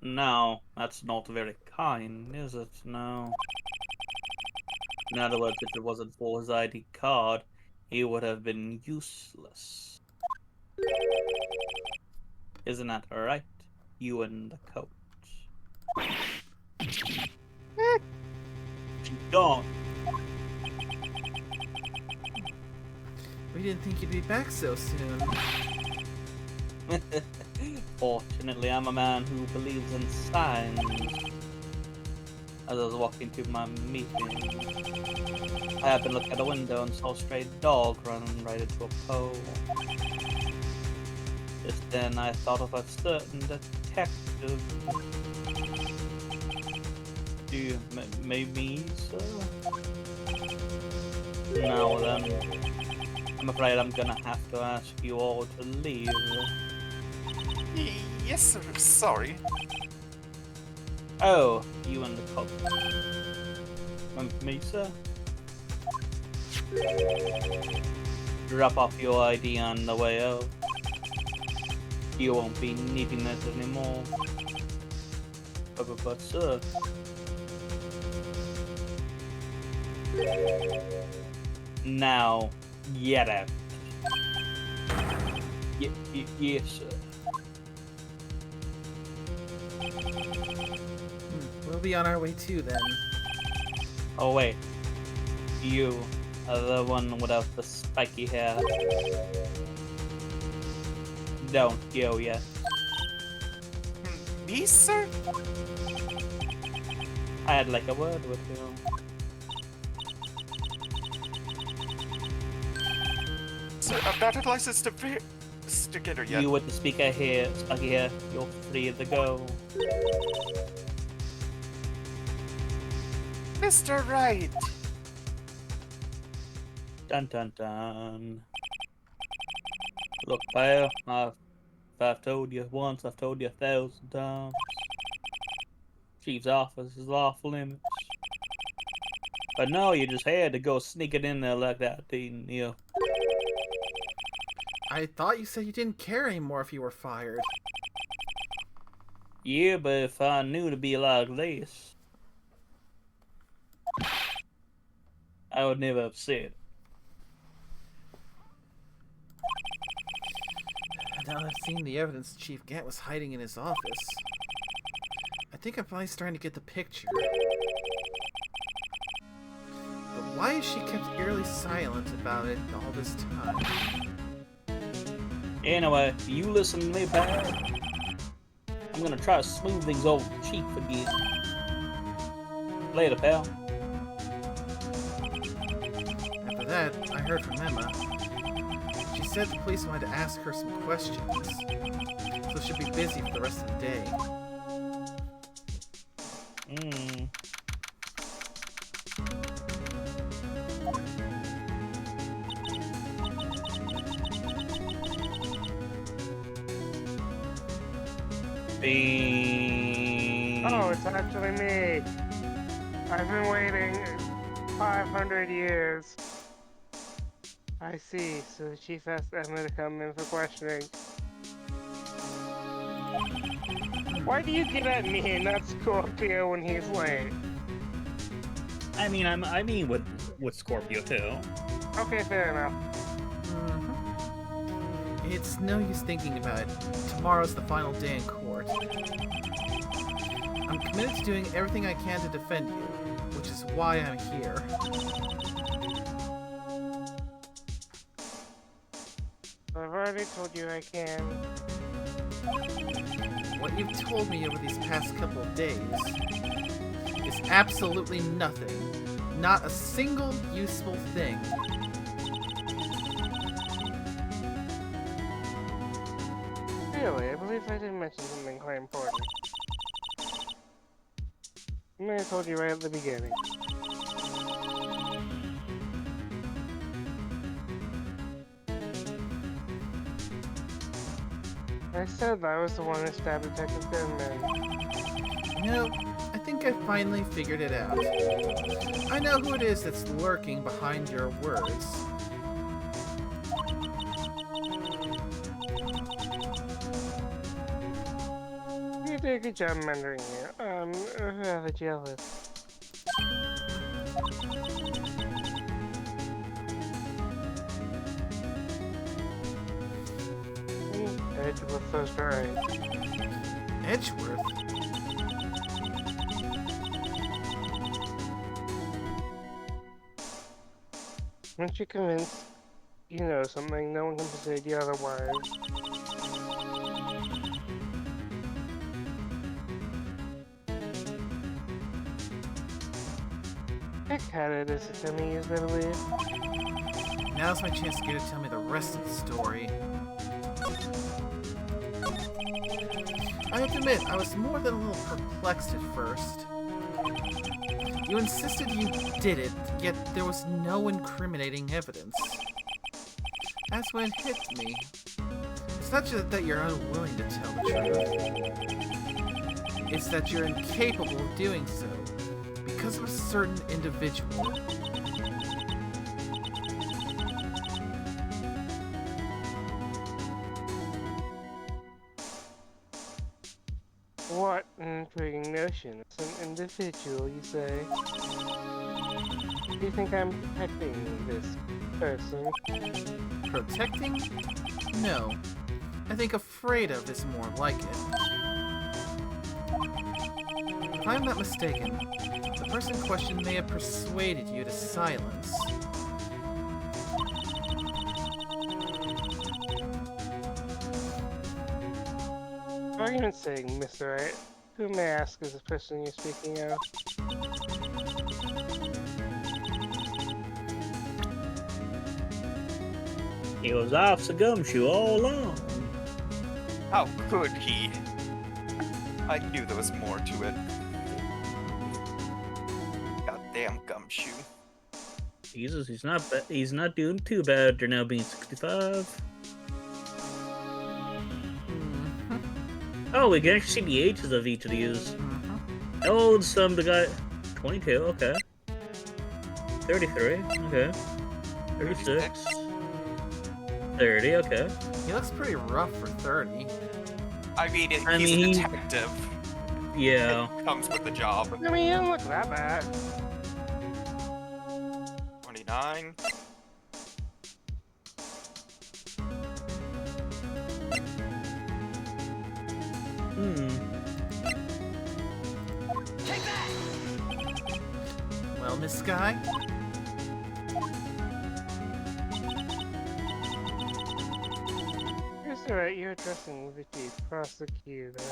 No, that's not very kind, is it? No. In other words, if it wasn't for his ID card, he would have been useless. Isn't that right? You and the coat. Gone. We didn't think you'd be back so soon. Fortunately, I'm a man who believes in signs. As I was walking to my meeting, I happened to look out the window and saw a stray dog running right into a pole. Just then, I thought of a certain detective. Do you maybe, sir? Now then, I'm afraid I'm gonna have to ask you all to leave. Yes, sir. Sorry. Oh, you and the cop. Me, sir? Drop off your ID on the way out. You won't be needing it anymore. But sir... Now, get out. Yes, sir. We'll be on our way too then. Oh wait, you are the one without the spiky hair. Don't go yet. Me, sir? I'd like a word with you. Sir, I'm not a licensed investigator yet. You with the spiky hair, you're free to go. Mr. Wright! Dun dun dun. Look, pal, I've told you once, I've told you 1,000 times. Chief's office is off limits. But no, you just had to go sneaking in there like that, didn't you? I thought you said you didn't care anymore if you were fired. Yeah, but if I knew to be like this, I would never have said. Now that I've seen the evidence Chief Gant was hiding in his office, I think I'm finally starting to get the picture. But why has she kept eerily silent about it all this time? Anyway, you listen to me, pal. I'm gonna try to smooth things over with Chief again. Later, pal. After that, I heard from Emma. She said the police wanted to ask her some questions, so she'll be busy for the rest of the day. Oh, it's actually me. I've been waiting 500 years. I see, so the chief asked Emma to come in for questioning. Why do you get at me and not Scorpio when he's late? I mean with Scorpio too. Okay, fair enough. It's no use thinking about it. Tomorrow's the final day in court. I'm committed to doing everything I can to defend you, which is why I'm here. I've already told you I can. What you've told me over these past couple of days is absolutely nothing. Not a single useful thing. Really, I believe I did mention something quite important. I may have told you right at the beginning. I said I was the one who stabbed Detective Goodman. No, I think I finally figured it out. I know who it is that's lurking behind your words. You did a good job mentoring you. I'm rather jealous. Edgeworth was right. Edgeworth? Once you're convinced you know something, no one can persuade you otherwise. Thick-headed is the term he used, I believe. Now's my chance to get to tell me the rest of the story. I have to admit, I was more than a little perplexed at first. You insisted you did it, yet there was no incriminating evidence. That's when it hit me. It's not just that you're unwilling to tell the truth. It's that you're incapable of doing so, because of a certain individual. What an intriguing notion. It's an individual, you say? Do you think I'm protecting this person? Protecting? No. I think afraid of is more like it. If I'm not mistaken, the person questioned may have persuaded you to silence. For argument's sake, Mr. Wright, who may I ask is the person you're speaking of? He was Officer Gumshoe all along. How could he? I knew there was more to it. Goddamn gumshoe. Jesus, he's not doing too bad after now being 65. Oh, we can actually see the ages of each of these. How old's the guy? 22, okay. 33, okay. 36. 30, okay. He looks pretty rough for 30. He's a detective. Yeah. It comes with the job. I mean, he doesn't look that bad. 29. Well, Miss Sky, Mr. Wright, you're addressing the chief prosecutor.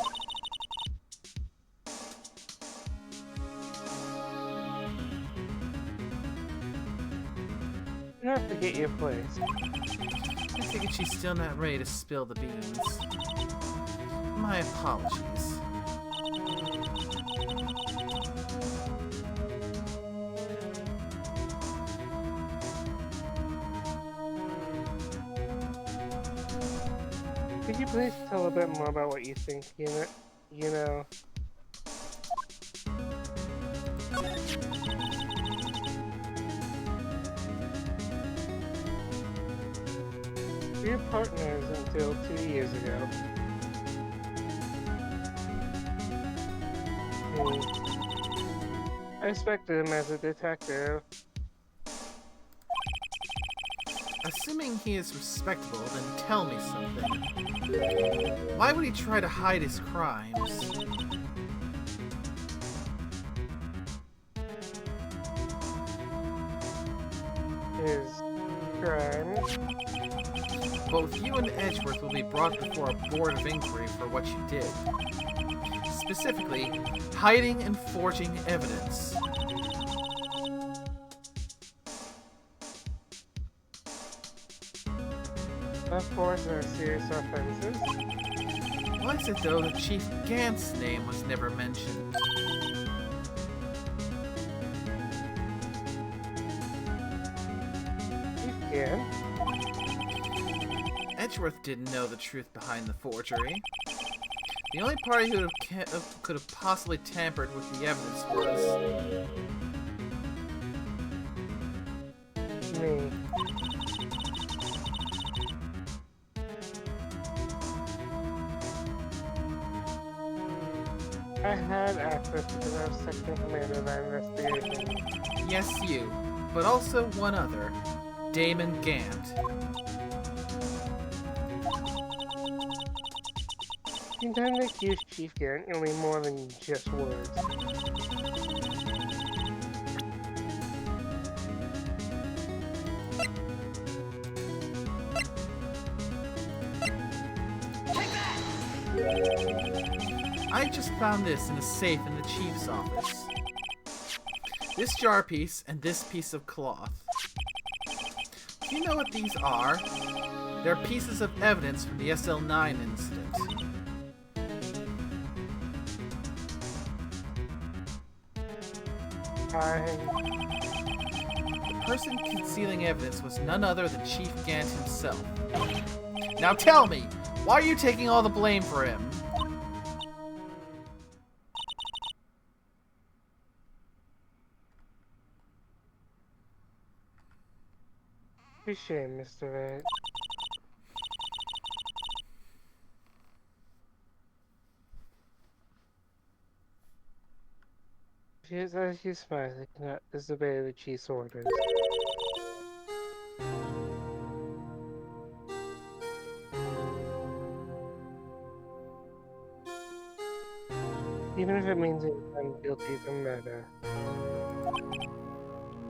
You have to get your place. I figured she's still not ready to spill the beans. My apologies. Could you please tell a bit more about what you think, you know? We were partners until 2 years ago. I respected him as a detective. Assuming he is respectable, then tell me something. Why would he try to hide his crimes? His crimes? Both you and Edgeworth will be brought before a board of inquiry for what you did. Specifically, hiding and forging evidence. Of course, there are serious offenses. Why is it, though, that Chief Gant's name was never mentioned? Chief Gant? Edgeworth didn't know the truth behind the forgery. The only party who could have possibly tampered with the evidence was... Me. I had access because I was second commander of that investigation. Yes, you. But also one other. Damon Gant. You intend to accuse Chief Gant only more than just words. I just found this in a safe in the chief's office. This jar piece and this piece of cloth. Do you know what these are? They're pieces of evidence from the SL9 incident. The person concealing evidence was none other than Chief Gant himself. Now tell me, why are you taking all the blame for him? Touche, Mr. Red. As you smile, I cannot disobey the chief's orders. Even if it means I'm guilty of murder.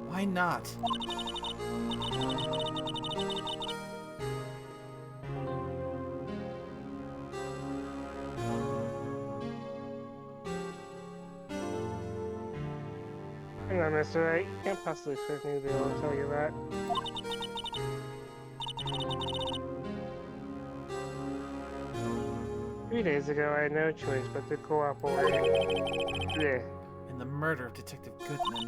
Why not? Hang on, Mr. Wright. You can't possibly expect me to be able to tell you that. Three days ago, I had no choice but to cooperate. Blech. In the murder of Detective Goodman.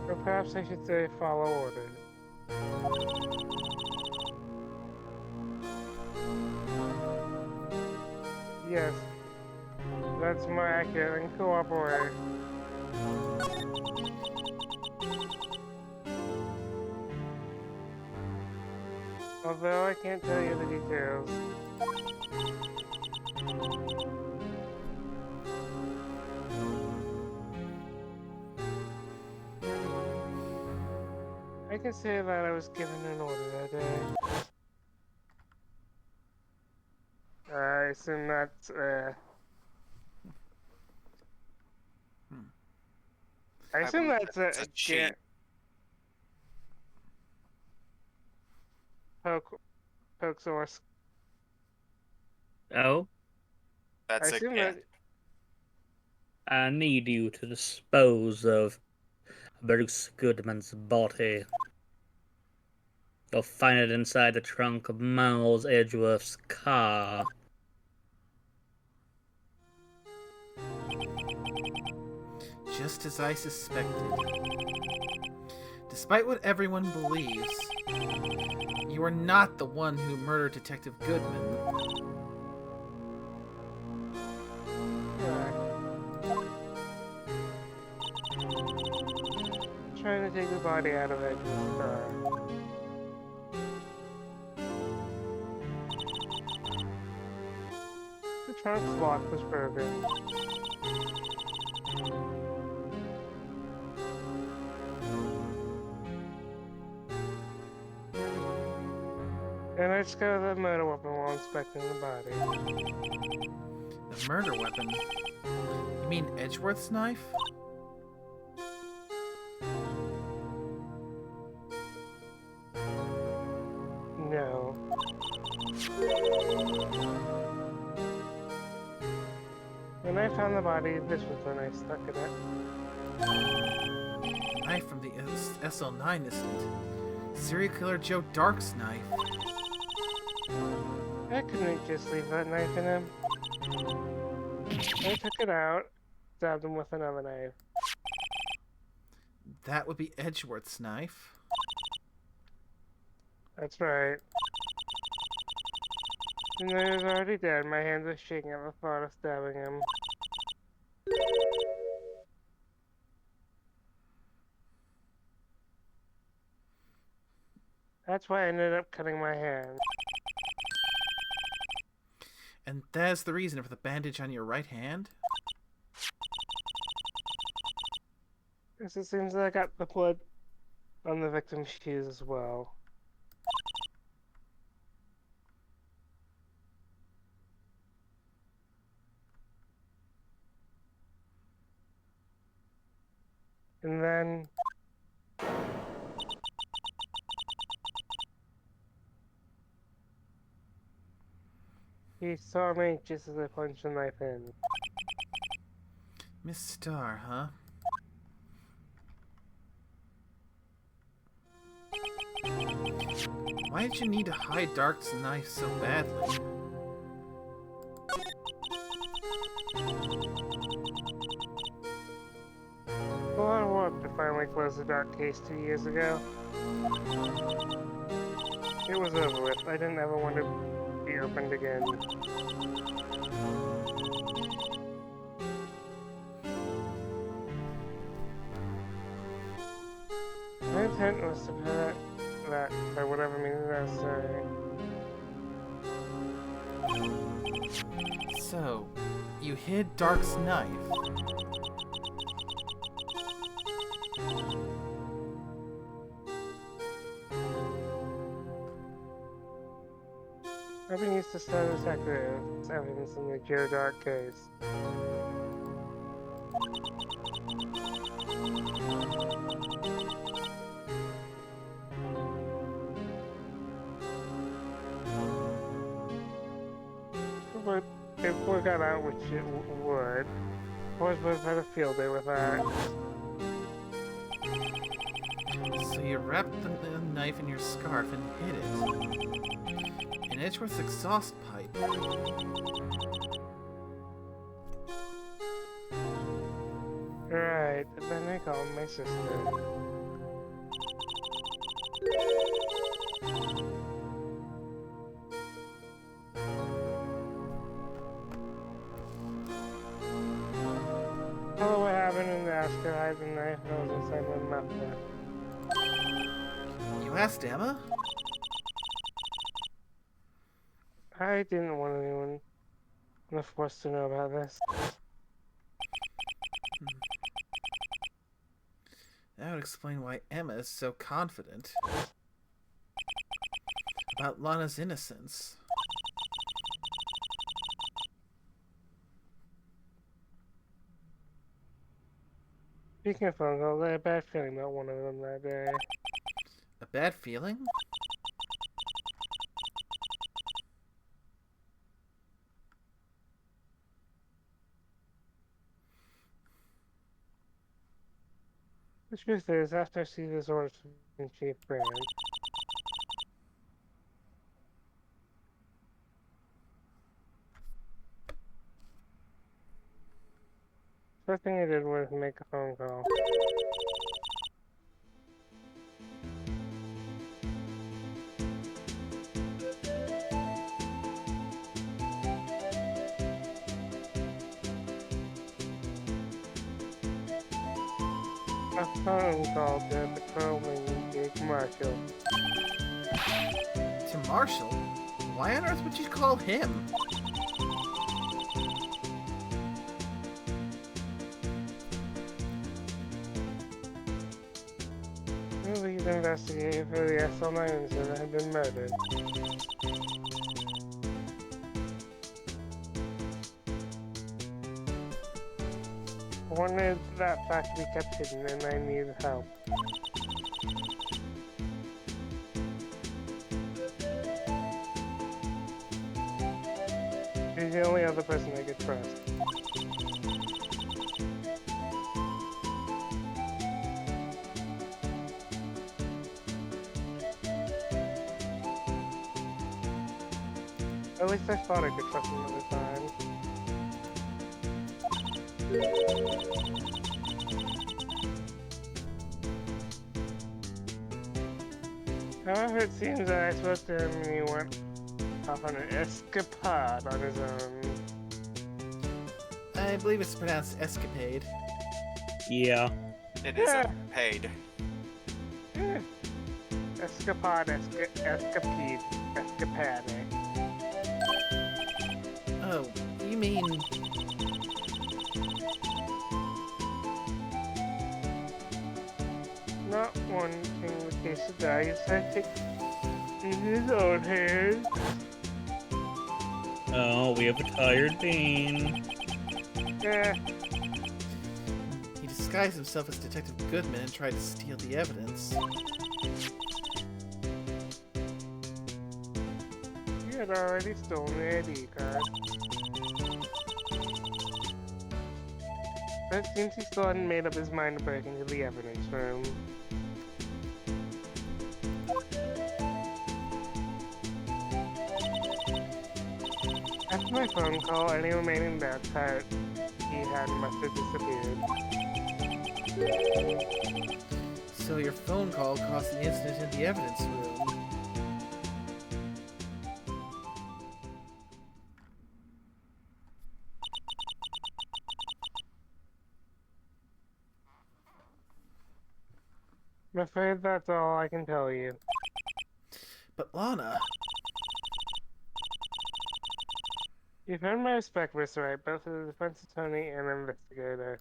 Or perhaps I should say follow orders. Yes, that's more accurate than cooperate. Although I can't tell you the details. I can say that I was given an order that day. I assume that's, I assume believe that's that's a cheat. Poke source. Oh, That's I a assume can. that I need you to dispose of Bruce Goodman's body. You'll find it inside the trunk of Miles Edgeworth's car. Just as I suspected. Despite what everyone believes, you are not the one who murdered Detective Goodman. trying to take the body out of Edge's car. The trunk's lock was broken. And I discovered the murder weapon while inspecting the body. The murder weapon? You mean Edgeworth's knife? No. When I found the body, this was when I stuck in it. Knife from the SL9 incident. Serial killer Joe Dark's knife. I couldn't just leave that knife in him. I took it out, stabbed him with another knife. That would be Edgeworth's knife. That's right. And then he was already dead. My hands were shaking at the thought of stabbing him. That's why I ended up cutting my hand. And that's the reason for the bandage on your right hand? Because it seems that I got the blood on the victim's shoes as well. And then... he saw me just as I punched the knife in. Miss Starr, huh? Why did you need to hide Dark's knife so badly? A lot of work to finally close the Dark case 2 years ago. It was over with. I didn't ever want to be opened again. My intent was to prevent that by whatever means necessary. So, you hid Dark's knife. I've been used to study detective evidence in the Joe Dark case. But if we got out, which it would, I was both had a field day with that. So you wrapped the knife in your scarf and hid it. An Edgeworth's exhaust pipe. Right, and then I called my sister. Hello, what happened in the ask her hide the knife that was inside my muffler. You asked Emma? I didn't want anyone on the force to know about this. That would explain why Emma is so confident about Lana's innocence. Speaking of phone calls, I had a bad feeling about one of them that day. A bad feeling? The truth is, after I see this orders from Chief Brand, first thing I did was make a phone call. A phone call to the patrolman Jake Marshall. To Marshall? Why on earth would you call him? The lead investigator for the SL9 incident had been murdered. I wanted that fact to be kept hidden, and I needed help. She's the only other person I could trust. At least I thought I could trust him at the time. However, it seems that I spoke to him and he went off on an escapade on his own. I believe it's pronounced escapade. Yeah. It is paid. Escapade, escapade, escapade. Oh, you mean... Not wanting the case to die, he decided to take in his own hands. Oh, we have a tired bean. Yeah, He disguised himself as Detective Goodman and tried to steal the evidence. he had already stolen the ID card. But it seems he still hadn't made up his mind to break into the evidence room. After my phone call, any remaining doubts that he had must have disappeared. So your phone call caused the incident in the evidence room. I'm afraid that's all I can tell you. But Lana... You've earned my respect, Mr. Wright, both as a defense attorney and investigator.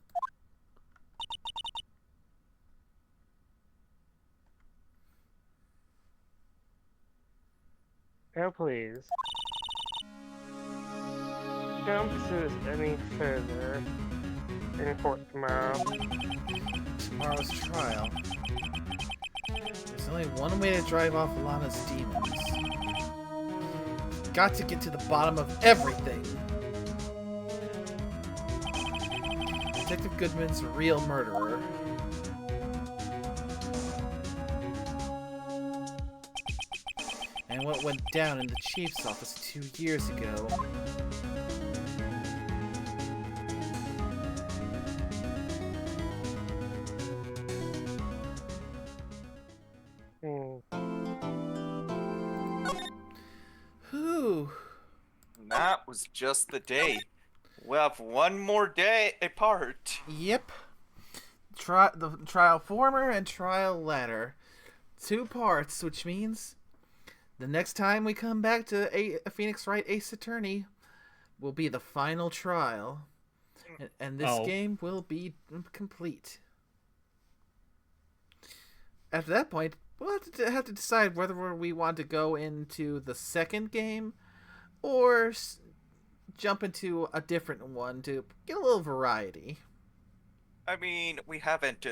Oh, please. don't pursue this any further in court tomorrow. Tomorrow's trial. There's only one way to drive off Lana's demons. Got to get to the bottom of everything. Detective Goodman's a real murderer. And what went down in the chief's office 2 years ago. Whew. That was just the day. We'll have one more day apart. Yep. The trial former and trial latter. 2 parts, which means the next time we come back to a Phoenix Wright Ace Attorney will be the final trial. And this game will be complete. After that point, we'll have to decide whether we want to go into the second game or jump into a different one to get a little variety. I mean, we haven't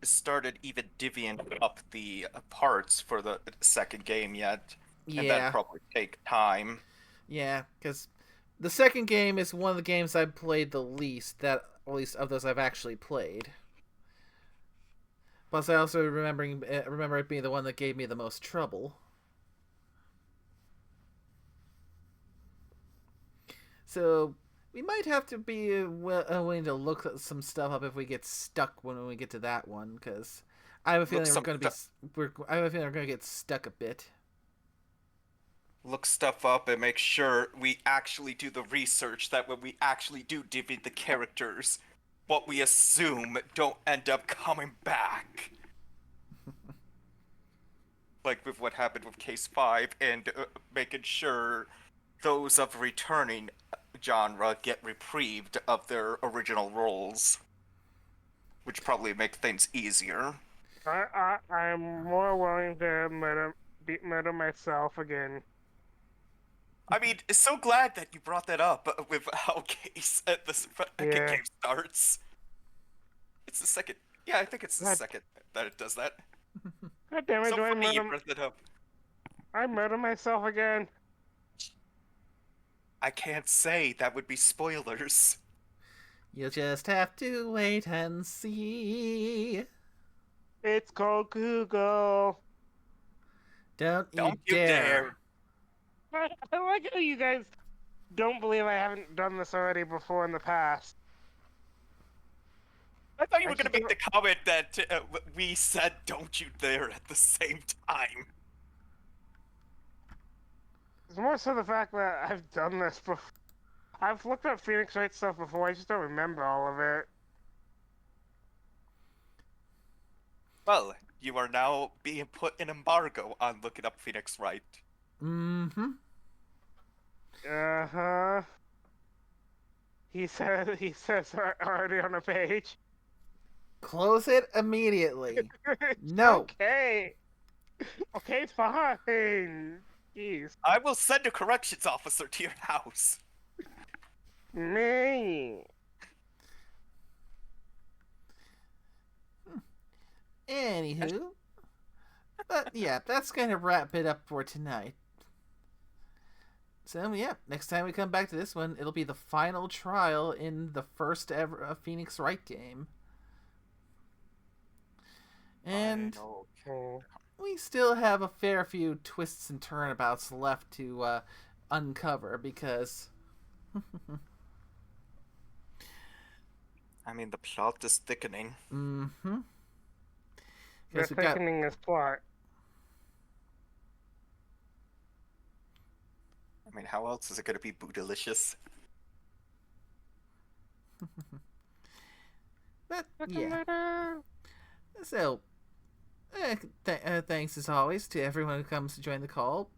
started even divvying up the parts for the second game yet. And Yeah. that'd probably take time. Yeah, because the second game is one of the games I've played the least, at least of those I've actually played. Plus, I also remember it being the one that gave me the most trouble. So, we might have to be willing to look at some stuff up if we get stuck when we get to that one, because I have a feeling we're going to get stuck a bit. Look stuff up and make sure we actually do the research that when we actually do divvy the characters, what we assume don't end up coming back. Like with what happened with Case 5, and making sure those of returning genre get reprieved of their original roles. Which probably make things easier. I'm more willing to murder myself again. I mean, so glad that you brought that up with how Case at the second game starts. It's the second. Yeah, I think it's the second that it does that. God damn it! So funny you brought that up. I murder myself again. I can't say. That would be spoilers. You'll just have to wait and see. It's called Google. Don't you you dare. I like how you guys don't believe I haven't done this already before in the past. I thought you were going to make the comment that we said "don't you dare" at the same time. It's more so the fact that I've done this before. I've looked up Phoenix Wright stuff before, I just don't remember all of it. Well, you are now being put in embargo on looking up Phoenix Wright. Mm-hmm. Uh-huh. He says already on a page. Close it immediately. No. Okay. Okay, fine. Jeez. I will send a corrections officer to your house. Me. Anywho. But yeah, that's going to wrap it up for tonight. So yeah, next time we come back to this one, it'll be the final trial in the first ever Phoenix Wright game. And we still have a fair few twists and turnabouts left to uncover because... I mean, the plot is thickening. Mm-hmm. They're thickening this plot. I mean, how else is it going to be bootylicious? But, yeah. So, thanks as always to everyone who comes to join the call.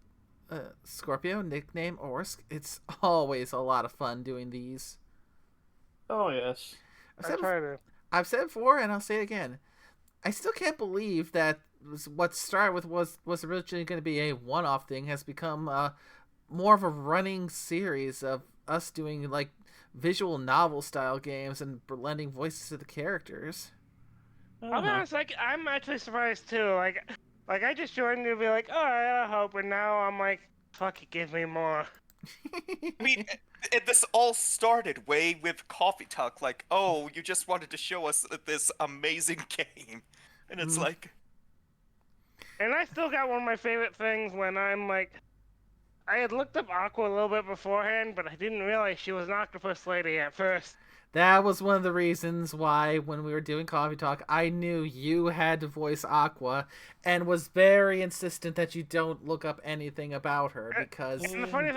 Scorpio, nickname Orsk. It's always a lot of fun doing these. Oh, yes. I've said it before, and I'll say it again. I still can't believe that what started with was originally going to be a one-off thing has become more of a running series of us doing like visual novel style games and blending voices to the characters. I'll be honest, like, I'm actually surprised too. Like I just joined to be like, oh, I hope, and now I'm like, fuck it, give me more. I mean, this all started way with Coffee Talk. Like, oh, you just wanted to show us this amazing game, and it's like, And I still got one of my favorite things when I'm like, I had looked up Aqua a little bit beforehand, but I didn't realize she was an octopus lady at first. That was one of the reasons why, when we were doing Coffee Talk, I knew you had to voice Aqua, and was very insistent that you don't look up anything about her because. And the funny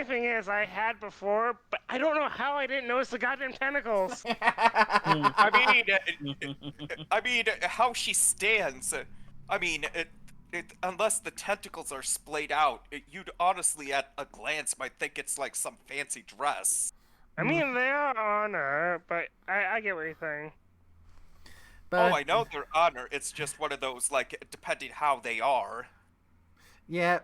thing is, I had before, but I don't know how I didn't notice the goddamn tentacles. I mean, how she stands. I mean, unless the tentacles are splayed out, you'd honestly, at a glance, might think it's like some fancy dress. I mean, they are on her, but I get what you're saying. But, Oh, I know they're on her. It's just one of those, like, depending how they are. yeah,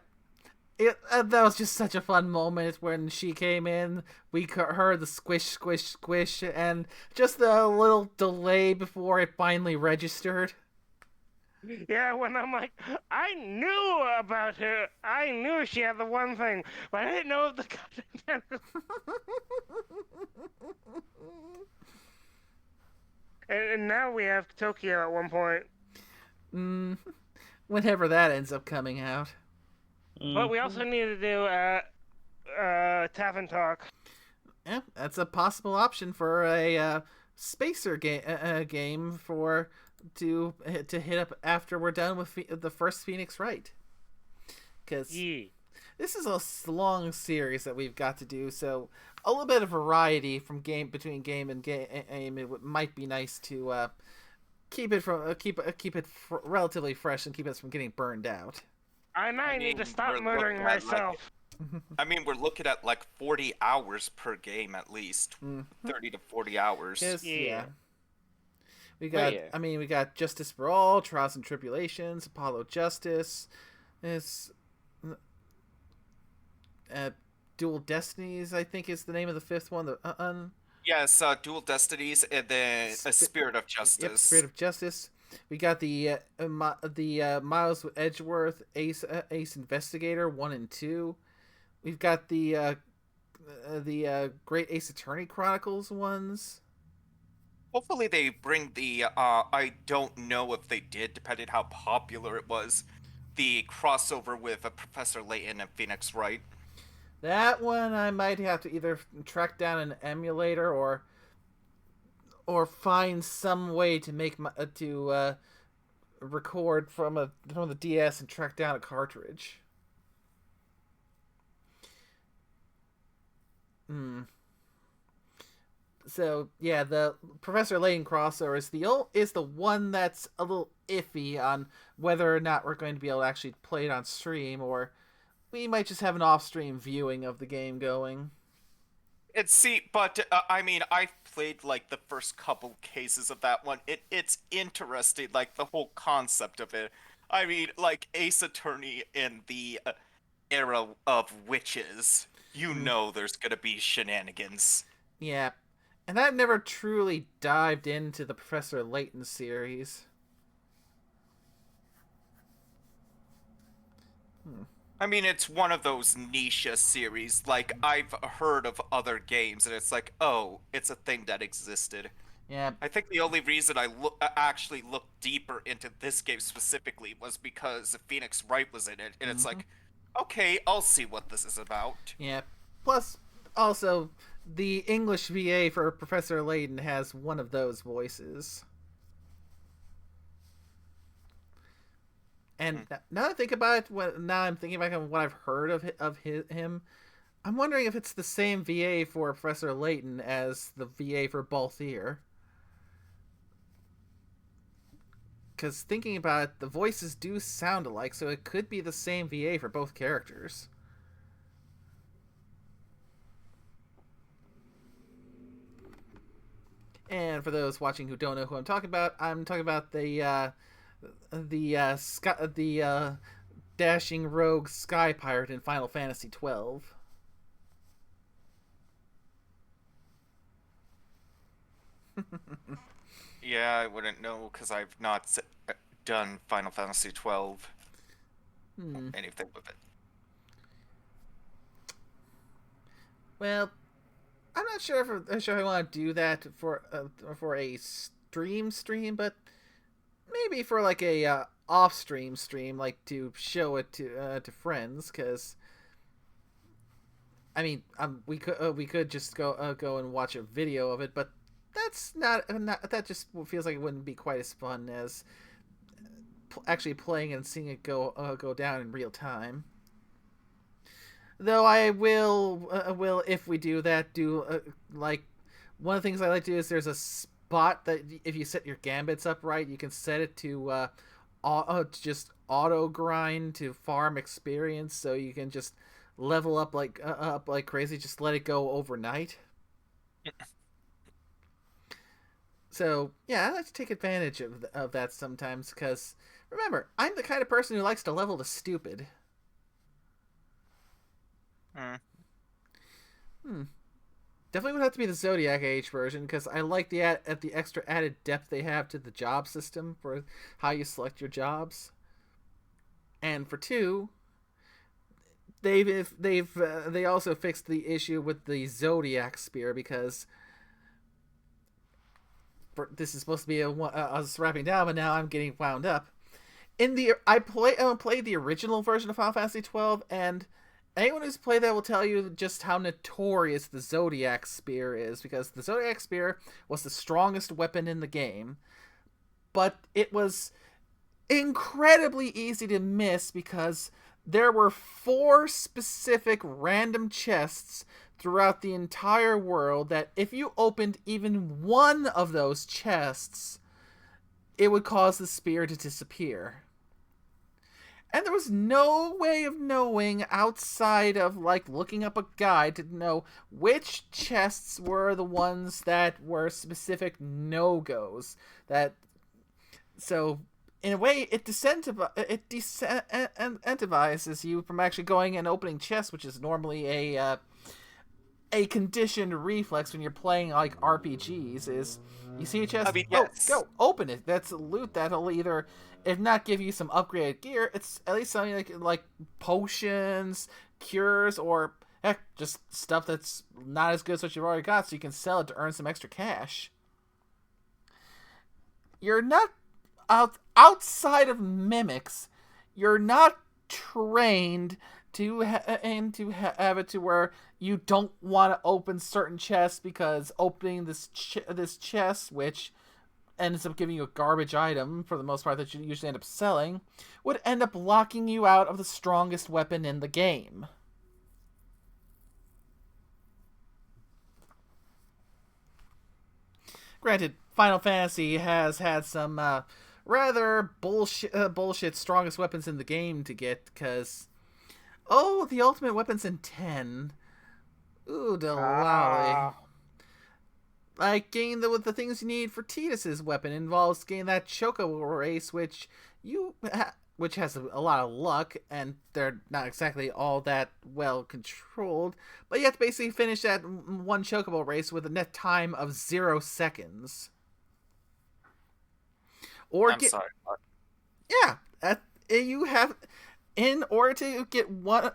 that was just such a fun moment when she came in. We heard the squish, squish, squish, and just a little delay before it finally registered. Yeah, when I'm like, I knew about her. I knew she had the one thing, but I didn't know the goddamn tentacles. And now we have Tokyo at one point. Whenever that ends up coming out. But we also need to do Tavern Talk. Yeah, that's a possible option for a spacer game for to hit up after we're done with the first Phoenix Wright. Because this is a long series that we've got to do, so a little bit of variety from between game and game it might be nice to keep it relatively fresh and keep us from getting burned out. I need to stop murdering myself. I mean, we're looking at like 40 hours per game at least. 30 to 40 hours. Yeah. We got, we got Justice for All, Trials and Tribulations, Apollo Justice, Dual Destinies, I think is the name of the fifth one. Yes, Dual Destinies, and then A Spirit of Justice. Yep, Spirit of Justice. We got the Miles Edgeworth Ace Investigator 1 and 2. We've got the Great Ace Attorney Chronicles ones. Hopefully they bring the, I don't know if they did, depending how popular it was, the crossover with Professor Layton and Phoenix Wright. That one I might have to either track down an emulator or find some way to make record from the DS and track down a cartridge. So yeah, the Professor Layton crossover is the one that's a little iffy on whether or not we're going to be able to actually play it on stream, or we might just have an off-stream viewing of the game going. I mean, I've played like the first couple cases of that one. It's interesting, like the whole concept of it. I mean, like Ace Attorney in the era of witches, you know there's gonna be shenanigans. Yeah, and I've never truly dived into the Professor Layton series. I mean, it's one of those niche series. Like, I've heard of other games, and it's like, oh, it's a thing that existed. Yeah. I think the only reason I actually looked deeper into this game specifically was because Phoenix Wright was in it, and it's like, okay, I'll see what this is about. Yeah. Plus, also, the English VA for Professor Layton has one of those voices. And now that I think about it, now I'm thinking back on what I've heard of him. I'm wondering if it's the same VA for Professor Layton as the VA for Balthier. Because thinking about it, the voices do sound alike, so it could be the same VA for both characters. And for those watching who don't know who I'm talking about the dashing rogue sky pirate in Final Fantasy XII. Yeah, I wouldn't know because I've not done Final Fantasy 12. Anything with it. Well, I'm not sure if I want to do that for a stream, but maybe for like a off stream, like to show it to friends, because I mean, we could just go and watch a video of it, but that's not that just feels like it wouldn't be quite as fun as actually playing and seeing it go down in real time. Though I will if we do that, like one of the things I like to do is there's a spot that if you set your gambits up right, you can set it to just auto grind to farm experience, so you can just level up like crazy. Just let it go overnight. So yeah, I like to take advantage of that sometimes, because remember, I'm the kind of person who likes to level to stupid. Definitely would have to be the Zodiac Age version, because I like the extra added depth they have to the job system for how you select your jobs. And for 2, they also fixed the issue with the Zodiac Spear, because this is supposed to be I was wrapping down, but now I'm getting wound up. I played the original version of Final Fantasy 12, and anyone who's played that will tell you just how notorious the Zodiac Spear is, because the Zodiac Spear was the strongest weapon in the game, but it was incredibly easy to miss because there were 4 specific random chests throughout the entire world that if you opened even one of those chests, it would cause the spear to disappear. And there was no way of knowing outside of like looking up a guide to know which chests were the ones that were specific no-goes. So in a way, it disincentivizes you from actually going and opening chests, which is normally a conditioned reflex when you're playing like RPGs. Is you see a chest, I mean, yes. go open it. That's a loot that'll either, if not give you some upgraded gear, it's at least something like potions, cures, or heck, just stuff that's not as good as what you've already got, so you can sell it to earn some extra cash. You're not outside of mimics. You're not trained to have it to where you don't want to open certain chests, because opening this chest, which ends up giving you a garbage item for the most part that you usually end up selling, would end up locking you out of the strongest weapon in the game. Granted, Final Fantasy has had some rather bullshit strongest weapons in the game to get, because the ultimate weapon's in 10. Ooh, delally. Like, getting the things you need for Tidus's weapon involves getting that chocobo race, which has a lot of luck, and they're not exactly all that well controlled, but you have to basically finish that one chocobo race with a net time of 0 seconds. I'm sorry. Yeah, you have, in order to get one.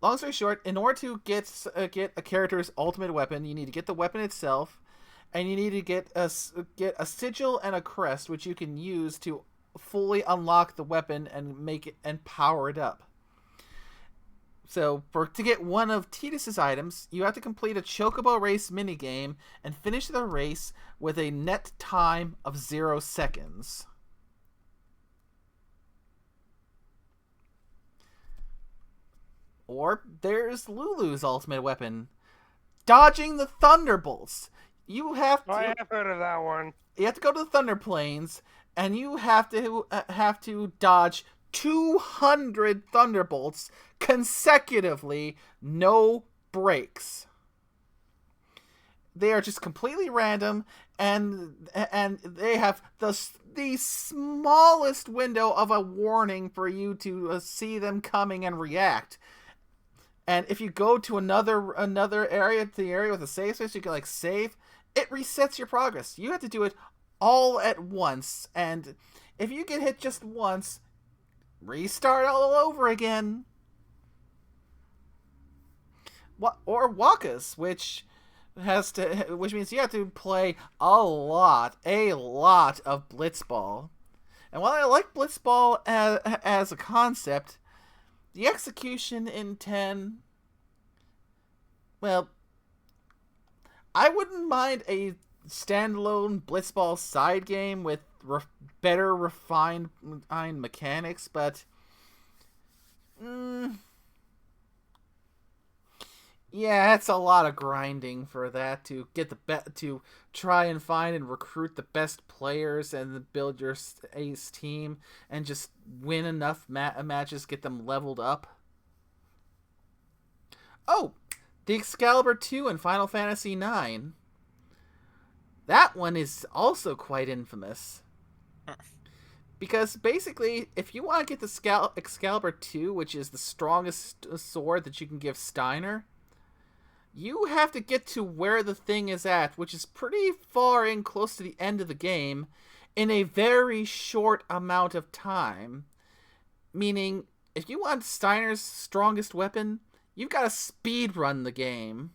Long story short, in order to get a character's ultimate weapon, you need to get the weapon itself, and you need to get a sigil and a crest, which you can use to fully unlock the weapon and make it and power it up. So, to get one of Tidus's items, you have to complete a chocobo race minigame and finish the race with a net time of 0 seconds. Or there's Lulu's ultimate weapon, dodging the thunderbolts. You have to. I have heard of that one. You have to go to the Thunder Plains, and you have to dodge 200 thunderbolts consecutively, no breaks. They are just completely random, and they have the smallest window of a warning for you to see them coming and react. And if you go to another area, to the area with a save space, you can like save. it resets your progress. You have to do it all at once, and if you get hit just once, restart all over again. Or Wakas, which means you have to play a lot of Blitzball. And while I like Blitzball as a concept, the execution in 10, well, I wouldn't mind a standalone Blitzball side game with better refined mechanics, but yeah, it's a lot of grinding for that to get to try and find and recruit the best players and build your ace team and just win enough matches, get them leveled up. Oh, the Excalibur 2 and Final Fantasy 9. That one is also quite infamous. Because basically, if you want to get the Excalibur 2, which is the strongest sword that you can give Steiner, you have to get to where the thing is at, which is pretty far in, close to the end of the game, in a very short amount of time. Meaning, if you want Steiner's strongest weapon, you've got to speed run the game.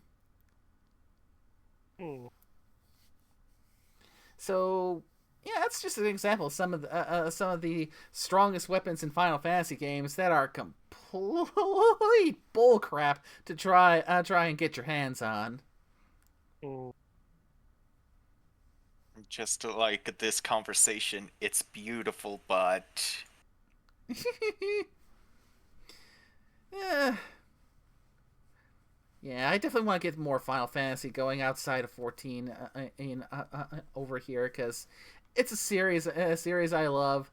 So, yeah, that's just an example of some of the strongest weapons in Final Fantasy games that are complete bullcrap to try and get your hands on. Just like this conversation, it's beautiful, but Yeah. Yeah, I definitely want to get more Final Fantasy going outside of 14 over here, because it's a series I love.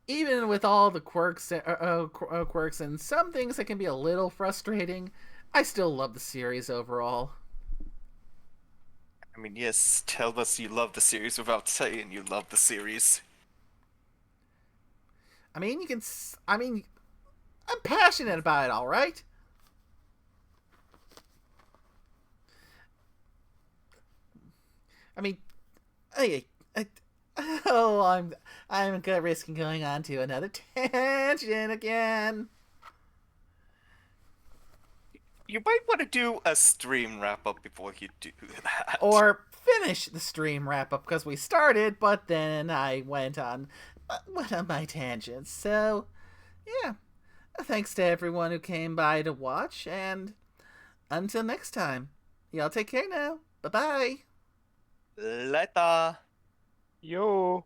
Even with all the quirks and some things that can be a little frustrating, I still love the series overall. I mean, yes, tell us you love the series without saying you love the series. I mean, I'm passionate about it, all right? I mean, I'm risking going on to another tangent again. You might want to do a stream wrap up before you do that. Or finish the stream wrap up, because we started, but then I went on one of my tangents. So, yeah. Thanks to everyone who came by to watch, and until next time, y'all take care now. Bye-bye. Later. Yo.